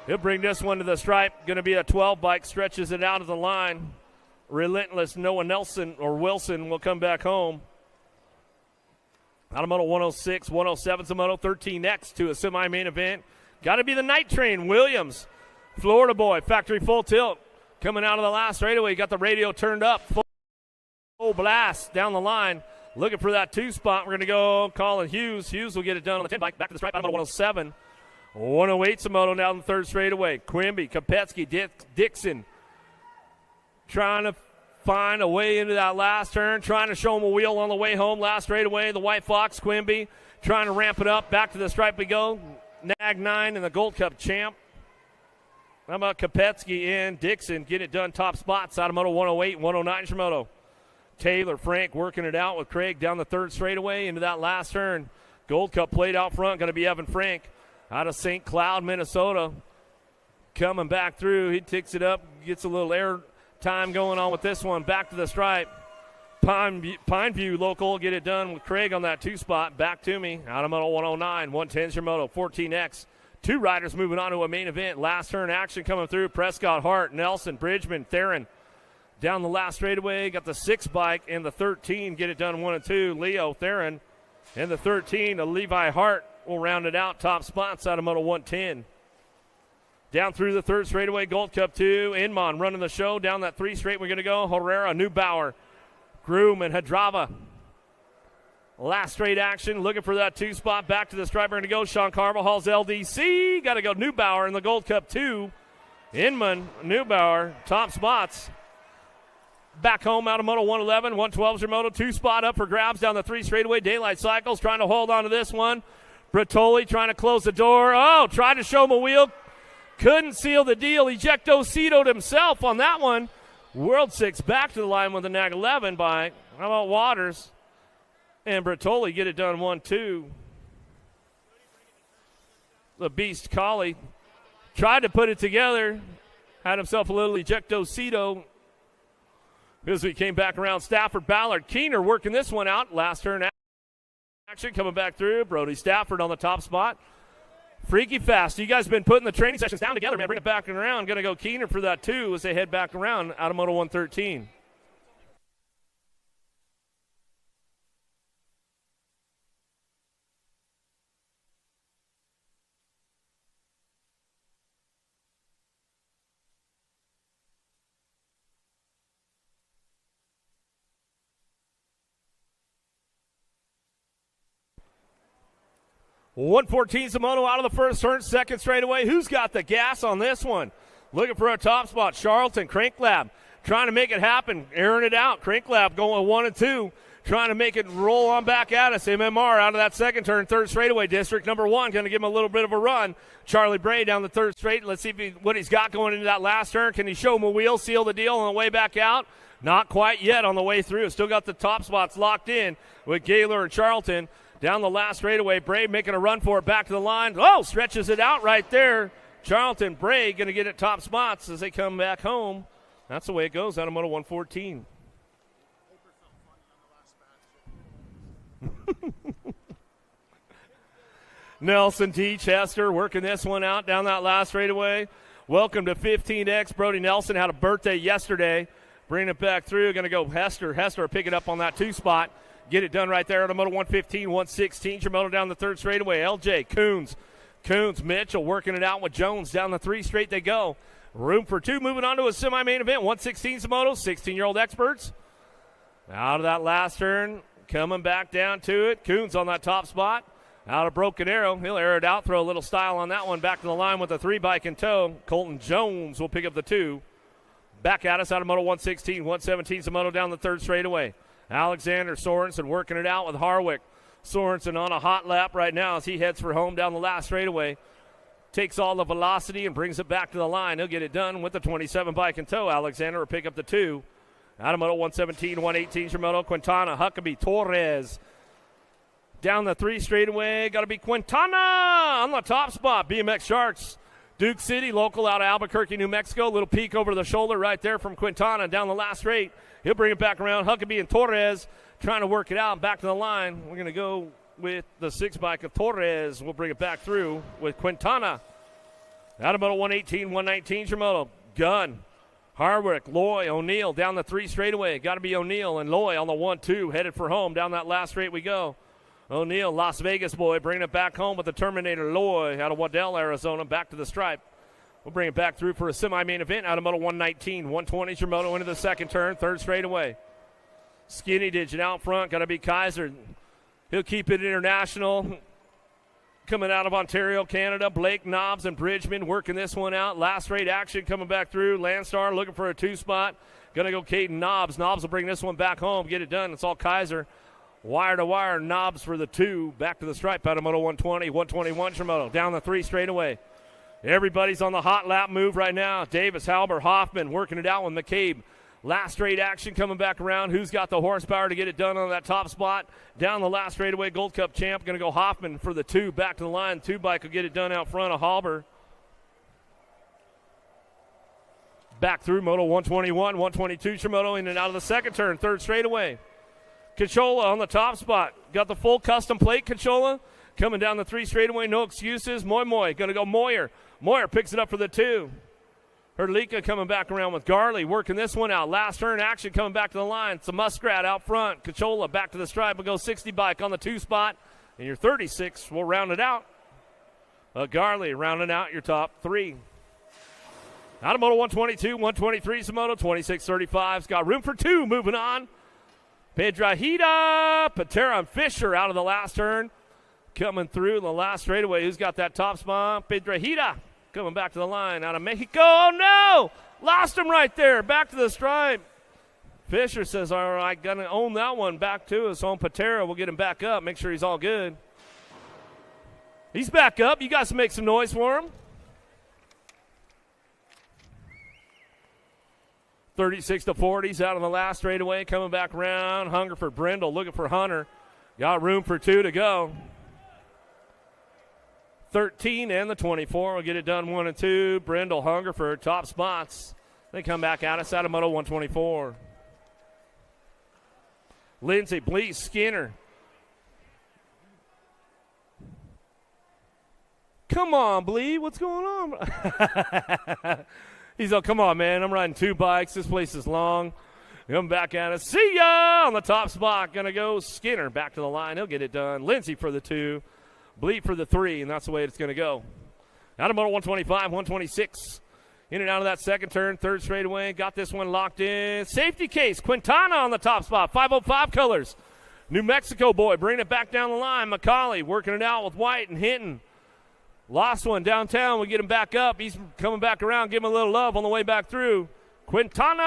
Speaker 3: He'll bring this one to the stripe. Going to be a 12 bike, stretches it out of the line. Relentless Noah Nelson or Wilson will come back home. Out of Moto 106, 107's a Moto 13X to a semi-main event. Got to be the Night Train. Williams, Florida boy, factory full tilt. Coming out of the last straightaway. Got the radio turned up. Full blast down the line. Looking for that 2 spot. We're going to go Colin Hughes. Hughes will get it done on the 10 bike. Back to the stripe out of Moto 107. 108's a Moto down the 3rd straightaway. Quimby, Kopetsky, Dixon. Trying to find a way into that last turn. Trying to show him a wheel on the way home. Last straightaway. The White Fox, Quimby. Trying to ramp it up. Back to the stripe we go. NAG 9 and the Gold Cup champ. How about Kopetsky and Dixon get it done top spots out of Moto 108 and 109 Shimoto. Taylor, Frank working it out with Craig down the 3rd straightaway into that last turn. Gold Cup played out front. Going to be Evan Frank out of St. Cloud, Minnesota. Coming back through. He ticks it up. Gets a little air time going on with this one. Back to the stripe. Pineview local get it done with Craig on that 2 spot. Back to me out of Moto 109, 110's your Moto 14X. 2 riders moving on to a main event. Last turn action coming through. Prescott, Hart, Nelson, Bridgman, Theron. Down the last straightaway, got the 6 bike and the 13 get it done 1 and 2. Leo, Theron, and the 13, Levi Hart will round it out. Top spots out of Moto 110. Down through the 3rd straightaway, Gold Cup 2. Inman running the show. Down that 3 straight, we're going to go. Herrera, Neubauer, Groom, and Hadrava. Last straight action, looking for that 2 spot. Back to the stripe, we're going to go. Sean Carvajal's LDC. Got to go Neubauer in the Gold Cup 2. Inman, Neubauer, top spots. Back home out of Moto 111, 112's your Moto. 2 spot up for grabs down the 3 straightaway. Daylight Cycles trying to hold on to this one. Bertoli trying to close the door. Oh, tried to show him a wheel. Couldn't seal the deal. Ejecto-citoed himself on that one. World 6 back to the line with the NAG 11 bike. How about Waters? And Bertoli get it done 1-2. The Beast Collie tried to put it together. Had himself a little ejecto-cito. As we came back around, Stafford, Ballard, Keener working this one out. Last turn action coming back through. Brody Stafford on the top spot. Freaky fast. You guys have been putting the training sessions down together, man. Bring it back and around. Going to go Keener for that, too, as they head back around out of Moto 113. Well, 114's the Moto out of the 1st turn, 2nd straightaway. Who's got the gas on this one? Looking for a top spot. Charlton, Crank Lab, trying to make it happen, airing it out. Crank Lab going 1 and 2, trying to make it roll on back at us. MMR out of that 2nd turn, 3rd straightaway. District number 1, going to give him a little bit of a run. Charlie Bray down the 3rd straight. Let's see what he's got going into that last turn. Can he show him a wheel, seal the deal on the way back out? Not quite yet on the way through. Still got the top spots locked in with Gaylor and Charlton. Down the last straightaway, Bray making a run for it, back to the line. Oh, stretches it out right there. Charlton Bray going to get it top spots as they come back home. That's the way it goes out of Moto 114. Nelson D. Chester working this one out down that last straightaway. Welcome to 15X. Brody Nelson had a birthday yesterday. Bringing it back through. Going to go Hester. Hester pick it up on that 2 spot. Get it done right there on the Moto 115, 116. Moto down the 3rd straightaway. LJ Coons. Mitchell working it out with Jones. Down the 3 straight they go. Room for 2. Moving on to a semi-main event. 116 Moto. 16-year-old experts. Out of that last turn. Coming back down to it. Coons on that top spot. Out of Broken Arrow. He'll air it out. Throw a little style on that one. Back to the line with a 3 bike in tow. Colton Jones will pick up the 2. Back at us out of Moto 116. 117 Moto down the 3rd straightaway. Alexander Sorensen working it out with Harwick. Sorensen on a hot lap right now as he heads for home down the last straightaway. Takes all the velocity and brings it back to the line. He'll get it done with the 27 bike in tow. Alexander will pick up the 2. Out of Moto 117, 118 Moto. Quintana, Huckabee, Torres. Down the 3 straightaway. Got to be Quintana on the top spot. BMX Sharks. Duke City, local out of Albuquerque, New Mexico. Little peek over the shoulder right there from Quintana down the last straight. He'll bring it back around. Huckabee and Torres trying to work it out. Back to the line. We're going to go with the 6 bike of Torres. We'll bring it back through with Quintana. Out of Moto 118, 119 Moto. Gunn, Harwick, Loy, O'Neill down the 3 straightaway. Got to be O'Neill and Loy on the 1-2. Headed for home. Down that last straight we go. O'Neill, Las Vegas boy, bringing it back home with the Terminator Loy out of Waddell, Arizona. Back to the stripe. We'll bring it back through for a semi-main event out of Moto 119. 120 Moto into the 2nd turn, 3rd straightaway. Skinny digit out front, got to be Kaiser. He'll keep it international. Coming out of Ontario, Canada, Blake, Knobs, and Bridgman working this one out. Last straight action coming back through. Landstar looking for a 2 spot. Going to go Caden Knobs. Knobs will bring this one back home, get it done. It's all Kaiser. Wire to wire, Knobs for the 2. Back to the stripe out of Moto 120, 121 Moto. Down the 3 straightaway. Everybody's on the hot lap move right now. Davis, Halber, Hoffman working it out with McCabe. Last straight action coming back around. Who's got the horsepower to get it done on that top spot? Down the last straightaway, Gold Cup champ. Going to go Hoffman for the 2. Back to the line. 2 bike will get it done out front of Halber. Back through Moto 121, 122 Moto in and out of the 2nd turn. 3rd straightaway. Cachola on the top spot. Got the full custom plate, Cachola. Coming down the 3 straightaway, no excuses. Moy going to go Moyer. Moyer picks it up for the 2. Herdlika coming back around with Garley, working this one out. Last turn action coming back to the line. It's a Muskrat out front. Cachola back to the stripe. We'll go 60 bike on the 2 spot. And your 36 will round it out. Garley rounding out your top 3. Out of Moto 122, 123 Moto, 26-35's got room for 2. Moving on. Pedrahita, Patera and Fisher out of the last turn. Coming through the last straightaway. Who's got that top spot? Pedrahita coming back to the line out of Mexico. Oh, no! Lost him right there. Back to the stripe. Fisher says, all right, going to own that one back to us on Patera. We'll get him back up. Make sure he's all good. He's back up. You guys make some noise for him. 36-40's out of the last straightaway. Coming back around. Hungerford, Brindle looking for Hunter. Got room for 2 to go. 13 and the 24 will get it done 1 and 2. Brindle, Hungerford, top spots. They come back at us out of Moto 124. Lindsay, Blease, Skinner. Come on, Blee, what's going on? He's like, come on, man. I'm riding 2 bikes. This place is long. Come back at us. See ya on the top spot. Going to go Skinner back to the line. He'll get it done. Lindsay for the 2. Bleed for the 3, and that's the way it's going to go. Out of Moto 125, 126. In and out of that 2nd turn, 3rd straightaway. Got this one locked in. Safety case. Quintana on the top spot. 505 colors. New Mexico boy bringing it back down the line. McCauley working it out with White and Hinton. Lost one downtown. We get him back up. He's coming back around. Give him a little love on the way back through. Quintana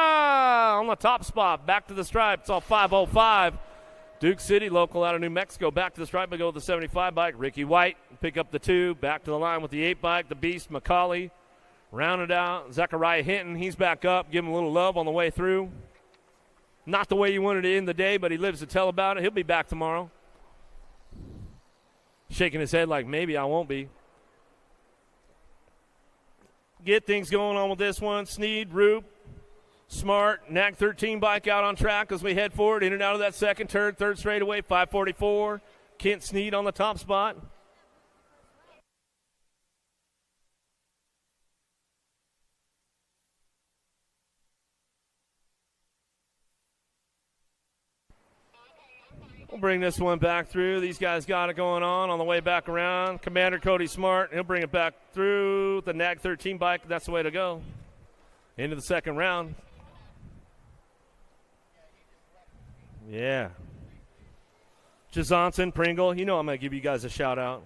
Speaker 3: on the top spot. Back to the stripe. It's all 505. Duke City, local out of New Mexico. Back to the stripe. We go with the 75 bike. Ricky White pick up the 2. Back to the line with the 8 bike. The Beast, McCauley. Rounded out. Zechariah Hinton. He's back up. Give him a little love on the way through. Not the way you wanted to end the day, but he lives to tell about it. He'll be back tomorrow. Shaking his head like maybe I won't be. Get things going on with this one. Sneed, Roop, Smart, NAC 13 bike out on track as we head forward, in and out of that second turn, third straightaway, 544. Kent Sneed on the top spot. We'll bring this one back through. These guys got it going on the way back around. Commander Cody Smart, he'll bring it back through the NAC 13 bike. That's the way to go. Into the second round. Yeah. Jazonson, Pringle, you know I'm going to give you guys a shout out.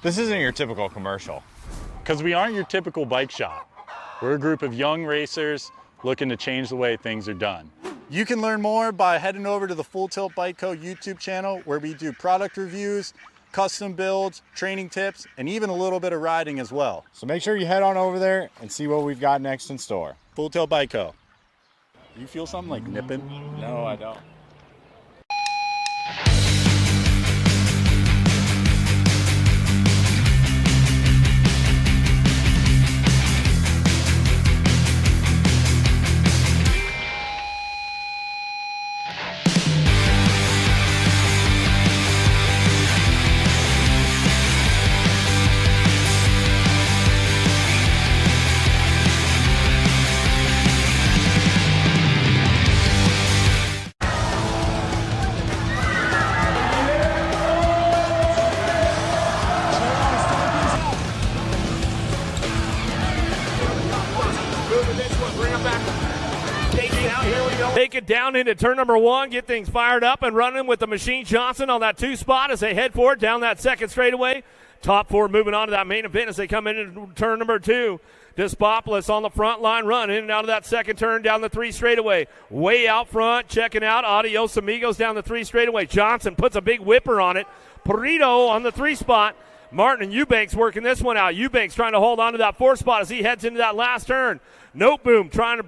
Speaker 1: This isn't your typical commercial, because we aren't your typical bike shop. We're a group of young racers looking to change the way things are done. You can learn more by heading over to the Full Tilt Bike Co. YouTube channel, where we do product reviews, custom builds, training tips, and even a little bit of riding as well.
Speaker 2: So make sure you head on over there and see what we've got next in store.
Speaker 1: Full Tilt Bike Co. You feel something like nipping?
Speaker 2: No, I don't.
Speaker 3: Take it down into turn number one, get things fired up and running with the Machine Johnson on that 2 spot as they head for it down that second straightaway. Top 4 moving on to that main event as they come into turn number 2. Despopoulos on the front line run in and out of that second turn down the 3 straightaway. Way out front, checking out Adios Amigos down the 3 straightaway. Johnson puts a big whipper on it. Perito on the 3 spot. Martin and Eubanks working this one out. Eubanks trying to hold on to that 4 spot as he heads into that last turn. Note Boom trying to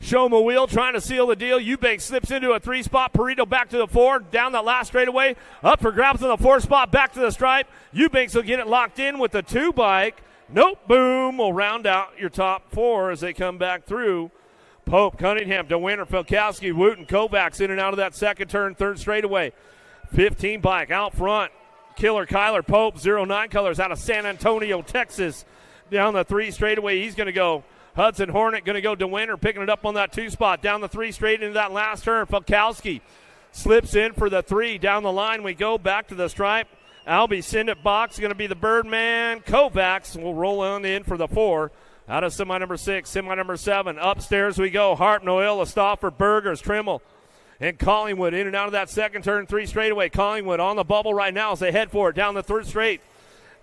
Speaker 3: show him a wheel, trying to seal the deal. Eubanks slips into a 3 spot. Perito back to the 4, down that last straightaway. Up for grabs on the 4 spot, back to the stripe. Eubanks will get it locked in with the 2 bike. Nope, Boom will round out your top 4 as they come back through. Pope, Cunningham, DeWinter, Felkowski, Wooten, Kovacs in and out of that second turn, 3rd straightaway. 15 bike out front. Killer Kyler Pope, 09 colors out of San Antonio, Texas. Down the 3 straightaway, he's going to go. Hudson Hornet going to go to Winter, picking it up on that 2 spot. Down the 3 straight into that last turn. Falkowski slips in for the 3. Down the line we go, back to the stripe. Albie Sindet Box going to be the Birdman. Kovacs will roll on in for the 4. Out of semi number 6, semi number 7. Upstairs we go. Harp, Noel, Estoffer, Burgers, Trimmel, and Collingwood in and out of that second turn, 3 straightaway. Collingwood on the bubble right now as they head for it. Down the 3rd straight.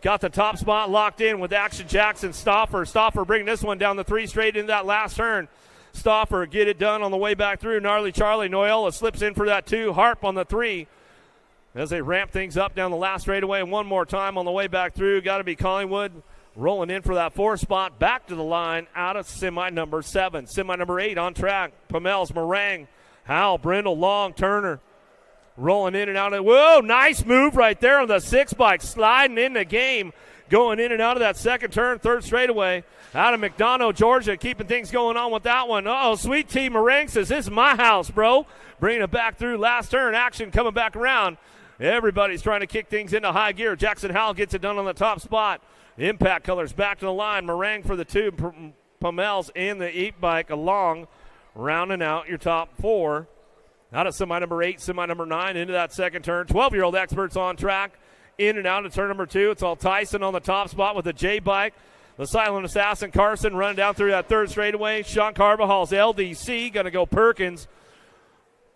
Speaker 3: Got the top spot locked in with Action Jackson. Stoffer bringing this one down the 3 straight into that last turn. Stoffer get it done on the way back through. Gnarly Charlie. Noyola slips in for that 2. Harp on the 3 as they ramp things up down the last straightaway. And one more time on the way back through. Got to be Collingwood rolling in for that 4 spot. Back to the line out of semi number 7. Semi number 8 on track. Pamels, Meringue, Howell, Brindle, Long, Turner. Rolling in and out of, whoa, nice move right there on the 6 bike, sliding in the game, going in and out of that second turn, 3rd straightaway. Out of McDonough, Georgia, keeping things going on with that one. Uh-oh, Sweet Tea Meringue says, this is my house, bro. Bringing it back through last turn, action coming back around. Everybody's trying to kick things into high gear. Jackson Howell gets it done on the top spot. Impact Colors back to the line. Meringue for the 2, Pamels and the 8 bike along, rounding out your top 4. Out of semi number 8, semi number 9, into that second turn. 12-year-old experts on track. In and out of turn number 2. It's all Tyson on the top spot with the J bike. The silent assassin Carson running down through that 3rd straightaway. Sean Carvajal's LDC going to go Perkins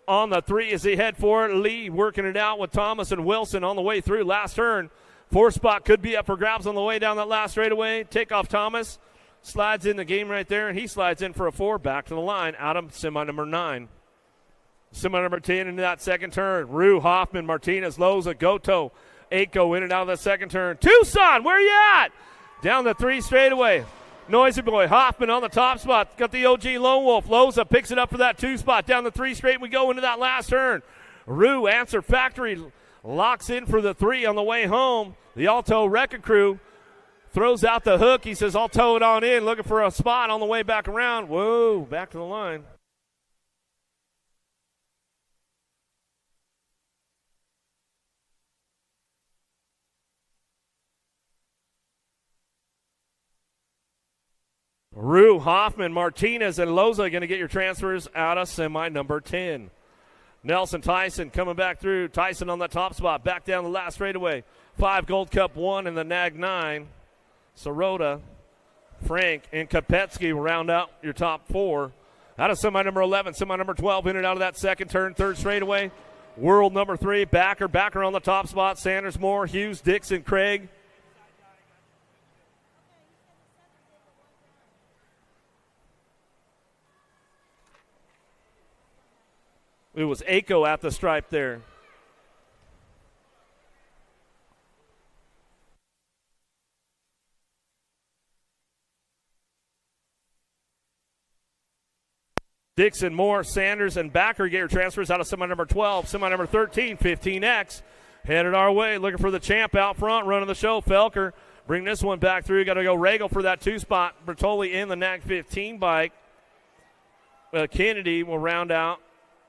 Speaker 3: on the 3 as they head for it. Lee working it out with Thomas and Wilson on the way through. Last turn. 4 spot could be up for grabs on the way down that last straightaway. Take off Thomas. Slides in the game right there, and he slides in for a 4. Back to the line. Out of semi number 9. Semi number 10 into that second turn. Rue, Hoffman, Martinez, Loza, Goto, Aiko in and out of the second turn. Tucson, where you at? Down the 3 straightaway. Noisy Boy, Hoffman on the top spot. Got the OG Lone Wolf. Loza picks it up for that 2 spot. Down the 3 straight we go into that last turn. Rue, Answer Factory, locks in for the 3 on the way home. The Alto Wrecking Crew throws out the hook. He says, I'll tow it on in. Looking for a spot on the way back around. Whoa, back to the line. Rue, Hoffman, Martinez, and Loza going to get your transfers out of semi number 10. Nelson Tyson coming back through. Tyson on the top spot. Back down the last straightaway. 5 Gold Cup 1 in the NAG 9. Sirota, Frank, and Kopetsky will round out your top 4. Out of semi number 11, semi number 12 in and out of that second turn. 3rd straightaway. World number 3. Backer on the top spot. Sanders, Moore, Hughes, Dixon, Craig. It was Aiko at the stripe there. Dixon, Moore, Sanders, and Backer get your transfers out of semi number 12. Semi number 13, 15X. Headed our way, looking for the champ out front, running the show. Felker, bring this one back through. Got to go Regal for that 2-spot. Bertoli in the NAC 15 bike. Kennedy will round out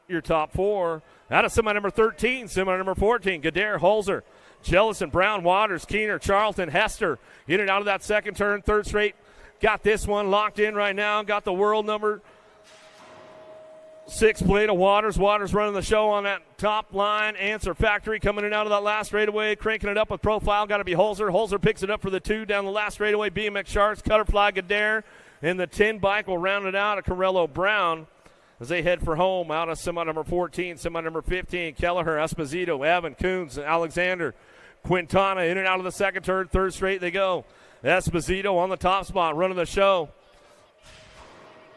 Speaker 3: your top 4. Out of semi number 13, semi number 14, Gadare, Holzer, Jellison, Brown, Waters, Keener, Charlton, Hester. In and out of that second turn, third straight. Got this one locked in right now. Got the world number 6 plate of Waters. Waters running the show on that top line. Answer Factory coming in and out of that last straightaway, cranking it up with profile. Got to be Holzer. Holzer picks it up for the 2 down the last straightaway. BMX Sharks, Cutterfly, Gadare. And the 10 bike will round it out. Corello Brown as they head for home out of semi number 14, semi number 15. Kelleher, Esposito, Evan, Coons, Alexander, Quintana in and out of the second turn. Third straight they go. Esposito on the top spot, running the show.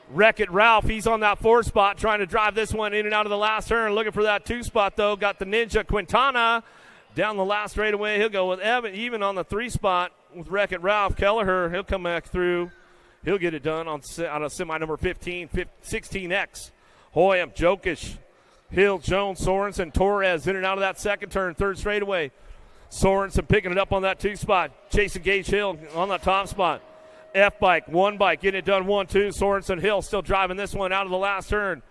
Speaker 3: Wreck-It Ralph, he's on that 4 spot, trying to drive this one in and out of the last turn. Looking for that 2 spot, though. Got the Ninja Quintana down the last straightaway. He'll go with Evan, even on the 3 spot with Wreck-It Ralph. Kelleher, he'll come back through. He'll get it done on semi number 15, 16X. Hoyam, Jokic, Hill, Jones, Sorensen, Torres in and out of that second turn, third straightaway. Sorensen picking it up on that 2 spot. Jason Gage Hill on that top spot. F-bike, 1 bike, getting it done 1-2. Sorensen Hill still driving this one out of the last turn.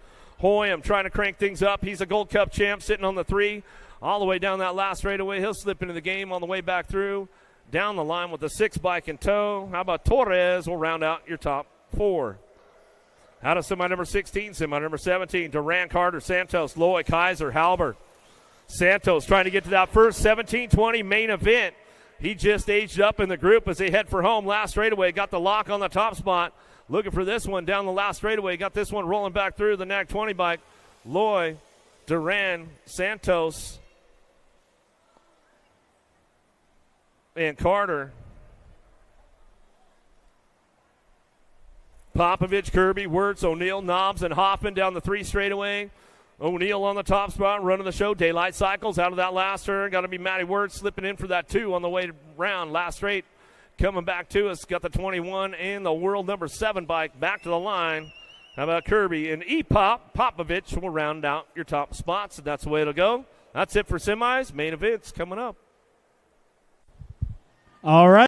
Speaker 3: Hoyam trying to crank things up. He's a Gold Cup champ sitting on the 3. All the way down that last straightaway. He'll slip into the game on the way back through. Down the line with the 6 bike in tow. How about Torres will round out your top 4. Out of semi number 16, semi number 17, Duran, Carter, Santos, Loy, Kaiser, Halbert. Santos trying to get to that first 17-20 main event. He just aged up in the group as they head for home. Last straightaway, got the lock on the top spot. Looking for this one down the last straightaway. Got this one rolling back through the NAC 20 bike. Loy, Duran, Santos, and Carter. Popovich, Kirby, Wirtz, O'Neill, Knobs, and Hoffman down the 3 straightaway. O'Neill on the top spot, running the show. Daylight Cycles out of that last turn. Got to be Matty Wirtz slipping in for that 2 on the way round. Last straight coming back to us. Got the 21 and the world number 7 bike back to the line. How about Kirby? And Popovich will round out your top spots. And that's the way it'll go. That's it for semis. Main events coming up.
Speaker 4: All right.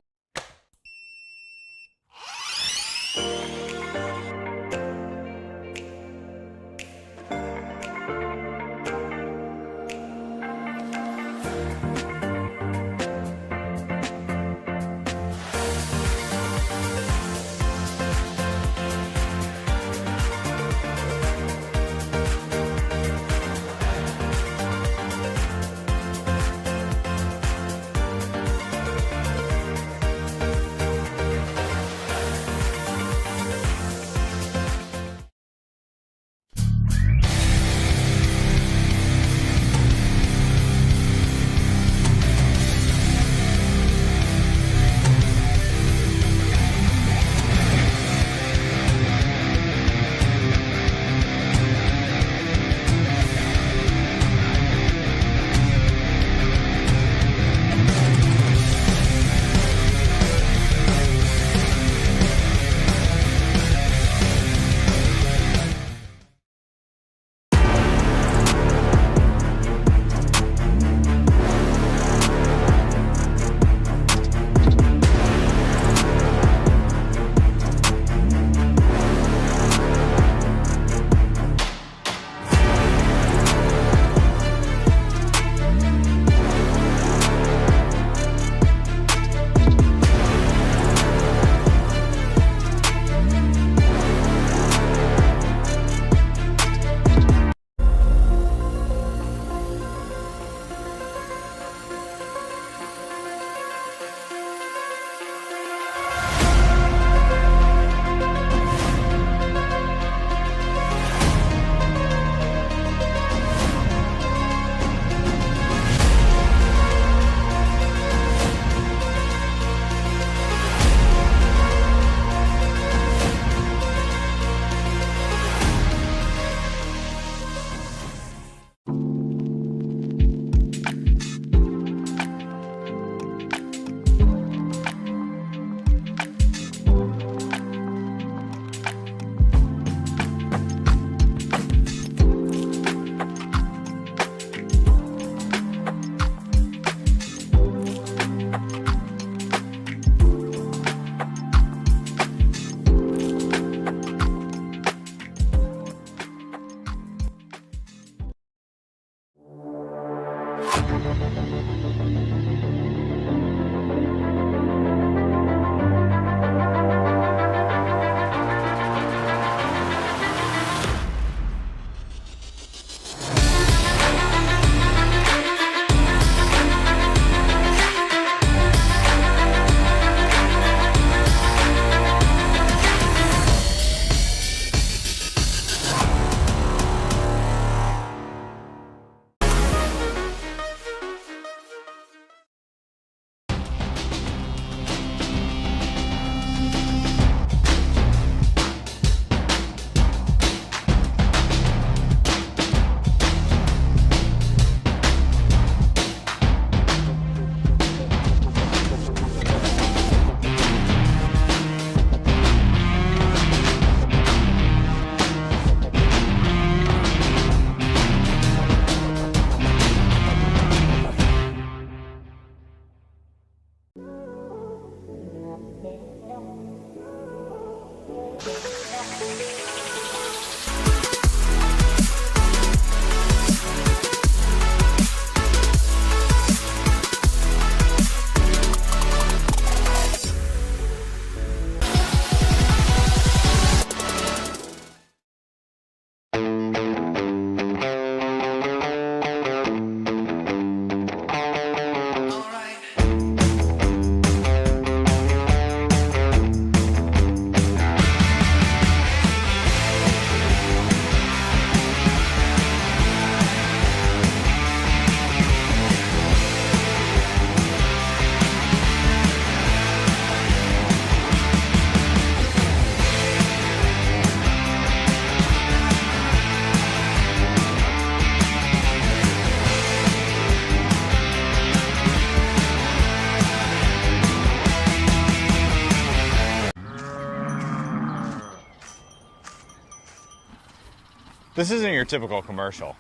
Speaker 1: This isn't your typical commercial,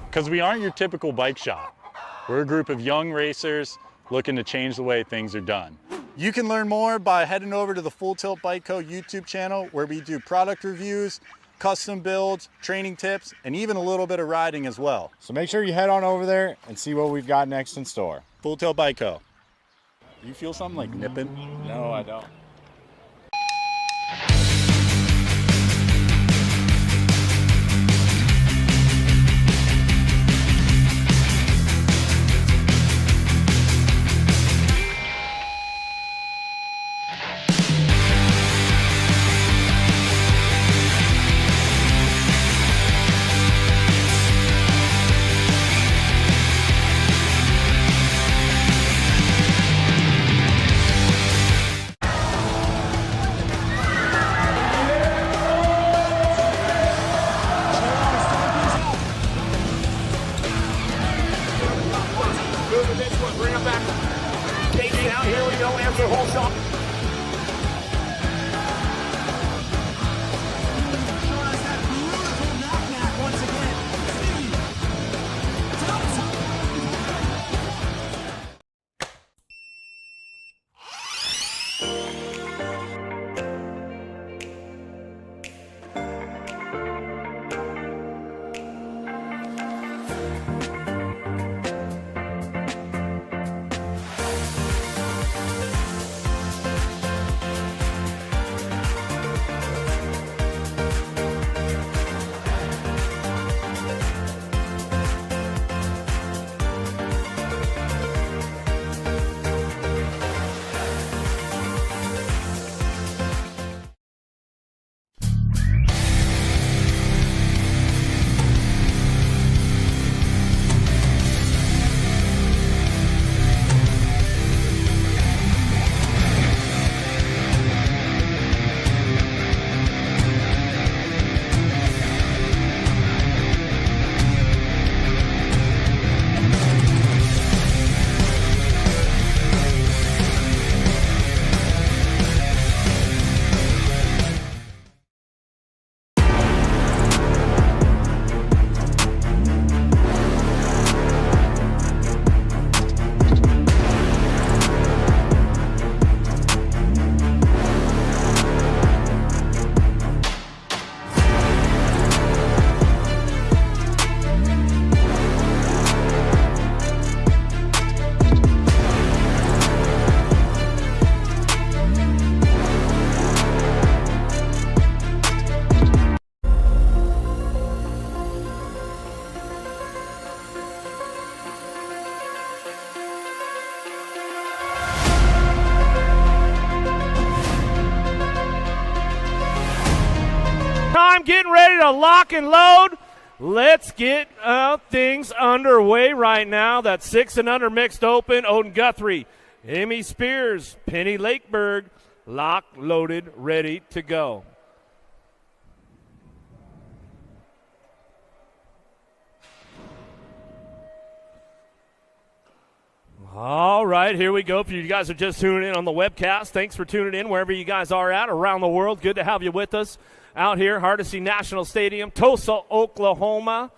Speaker 1: because we aren't your typical bike shop. We're a group of young racers looking to change the way things are done. You can learn more by heading over to the Full Tilt Bike Co. YouTube channel, where we do product reviews, custom builds, training tips, and even a little bit of riding as well.
Speaker 2: So make sure you head on over there and see what we've got next in store.
Speaker 1: Full Tilt Bike Co. Do you feel something like nipping?
Speaker 2: No, I don't.
Speaker 3: Bring him back. Taking out. Here we go. Answer whole shot. Time getting ready to lock and load. Let's get things underway right now. That 6 and under mixed open. Odin Guthrie, Amy Spears, Penny Lakeberg, locked, loaded, ready to go. All right, here we go. If you guys are just tuning in on the webcast, thanks for tuning in wherever you guys are at around the world. Good to have you with us out here, Hardesty National Stadium, Tulsa, Oklahoma.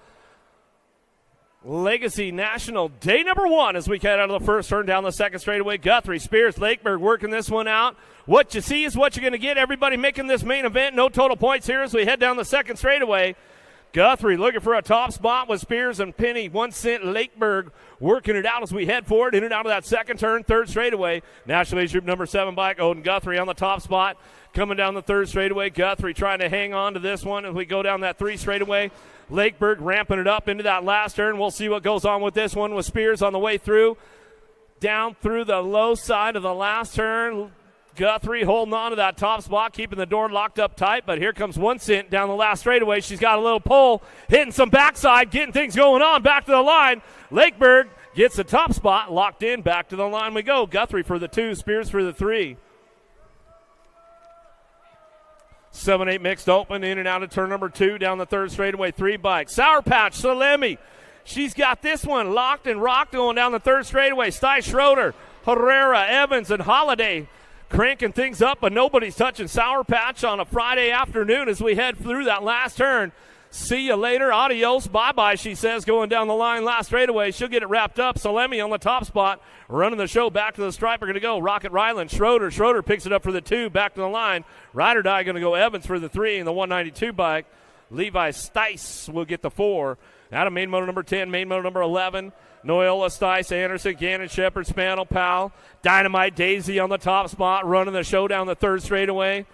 Speaker 3: Legacy National, day number 1 as we head out of the first turn down the second straightaway. Guthrie, Spears, Lakeberg working this one out. What you see is what you're going to get. Everybody making this main event. No total points here as we head down the second straightaway. Guthrie looking for a top spot with Spears and Penny. 1 cent Lakeberg working it out as we head forward in and out of that second turn, third straightaway. National Age Group number 7 bike, Odin Guthrie on the top spot. Coming down the third straightaway, Guthrie trying to hang on to this one as we go down that 3 straightaway. Lakeberg ramping it up into that last turn. We'll see what goes on with this one with Spears on the way through. Down through the low side of the last turn. Guthrie holding on to that top spot, keeping the door locked up tight, but here comes 1 cent down the last straightaway. She's got a little pull, hitting some backside, getting things going on, back to the line. Lakeberg gets the top spot, locked in, back to the line we go. Guthrie for the 2, Spears for the 3. 7-8 mixed open, in and out of turn number 2, down the third straightaway, 3 bikes. Sour Patch, Salemi. She's got this one locked and rocked going down the third straightaway. Sty Schroeder, Herrera, Evans, and Holiday cranking things up, but nobody's touching Sour Patch on a Friday afternoon as we head through that last turn. See you later. Adios. Bye-bye, she says, going down the line last straightaway. She'll get it wrapped up. Salemi on the top spot. Running the show back to the stripe. We're going to go Rocket Ryland. Schroeder. Schroeder picks it up for the 2. Back to the line. Ride or Die going to go Evans for the 3 in the 192 bike. Levi Stice will get the 4. Out of main motor number 10, main motor number 11. Noyola, Stice, Anderson, Gannon, Shepard, Spanel, Powell. Dynamite Daisy on the top spot. Running the show down the 3rd straightaway.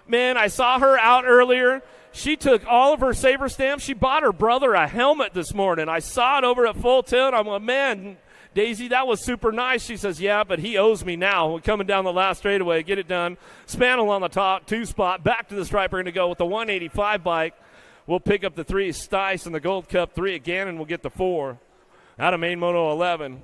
Speaker 3: Man, I saw her out earlier. She took all of her saver stamps. She bought her brother a helmet this morning. I saw it over at Full Tilt. I'm like, man, Daisy, that was super nice. She says, yeah, but he owes me now. We're coming down the last straightaway. Get it done. Spanel on the top, 2 spot. Back to the stripe. We're going to go with the 185 bike. We'll pick up the 3. Stice and the Gold Cup 3. Gannon will get the 4. Out of main moto 11.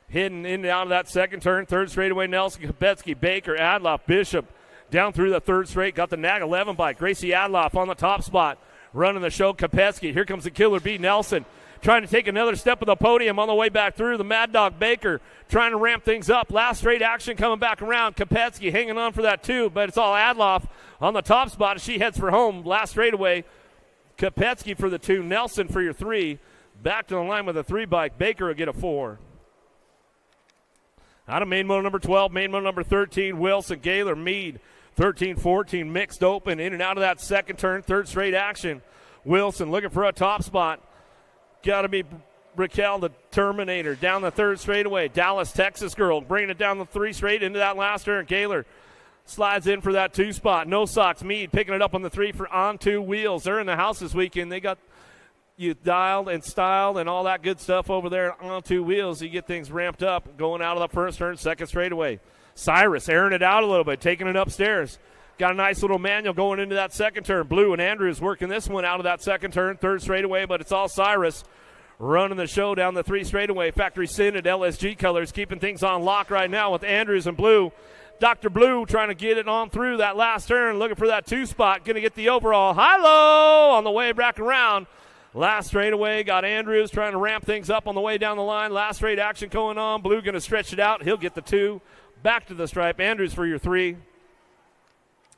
Speaker 3: Hidden in and out of that 2nd turn. 3rd straightaway, Nelson, Kopetsky, Baker, Adloff, Bishop. Down through the 3rd straight, got the NAG 11 bike. Gracie Adloff on the top spot, running the show. Kopetsky, here comes the Killer B. Nelson, trying to take another step of the podium on the way back through. The Mad Dog Baker trying to ramp things up. Last straight action coming back around. Kopetsky hanging on for that 2, but it's all Adloff on the top spot as she heads for home. Last straightaway, Kopetsky for the 2, Nelson for your 3. Back to the line with a 3 bike. Baker will get a 4. Out of main motor number 12, main motor number 13, Wilson, Gaylor, Mead. 13-14 mixed open, in and out of that 2nd turn, 3rd straight action. Wilson looking for a top spot. Got to be Raquel, the Terminator, down the 3rd straightaway. Dallas, Texas girl, bringing it down the 3 straight into that last turn. Gaylor slides in for that 2 spot. No Socks, Mead picking it up on the 3 for On 2 Wheels. They're in the house this weekend. They got you dialed and styled and all that good stuff over there on 2 Wheels. You get things ramped up going out of the 1st turn, 2nd straightaway. Cyrus airing it out a little bit, taking it upstairs. Got a nice little manual going into that 2nd turn. Blue and Andrews working this one out of that 2nd turn, 3rd straightaway, but it's all Cyrus running the show down the 3 straightaway. Factory scented LSG colors, keeping things on lock right now with Andrews and Blue. Dr. Blue trying to get it on through that last turn, looking for that 2 spot, going to get the overall high-low on the way back around. Last straightaway, got Andrews trying to ramp things up on the way down the line. Last straight action going on. Blue going to stretch it out. He'll get the 2. Back to the stripe. Andrews for your 3.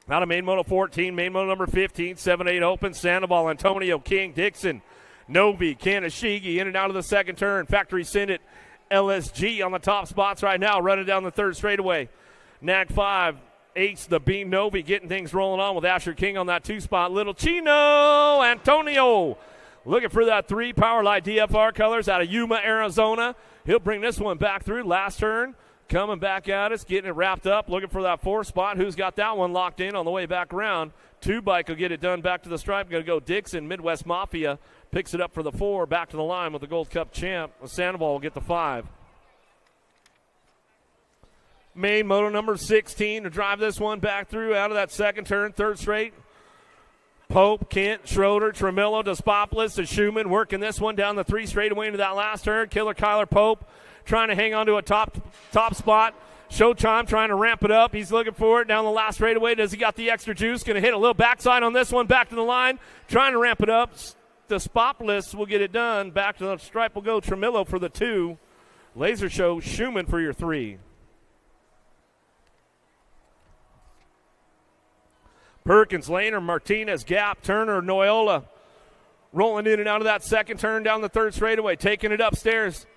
Speaker 3: Out of main moto 14, main moto number 15, 7-8 open. Sandoval, Antonio, King, Dixon, Novi, Kanashigi in and out of the 2nd turn. Factory Syndic, LSG on the top spots right now, running down the 3rd straightaway. NAG 5, Ace, the Beam Novi getting things rolling on with Asher King on that 2 spot. Little Chino, Antonio looking for that 3 Powerlight DFR colors out of Yuma, Arizona. He'll bring this one back through. Last turn. Coming back at us, getting it wrapped up, looking for that 4 spot. Who's got that one locked in on the way back around? 2 bike will get it done back to the stripe. Going to go Dixon. Midwest Mafia picks it up for the 4. Back to the line with the Gold Cup champ. Sandoval will get the 5. Main moto number 16 to drive this one back through out of that 2nd turn, 3rd straight. Pope, Kent, Schroeder, Tremillo, Despopoulos, and Schumann working this one down the 3 straightaway into that last turn. Killer Kyler Pope trying to hang on to a top spot. Showtime trying to ramp it up. He's looking for it down the last straightaway. Does he got the extra juice? Going to hit a little backside on this one. Back to the line. Trying to ramp it up. The Spotless will get it done. Back to the stripe will go Tremillo for the 2. Laser Show, Schumann for your 3. Perkins, Lehner, Martinez, Gap, Turner, Noyola. Rolling in and out of that 2nd turn down the 3rd straightaway. Taking it upstairs.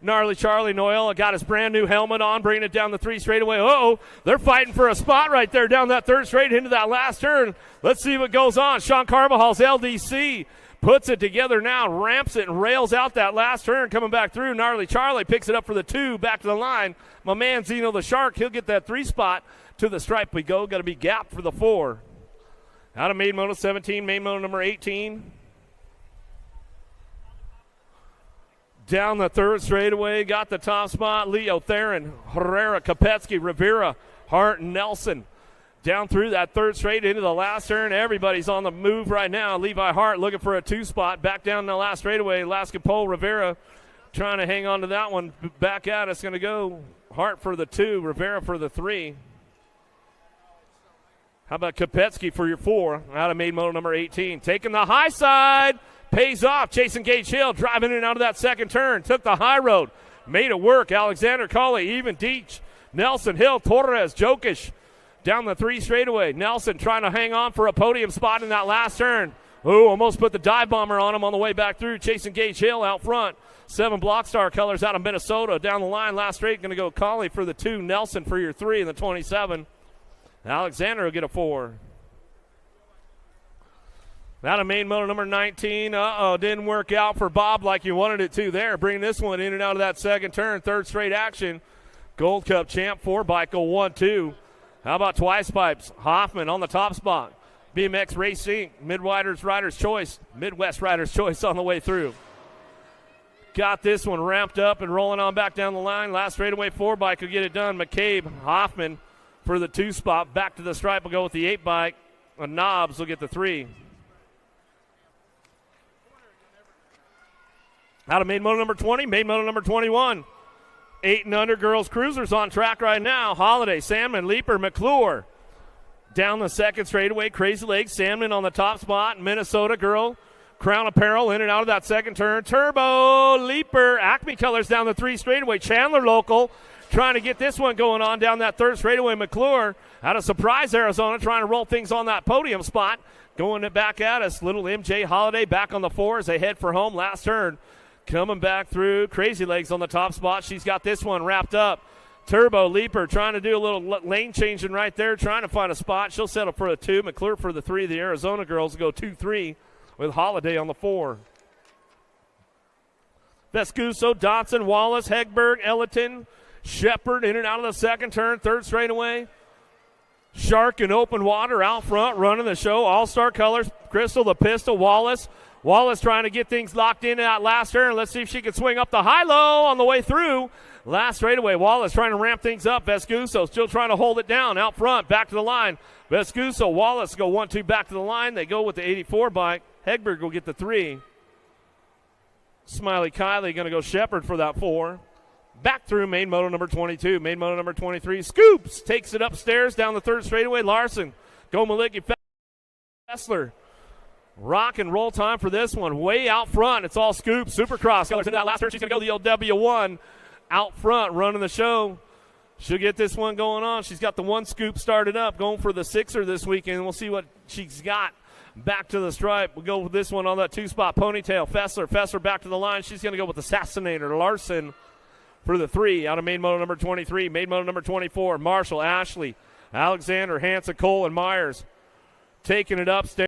Speaker 3: Gnarly Charlie Noyola got his brand new helmet on, bringing it down the 3 straightaway. Uh-oh, they're fighting for a spot right there down that 3rd straight into that last turn. Let's see what goes on. Sean Carvajal's LDC puts it together now, ramps it and rails out that last turn, coming back through. Gnarly Charlie picks it up for the 2, back to the line. My man Zeno the Shark, he'll get that 3 spot. To the stripe we go. Got to be Gap for the 4. Out of main moto 17, main moto number 18. Down the 3rd straightaway, got the top spot. Leo Theron, Herrera, Kopetsky, Rivera, Hart, Nelson. Down through that 3rd straight into the last turn. Everybody's on the move right now. Levi Hart looking for a 2 spot. Back down the last straightaway. Lascapole, Rivera trying to hang on to that one. Back at us, going to go Hart for the 2, Rivera for the 3. How about Kopetsky for your 4 out of main moto number 18. Taking the high side. Pays off. Jason Gage Hill driving in and out of that 2nd turn. Took the high road. Made it work. Alexander Colley, even Deach. Nelson, Hill, Torres, Jokic down the 3 straightaway. Nelson trying to hang on for a podium spot in that last turn. Oh, almost put the dive bomber on him on the way back through. Chasing Gage Hill out front. 7 Block Star colors out of Minnesota. Down the line, last straight, going to go Colley for the 2. Nelson for your 3 in the 27. Alexander will get a 4. Out of main moto number 19. Didn't work out for Bob like you wanted it to there. Bringing this one in and out of that second turn. 3rd straight action. Gold Cup champ 4 bike go 1-2. How about Twice Pipes? Hoffman on the top spot. BMX Racing, Midwest Rider's Choice on the way through. Got this one ramped up and rolling on back down the line. Last straightaway 4 bike will get it done. McCabe, Hoffman for the 2 spot. Back to the stripe will go with the 8 bike. Knobs will get the 3. Out of main moto number 20, main moto number 21. 8 and under girls cruisers on track right now. Holiday, Sandman, Leaper, McClure. Down the second straightaway, Crazy Legs, Sandman on the top spot. Minnesota girl, Crown Apparel in and out of that second turn. Turbo, Leaper, Acme Colors down the 3 straightaway. Chandler local trying to get this one going on down that 3rd straightaway. McClure out of Surprise, Arizona, trying to roll things on that podium spot. Going it back at us. Little MJ Holiday back on the 4 as they head for home. Last turn. Coming back through, Crazy Legs on the top spot. She's got this one wrapped up. Turbo, Leaper trying to do a little lane changing right there, trying to find a spot. She'll settle for a 2. McClure for the 3. The Arizona girls go 2-3 with Holiday on the 4. Vescuso, Dotson, Wallace, Hegberg, Ellerton, Shepard in and out of the second turn. 3rd straightaway. Shark in open water out front, running the show. All-star colors. Crystal, the pistol, Wallace. Wallace trying to get things locked in that last turn. Let's see if she can swing up the high-low on the way through. Last straightaway, Wallace trying to ramp things up. Vescuso still trying to hold it down out front, back to the line. Vescuso, Wallace go 1-2 back to the line. They go with the 84 bike. Hegberg will get the 3. Smiley Kylie going to go Shepard for that 4. Back through main moto number 22. Main moto number 23. Scoops takes it upstairs down the 3rd straightaway. Larson, go Malicki, Fessler. Rock and roll time for this one. Way out front. It's all Scoop. Supercross. Colors in that last turn. She's going to go the old W1 out front running the show. She'll get this one going on. She's got the 1 Scoop started up. Going for the 6er this weekend. We'll see what she's got. Back to the stripe. We'll go with this one on that 2 spot. Ponytail. Fessler back to the line. She's going to go with Assassinator. Larson for the 3 out of main moto number 23. Main moto number 24. Marshall, Ashley, Alexander, Hanson, Cole, and Myers. Taking it upstairs.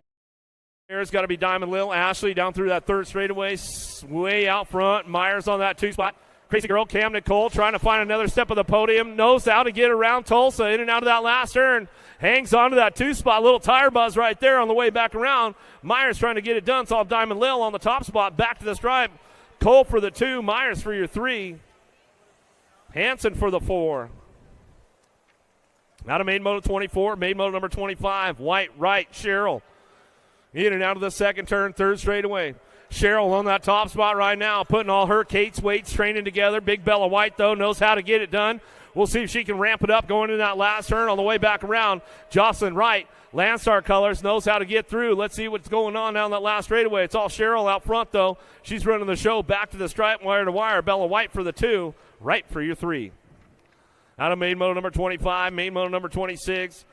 Speaker 3: There's got to be Diamond Lil. Ashley down through that 3rd straightaway, way out front. Myers on that 2 spot. Crazy girl, Camden Cole trying to find another step of the podium. Knows how to get around Tulsa in and out of that last turn. Hangs on to that 2 spot. Little tire buzz right there on the way back around. Myers trying to get it done. Saw Diamond Lil on the top spot. Back to the stripe. Cole for the 2. Myers for your 3. Hanson for the 4. Out of main moto 24. Main moto number 25. White, right, Cheryl. In and out of the second turn, 3rd straightaway. Cheryl on that top spot right now, putting all her Kate's weights training together. Big Bella White, though, knows how to get it done. We'll see if she can ramp it up going into that last turn on the way back around. Jocelyn Wright, Landstar Colors, knows how to get through. Let's see what's going on down that last straightaway. It's all Cheryl out front, though. She's running the show back to the stripe, wire to wire. Bella White for the 2, Wright for your 3. Out of main moto number 25, main moto number 26.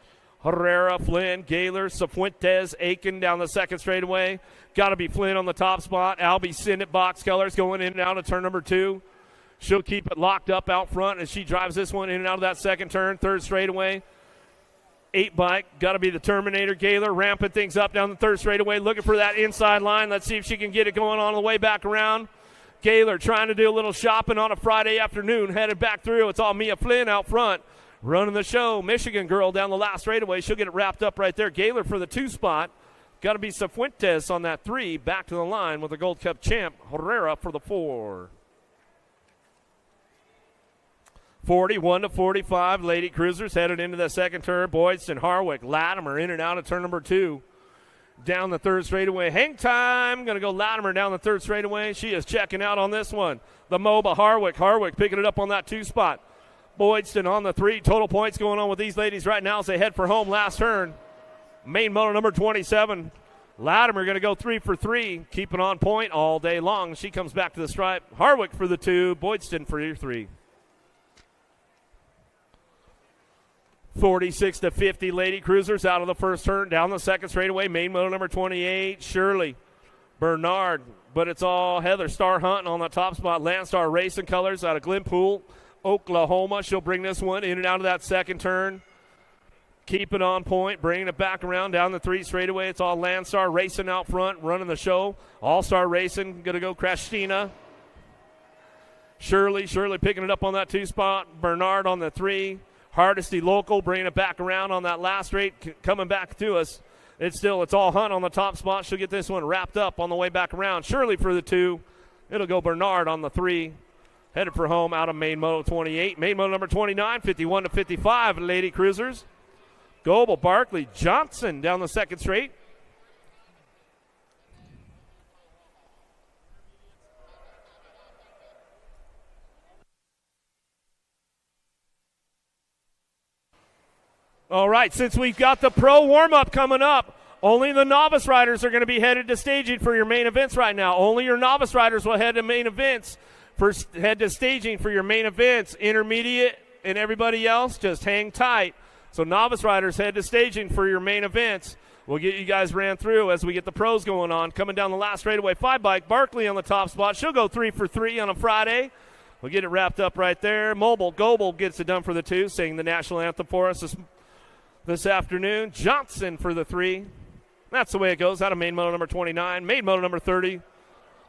Speaker 3: Herrera, Flynn, Gaylor, Cifuentes, Aiken down the second straightaway. Got to be Flynn on the top spot. Albie Sinnet, box colors going in and out of turn number 2. She'll keep it locked up out front as she drives this one in and out of that second turn, 3rd straightaway. 8 bike, got to be the Terminator. Gaylor ramping things up down the 3rd straightaway, looking for that inside line. Let's see if she can get it going on the way back around. Gaylor trying to do a little shopping on a Friday afternoon, headed back through. It's all Mia Flynn out front. Running the show, Michigan girl down the last straightaway. She'll get it wrapped up right there. Gaylor for the 2 spot. Got to be Cifuentes on that 3. Back to the line with the Gold Cup champ, Herrera for the 4. 41-45, Lady Cruisers headed into the second turn. Boydston, Harwick, Latimer in and out of turn number 2. Down the 3rd straightaway. Hang time. Going to go Latimer down the 3rd straightaway. She is checking out on this one. The MOBA, Harwick picking it up on that 2 spot. Boydston on the 3. Total points going on with these ladies right now as they head for home last turn. Main moto number 27. Latimer going to go 3 for 3. Keeping on point all day long. She comes back to the stripe. Harwick for the 2. Boydston for your 3. 46-50 Lady Cruisers out of the first turn. Down the second straightaway, main moto number 28, Shirley Bernard. But it's all Heather Star hunting on the top spot. Landstar Racing Colors out of Glenpool, Oklahoma. She'll bring this one in and out of that second turn. Keep it on point, bringing it back around down the 3 straightaway. It's all Landstar Racing out front, running the show. All-Star Racing, going to go Krashtina. Shirley picking it up on that 2 spot. Bernard on the 3. Hardesty local, bringing it back around on that last straight, coming back to us. It's all Hunt on the top spot. She'll get this one wrapped up on the way back around. Shirley for the 2. It'll go Bernard on the 3. Headed for home out of main moto 28. Main moto number 29, 51-55 Lady Cruisers. Goebel, Barkley, Johnson down the second straight. All right, since we've got the pro warm-up coming up, only the novice riders are going to be headed to staging for your main events right now. Only your novice riders will head to main events, head to staging for your main events. Intermediate and everybody else, just hang tight. So novice riders head to staging for your main events. We'll get you guys ran through as we get the pros going on. Coming down the last straightaway, 5 bike, Barkley on the top spot. She'll go 3 for 3 on a Friday. We'll get it wrapped up right there. Goebel gets it done for the 2, singing the national anthem for us this afternoon. Johnson for the 3. That's the way it goes out of main moto number 29. Main moto number 30.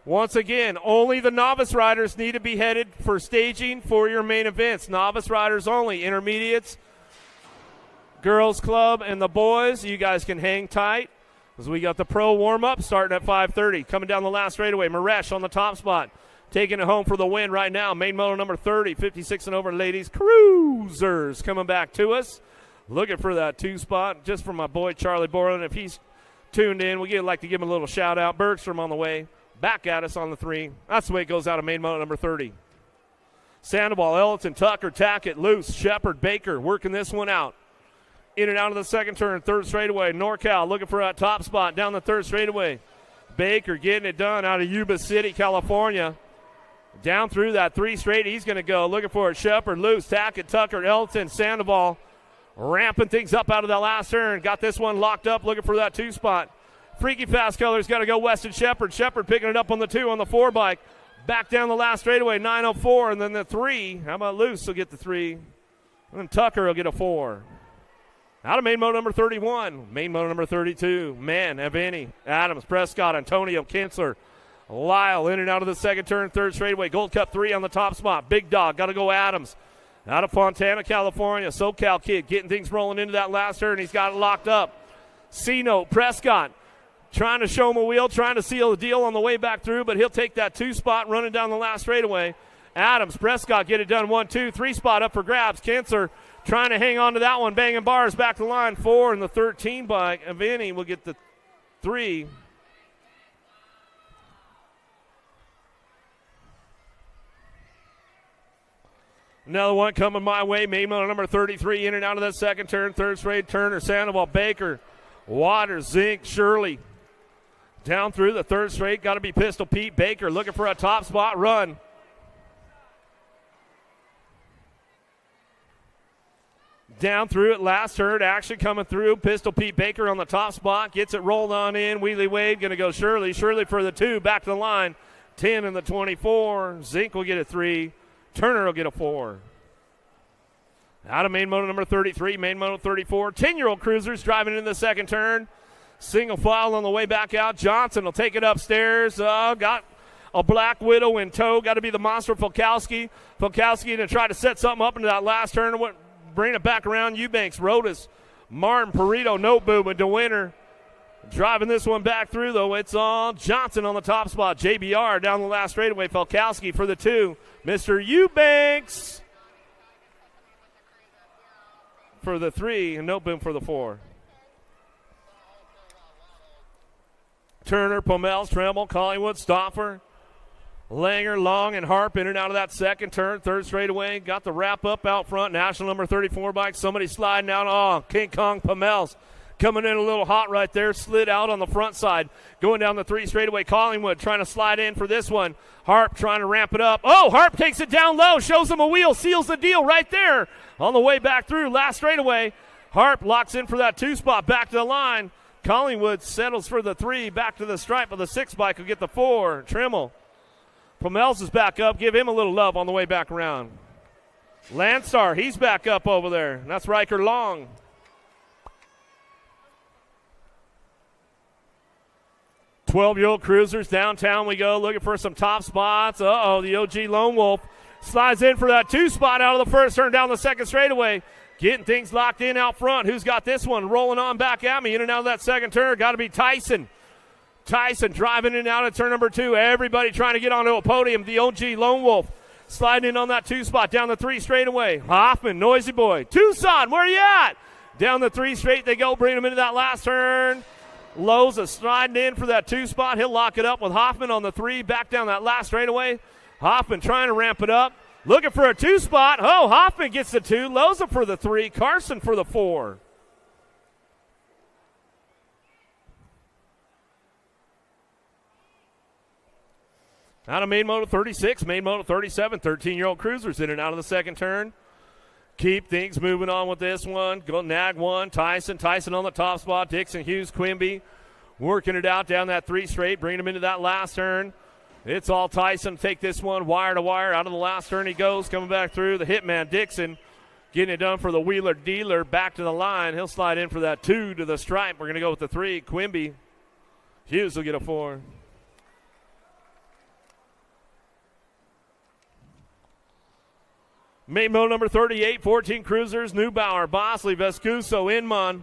Speaker 3: Once again, only the novice riders need to be headed for staging for your main events. Novice riders only. Intermediates, girls club, and the boys, you guys can hang tight as we got the pro warm-up starting at 5:30. Coming down the last straightaway, Maresh on the top spot. Taking it home for the win right now. Main moto number 30, 56 and over ladies cruisers coming back to us. Looking for that 2 spot just for my boy Charlie Borland. If he's tuned in, we'd like to give him a little shout out. Bergstrom on the way. Back at us on the 3. That's the way it goes out of main moto number 30. Sandoval, Ellington, Tucker, Tackett, Luce, Shepard, Baker working this one out. In and out of the second turn, 3rd straightaway. NorCal looking for that top spot down the 3rd straightaway. Baker getting it done out of Yuba City, California. Down through that 3 straight, he's going to go. Looking for it, Shepard, Luce, Tackett, Tucker, Ellington, Sandoval. Ramping things up out of that last turn. Got this one locked up, looking for that 2 spot. Freaky Fast Colors got to go Weston Shepard. Shepard picking it up on the 2 on the 4 bike. Back down the last straightaway, 9:04, and then the 3. How about Luce will get the 3? And then Tucker will get a 4. Out of main moto number 31. Main moto number 32. Man, Aveni, Adams, Prescott, Antonio, Kinsler, Lyle in and out of the second turn, 3rd straightaway. Gold Cup 3 on the top spot. Big Dog got to go Adams. Out of Fontana, California, SoCal kid getting things rolling into that last turn. He's got it locked up. C-Note, Prescott trying to show him a wheel, trying to seal the deal on the way back through, but he'll take that 2 spot running down the last straightaway. Adams, Prescott get it done 1, 2, 3 spot up for grabs. Kinsler trying to hang on to that one, banging bars back to line 4, and the 13 bike. Aveni will get the 3. Another one coming my way. Main moto number 33 in and out of that second turn. 3rd straight Turner, Sandoval, Baker, Waters, Zink, Shirley. Down through the 3rd straight. Got to be Pistol Pete. Baker looking for a top spot run. Down through it. Last turn. Action coming through. Pistol Pete Baker on the top spot. Gets it rolled on in. Wheelie Wade going to go Shirley. Shirley for the 2. Back to the line. 10 and the 24. Zink will get a 3. Turner will get a 4. Out of main moto number 33, main moto 34. 10-year-old cruisers driving in the second turn. Single file on the way back out. Johnson will take it upstairs. Got a Black Widow in tow. Got to be the monster Folkowski. Folkowski to try to set something up into that last turn. Bring it back around. Eubanks, Rodas, Martin, Perito, Noteboom, and DeWinter. Driving this one back through, though. It's all Johnson on the top spot. JBR down the last straightaway. Folkowski for the 2. Mr. Eubanks for the 3. And Noteboom for the 4. Turner, Pomels, Tremble, Collingwood, Stoffer, Langer, Long, and Harp in and out of that second turn. 3rd straightaway. Got the wrap up out front. National number 34 bike. Somebody sliding out. Oh, King Kong Pomels Coming in a little hot right there, slid out on the front side. Going down the 3 straightaway, Collingwood trying to slide in for this one. Harp trying to ramp it up. Oh, Harp takes it down low, shows him a wheel, seals the deal right there. On the way back through, last straightaway. Harp locks in for that 2 spot, back to the line. Collingwood settles for the 3, back to the stripe of the 6 bike will get the 4. Trimmel. Pomels is back up, give him a little love on the way back around. Landstar, he's back up over there. That's Riker Long. "12-year-old cruisers, downtown we go, looking for some top spots. Uh-oh, the OG Lone Wolf slides in for that 2 spot out of the first turn down the second straightaway. Getting things locked in out front. Who's got this one? Rolling on back at me. In and out of that second turn. Got to be Tyson. Tyson driving in and out of turn number 2. Everybody trying to get onto a podium. The OG Lone Wolf sliding in on that 2 spot down the 3 straightaway. Hoffman, Noisy Boy. Tucson, where you at? Down the 3 straight they go. Bring them into that last turn. Lowe's sliding in for that 2 spot. He'll lock it up with Hoffman on the 3. Back down that last straightaway. Hoffman trying to ramp it up. Looking for a 2 spot. Oh, Hoffman gets the 2. Loza for the 3. Carson for the 4. Out of main moto 36, main moto 37, 13-year-old cruisers in and out of the second turn. Keep things moving on with this one. Go nag 1. Tyson on the top spot. Dixon, Hughes, Quimby working it out down that 3 straight. Bringing him into that last turn. It's all Tyson. Take this one wire to wire. Out of the last turn he goes. Coming back through. The hitman, Dixon, getting it done for the Wheeler Dealer. Back to the line. He'll slide in for that 2 to the stripe. We're going to go with the 3. Quimby. Hughes will get a 4. Main moto number 38, 14 cruisers. Neubauer, Bosley, Vescuso, Inman.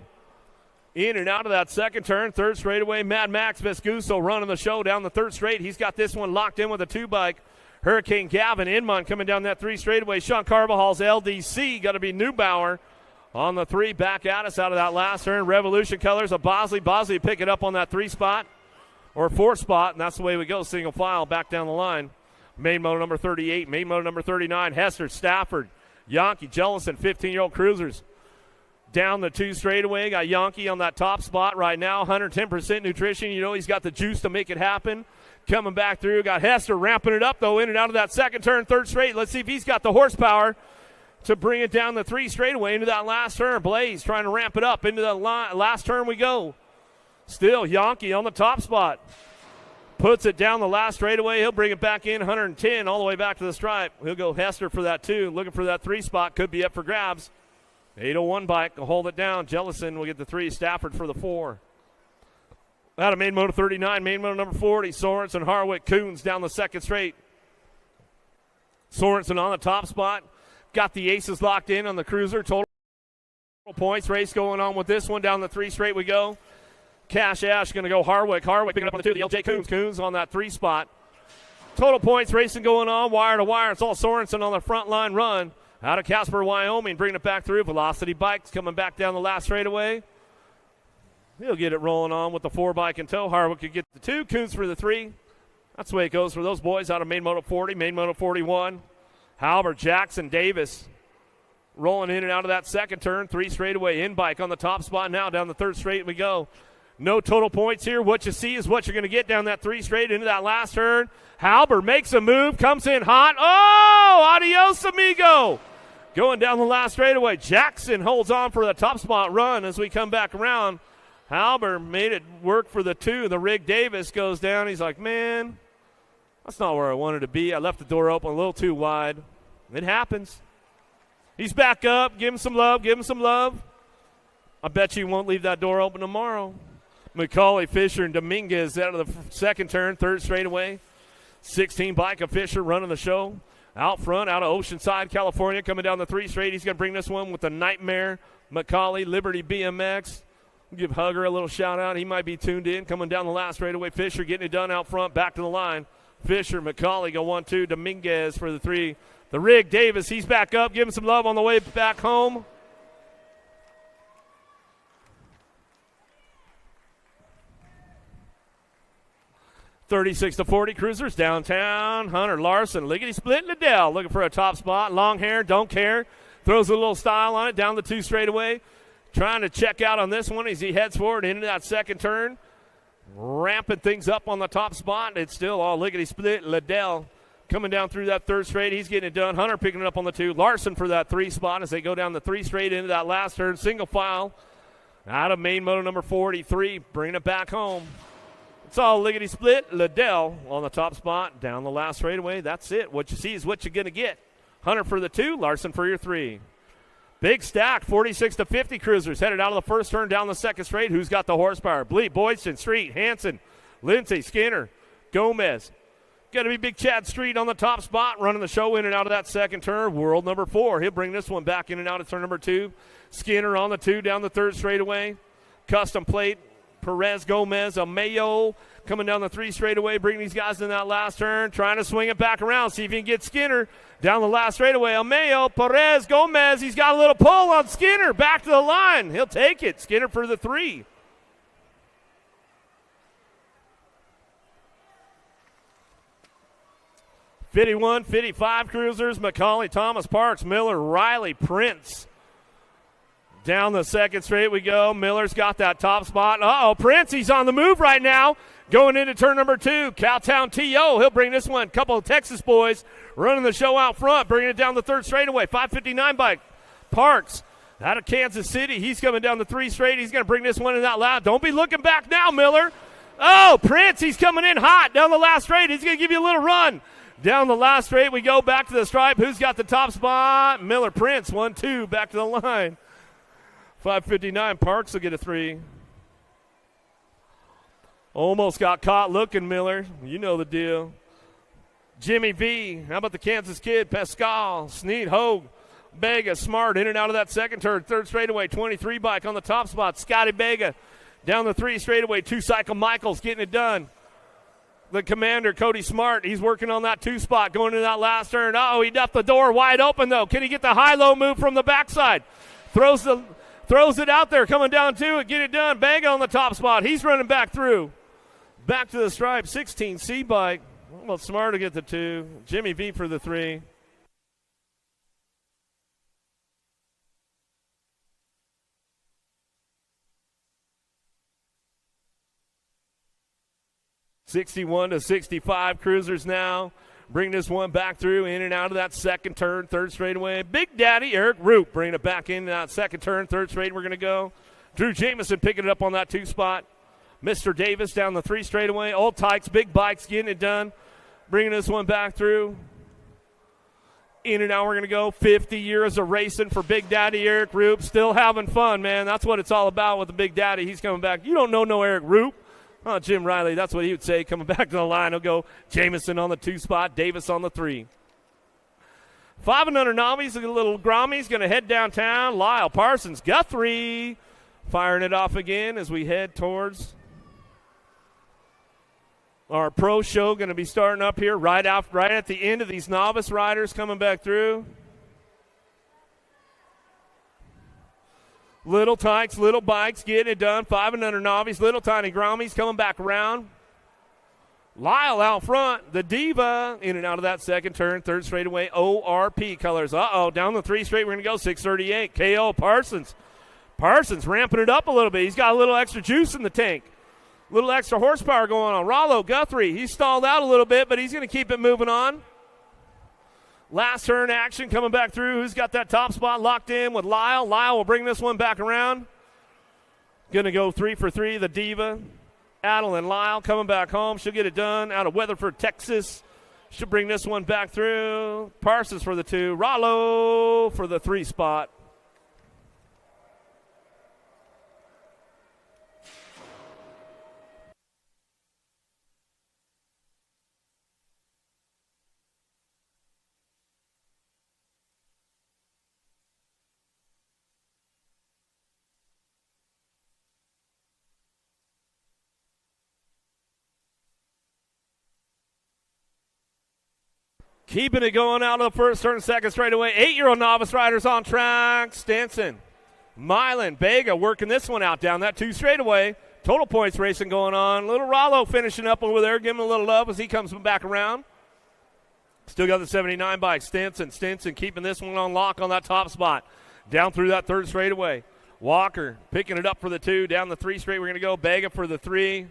Speaker 3: In and out of that second turn. 3rd straightaway, Mad Max Vescuso running the show down the 3rd straight. He's got this one locked in with a 2 bike. Hurricane Gavin Inman coming down that 3 straightaway. Sean Carvajal's LDC got to be Neubauer on the 3 back at us out of that last turn. Revolution colors of Bosley. Bosley pick it up on that 3 spot or 4 spot, and that's the way we go. Single file back down the line. Main moto number 38, main moto number 39. Hester, Stafford, Yankee, Jellison, 15-year-old cruisers. Down the 2 straightaway, got Yankee on that top spot right now, 110% nutrition. You know he's got the juice to make it happen. Coming back through, got Hester ramping it up, though, in and out of that second turn, 3rd straight. Let's see if he's got the horsepower to bring it down the 3 straightaway into that last turn. Blaze trying to ramp it up into the last turn we go. Still Yankee on the top spot. Puts it down the last straightaway. He'll bring it back in, 110, all the way back to the stripe. He'll go Hester for that 2. Looking for that 3 spot. Could be up for grabs. 801 bike will hold it down. Jellison will get the 3. Stafford for the 4. Out of main moto 39, main moto number 40. Sorensen, Harwick, Coons down the 2nd straight. Sorensen on the top spot. Got the aces locked in on the cruiser. Total points race going on with this one. Down the 3 straight we go. Cash Ash going to go Harwick. Harwick picking up on the 2. The LJ Coons. Coons on that 3 spot. Total points racing going on. Wire to wire. It's all Sorensen on the front line run. Out of Casper, Wyoming. Bringing it back through. Velocity Bikes coming back down the last straightaway. He'll get it rolling on with the 4 bike in tow. Harwick could get the 2. Coons for the 3. That's the way it goes for those boys out of main moto 40, main moto 41. Halbert, Jackson, Davis rolling in and out of that second turn. 3 straightaway in bike on the top spot now. Down the 3rd straight we go. No total points here. What you see is what you're going to get down that 3 straight into that last turn. Halbert makes a move, comes in hot. Oh, adios, amigo. Going down the last straightaway. Jackson holds on for the top spot run as we come back around. Halbert made it work for the 2. The Rig Davis goes down. He's like, man, that's not where I wanted to be. I left the door open a little too wide. It happens. He's back up. Give him some love. Give him some love. I bet you won't leave that door open tomorrow. McCauley, Fisher, and Dominguez out of the second turn, 3rd straightaway. 16 bike of Fisher running the show. Out front, out of Oceanside, California, coming down the 3 straight. He's going to bring this one with the Nightmare. McCauley, Liberty BMX. Give Hugger a little shout out. He might be tuned in. Coming down the last straightaway. Fisher getting it done out front, back to the line. Fisher, McCauley go 1-2. Dominguez for the 3. The Rig Davis, he's back up. Give him some love on the way back home. (36-40) cruisers downtown. Hunter Larson, lickety split Liddell looking for a top spot. Long hair, don't care. Throws a little style on it down the 2 straightaway. trying to check out on this one as he heads forward into that second turn. Ramping things up on the top spot. It's still all lickety-split. Liddell coming down through that third straight. He's getting it done. Hunter picking it up on the 2. Larson for that 3 spot as they go down the 3 straight into that last turn. Single file out of main moto number 43. Bringing it back home. It's all lickety-split. Liddell on the top spot. Down the last straightaway. That's it. What you see is what you're going to get. Hunter for the 2. Larson for your 3. Big stack, 46 to 50 cruisers headed out of the first turn down the second straight. Who's got the horsepower? Bleep, Boydston, Street, Hanson, Lindsay, Skinner, Gomez. Got to be Big Chad Street on the top spot, running the show in and out of that second turn. World number 4. He'll bring this one back in and out of turn number 2. Skinner on the 2 down the third straightaway. Custom plate, Perez, Gomez, Mayo coming down the 3 straightaway, bringing these guys in that last turn, trying to swing it back around, see if he can get Skinner down the last straightaway. Mayo, Perez, Gomez, he's got a little pull on Skinner, back to the line. He'll take it. Skinner for the 3. '51, '55 cruisers, McCauley, Thomas, Parks, Miller, Riley, Prince. Down the second straight we go. Miller's got that top spot. Prince, he's on the move right now. Going into turn number 2. Cowtown T.O. He'll bring this one. Couple of Texas boys running the show out front, bringing it down the third straightaway. 559 bike. Parks out of Kansas City. He's coming down the 3 straight. He's going to bring this one in that loud. Don't be looking back now, Miller. Prince, he's coming in hot down the last straight. He's going to give you a little run. Down the last straight we go. Back to the stripe. Who's got the top spot? Miller, Prince, 1-2. Back to the line. 559, Parks will get a 3. Almost got caught looking, Miller. You know the deal. Jimmy V. How about the Kansas kid? Pascal, Sneed, Hogue, Bega, Smart in and out of that second turn. Third straightaway, 23 bike on the top spot. Scotty Bega down the 3 straightaway. 2 cycle Michaels getting it done. The commander, Cody Smart, he's working on that 2 spot going into that last turn. He left the door wide open, though. Can he get the high-low move from the backside? Throws it out there, coming down to it, get it done. Bega on the top spot. He's running back through. Back to the stripe, 16 C bike. Well, Smart to get the 2. Jimmy V for the 3. '61 to '65 cruisers now. Bring this one back through, in and out of that second turn, third straightaway. Big Daddy Eric Roop bringing it back in that second turn, third straight. We're going to go. Drew Jamison picking it up on that 2 spot. Mr. Davis down the 3 straightaway. Old Tykes, big bikes getting it done. Bringing this one back through. In and out, we're going to go. 50 years of racing for Big Daddy Eric Roop. Still having fun, man. That's what it's all about with the Big Daddy. He's coming back. You don't know no Eric Roop. Jim Riley, that's what he would say. Coming back to the line, he'll go Jamison on the 2 spot, Davis on the 3. 500 Novice, a little Grammy's going to head downtown. Lyle Parsons, Guthrie, firing it off again as we head towards our pro show. Going to be starting up here right at the end of these novice riders coming back through. Little Tykes, little bikes, getting it done. 500 Novice, little tiny Grommies coming back around. Lyle out front, the Diva in and out of that second turn, third straightaway, ORP colors. Down the 3 straight, we're going to go 638. KO Parsons. Parsons ramping it up a little bit. He's got a little extra juice in the tank. A little extra horsepower going on. Rollo Guthrie, he stalled out a little bit, but he's going to keep it moving on. Last turn action coming back through. Who's got that top spot locked in with Lyle? Lyle will bring this one back around. Going to go 3 for 3, the Diva. Adel and Lyle coming back home. She'll get it done out of Weatherford, Texas. She'll bring this one back through. Parsons for the 2. Rollo for the 3 spot. Keeping it going out of the first turn, second straightaway. 8-year-old novice riders on track. Stenson, Milan, Bega working this one out down that 2 straightaway. Total points racing going on. Little Rollo finishing up over there, giving him a little love as he comes back around. Still got the 79 bike. Stinson keeping this one on lock on that top spot. Down through that third straightaway. Walker picking it up for the 2. Down the 3 straight we're going to go. Bega for the 3.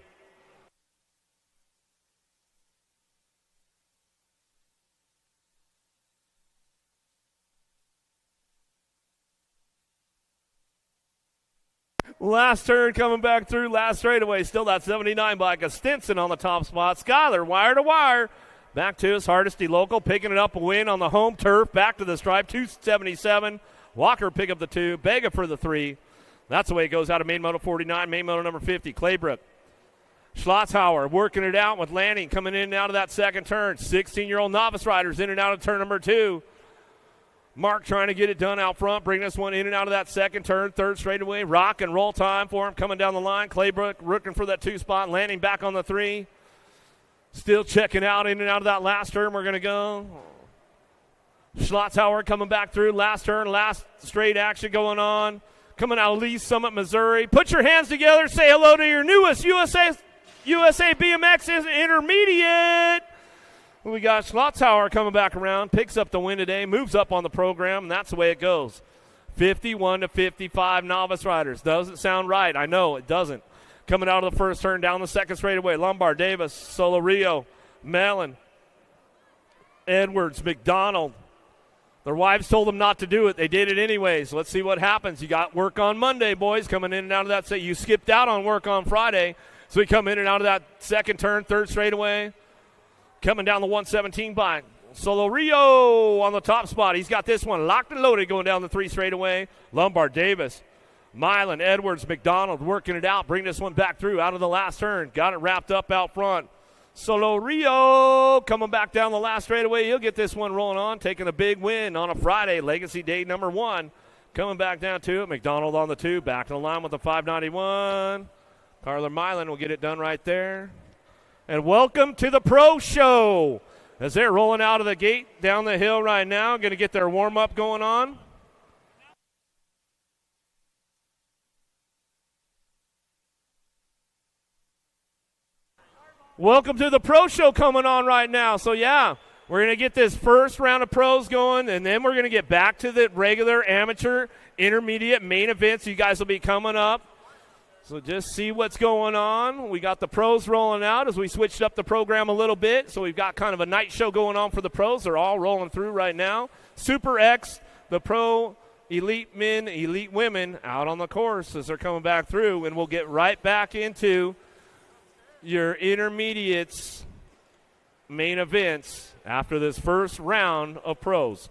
Speaker 3: Last turn coming back through, last straightaway. Still that 79 bike of Stinson on the top spot. Skyler, wire to wire. Back to his Hardesty local, picking it up a win on the home turf. Back to the stripe, 277. Walker pick up the 2. Bega for the 3. That's the way it goes out of main moto 49, main moto number 50, Claybrook. Schlotzhauer working it out with Lanning coming in and out of that second turn. 16-year-old novice riders in and out of turn number 2. Mark trying to get it done out front, bring this one in and out of that second turn, third straightaway. Rock and roll time for him coming down the line. Claybrook looking for that 2 spot, landing back on the 3. Still checking out in and out of that last turn. We're going to go. Schlotzhauer coming back through, last turn, last straight action going on. Coming out of Lee Summit, Missouri. Put your hands together, say hello to your newest USA BMX intermediate. We got Schlotzhauer coming back around, picks up the win today, moves up on the program, and that's the way it goes. 51-55 novice riders. Doesn't sound right. I know it doesn't. Coming out of the first turn, down the second straightaway. Lombard, Davis, Solo Rio, Mellon, Edwards, McDonald. Their wives told them not to do it. They did it anyways. Let's see what happens. You got work on Monday, boys, coming in and out of that. Say you skipped out on work on Friday, so we come in and out of that second turn, third straightaway. Coming down the 117 bike. Solo Rio on the top spot. He's got this one locked and loaded going down the 3 straightaway. Lombard, Davis, Milan, Edwards, McDonald working it out. Bring this one back through out of the last turn. Got it wrapped up out front. Solo Rio coming back down the last straightaway. He'll get this one rolling on, taking a big win on a Friday, Legacy Day number 1. Coming back down to it. McDonald on the 2. Back to the line with the 591. Carler Milan will get it done right there. And welcome to the Pro Show. As they're rolling out of the gate down the hill right now, going to get their warm-up going on. Welcome to the Pro Show coming on right now. So, yeah, we're going to get this first round of pros going, and then we're going to get back to the regular amateur, intermediate, main events. You guys will be coming up. So just see what's going on. We got the pros rolling out as we switched up the program a little bit. So we've got kind of a night show going on for the pros. They're all rolling through right now. Super X, the pro elite men, elite women out on the course as they're coming back through. And we'll get right back into your intermediates main events after this first round of pros.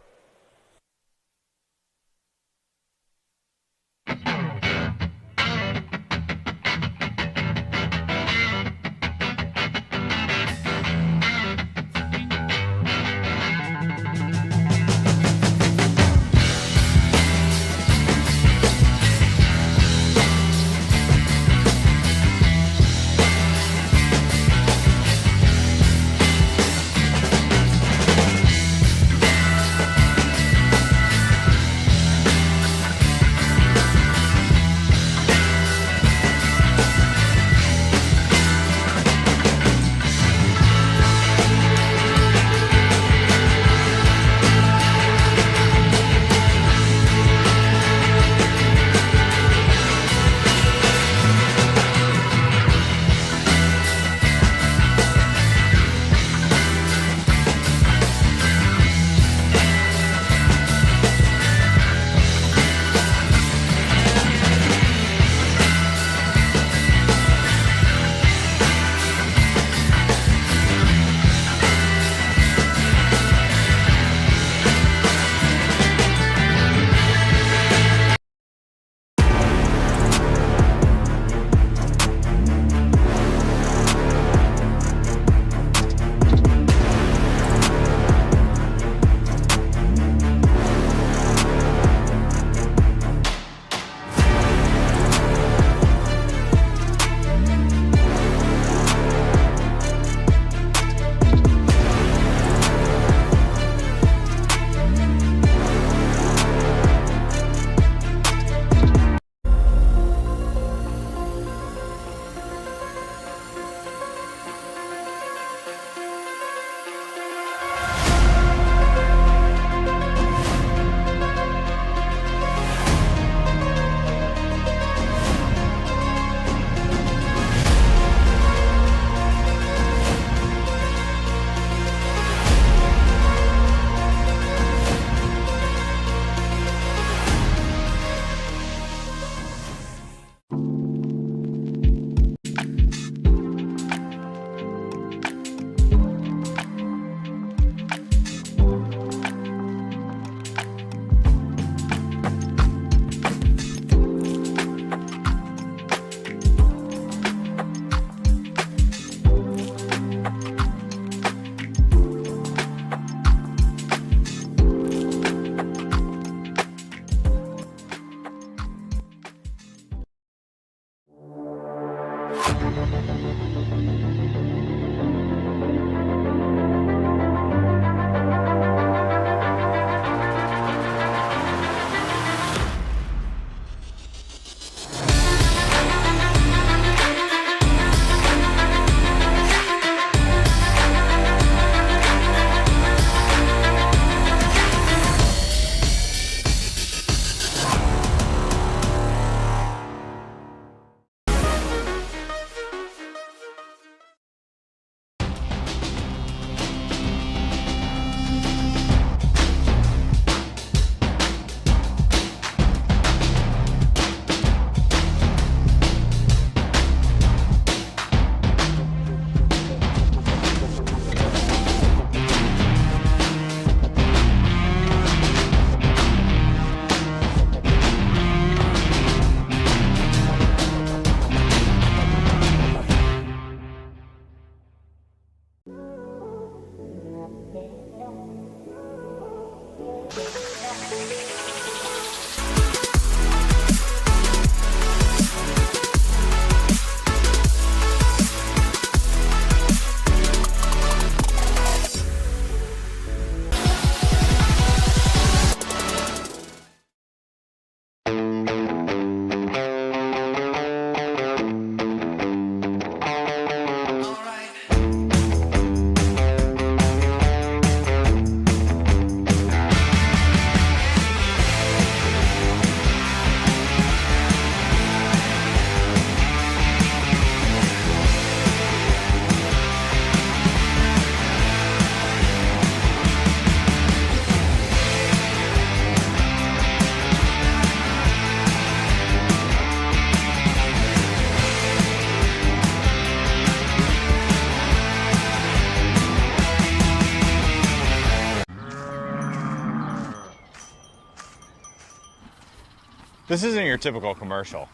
Speaker 1: This isn't your typical commercial,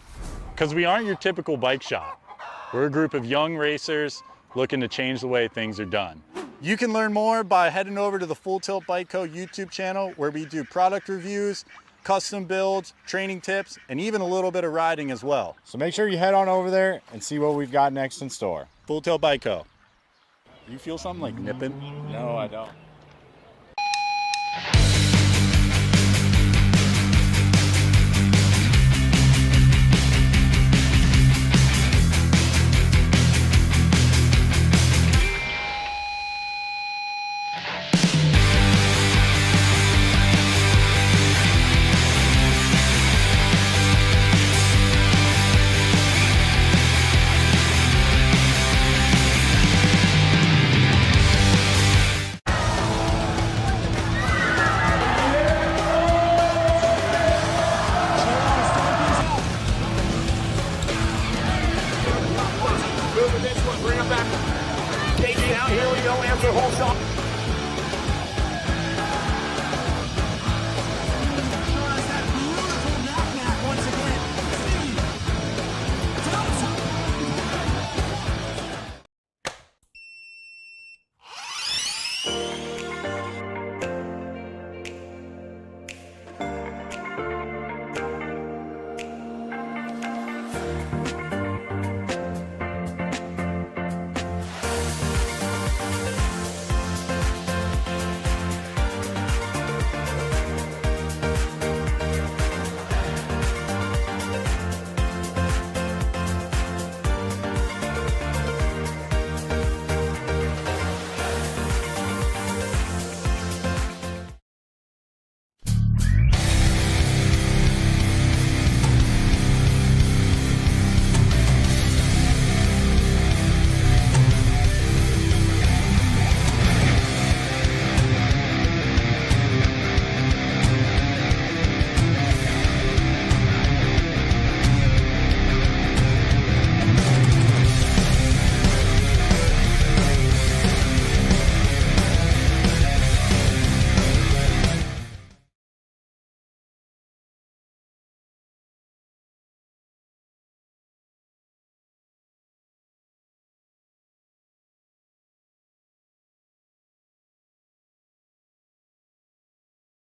Speaker 1: because we aren't your typical bike shop. We're a group of young racers looking to change the way things are done. You can learn more by heading over to the Full Tilt Bike Co. YouTube channel, where we do product reviews, custom builds, training tips, and even a little bit of riding as well.
Speaker 2: So make sure you head on over there and see what we've got next in store.
Speaker 1: Full Tilt Bike Co. You feel something like nipping?
Speaker 2: No, I don't.
Speaker 3: Bring them back. Take it out. Here we go. Answer whole shot.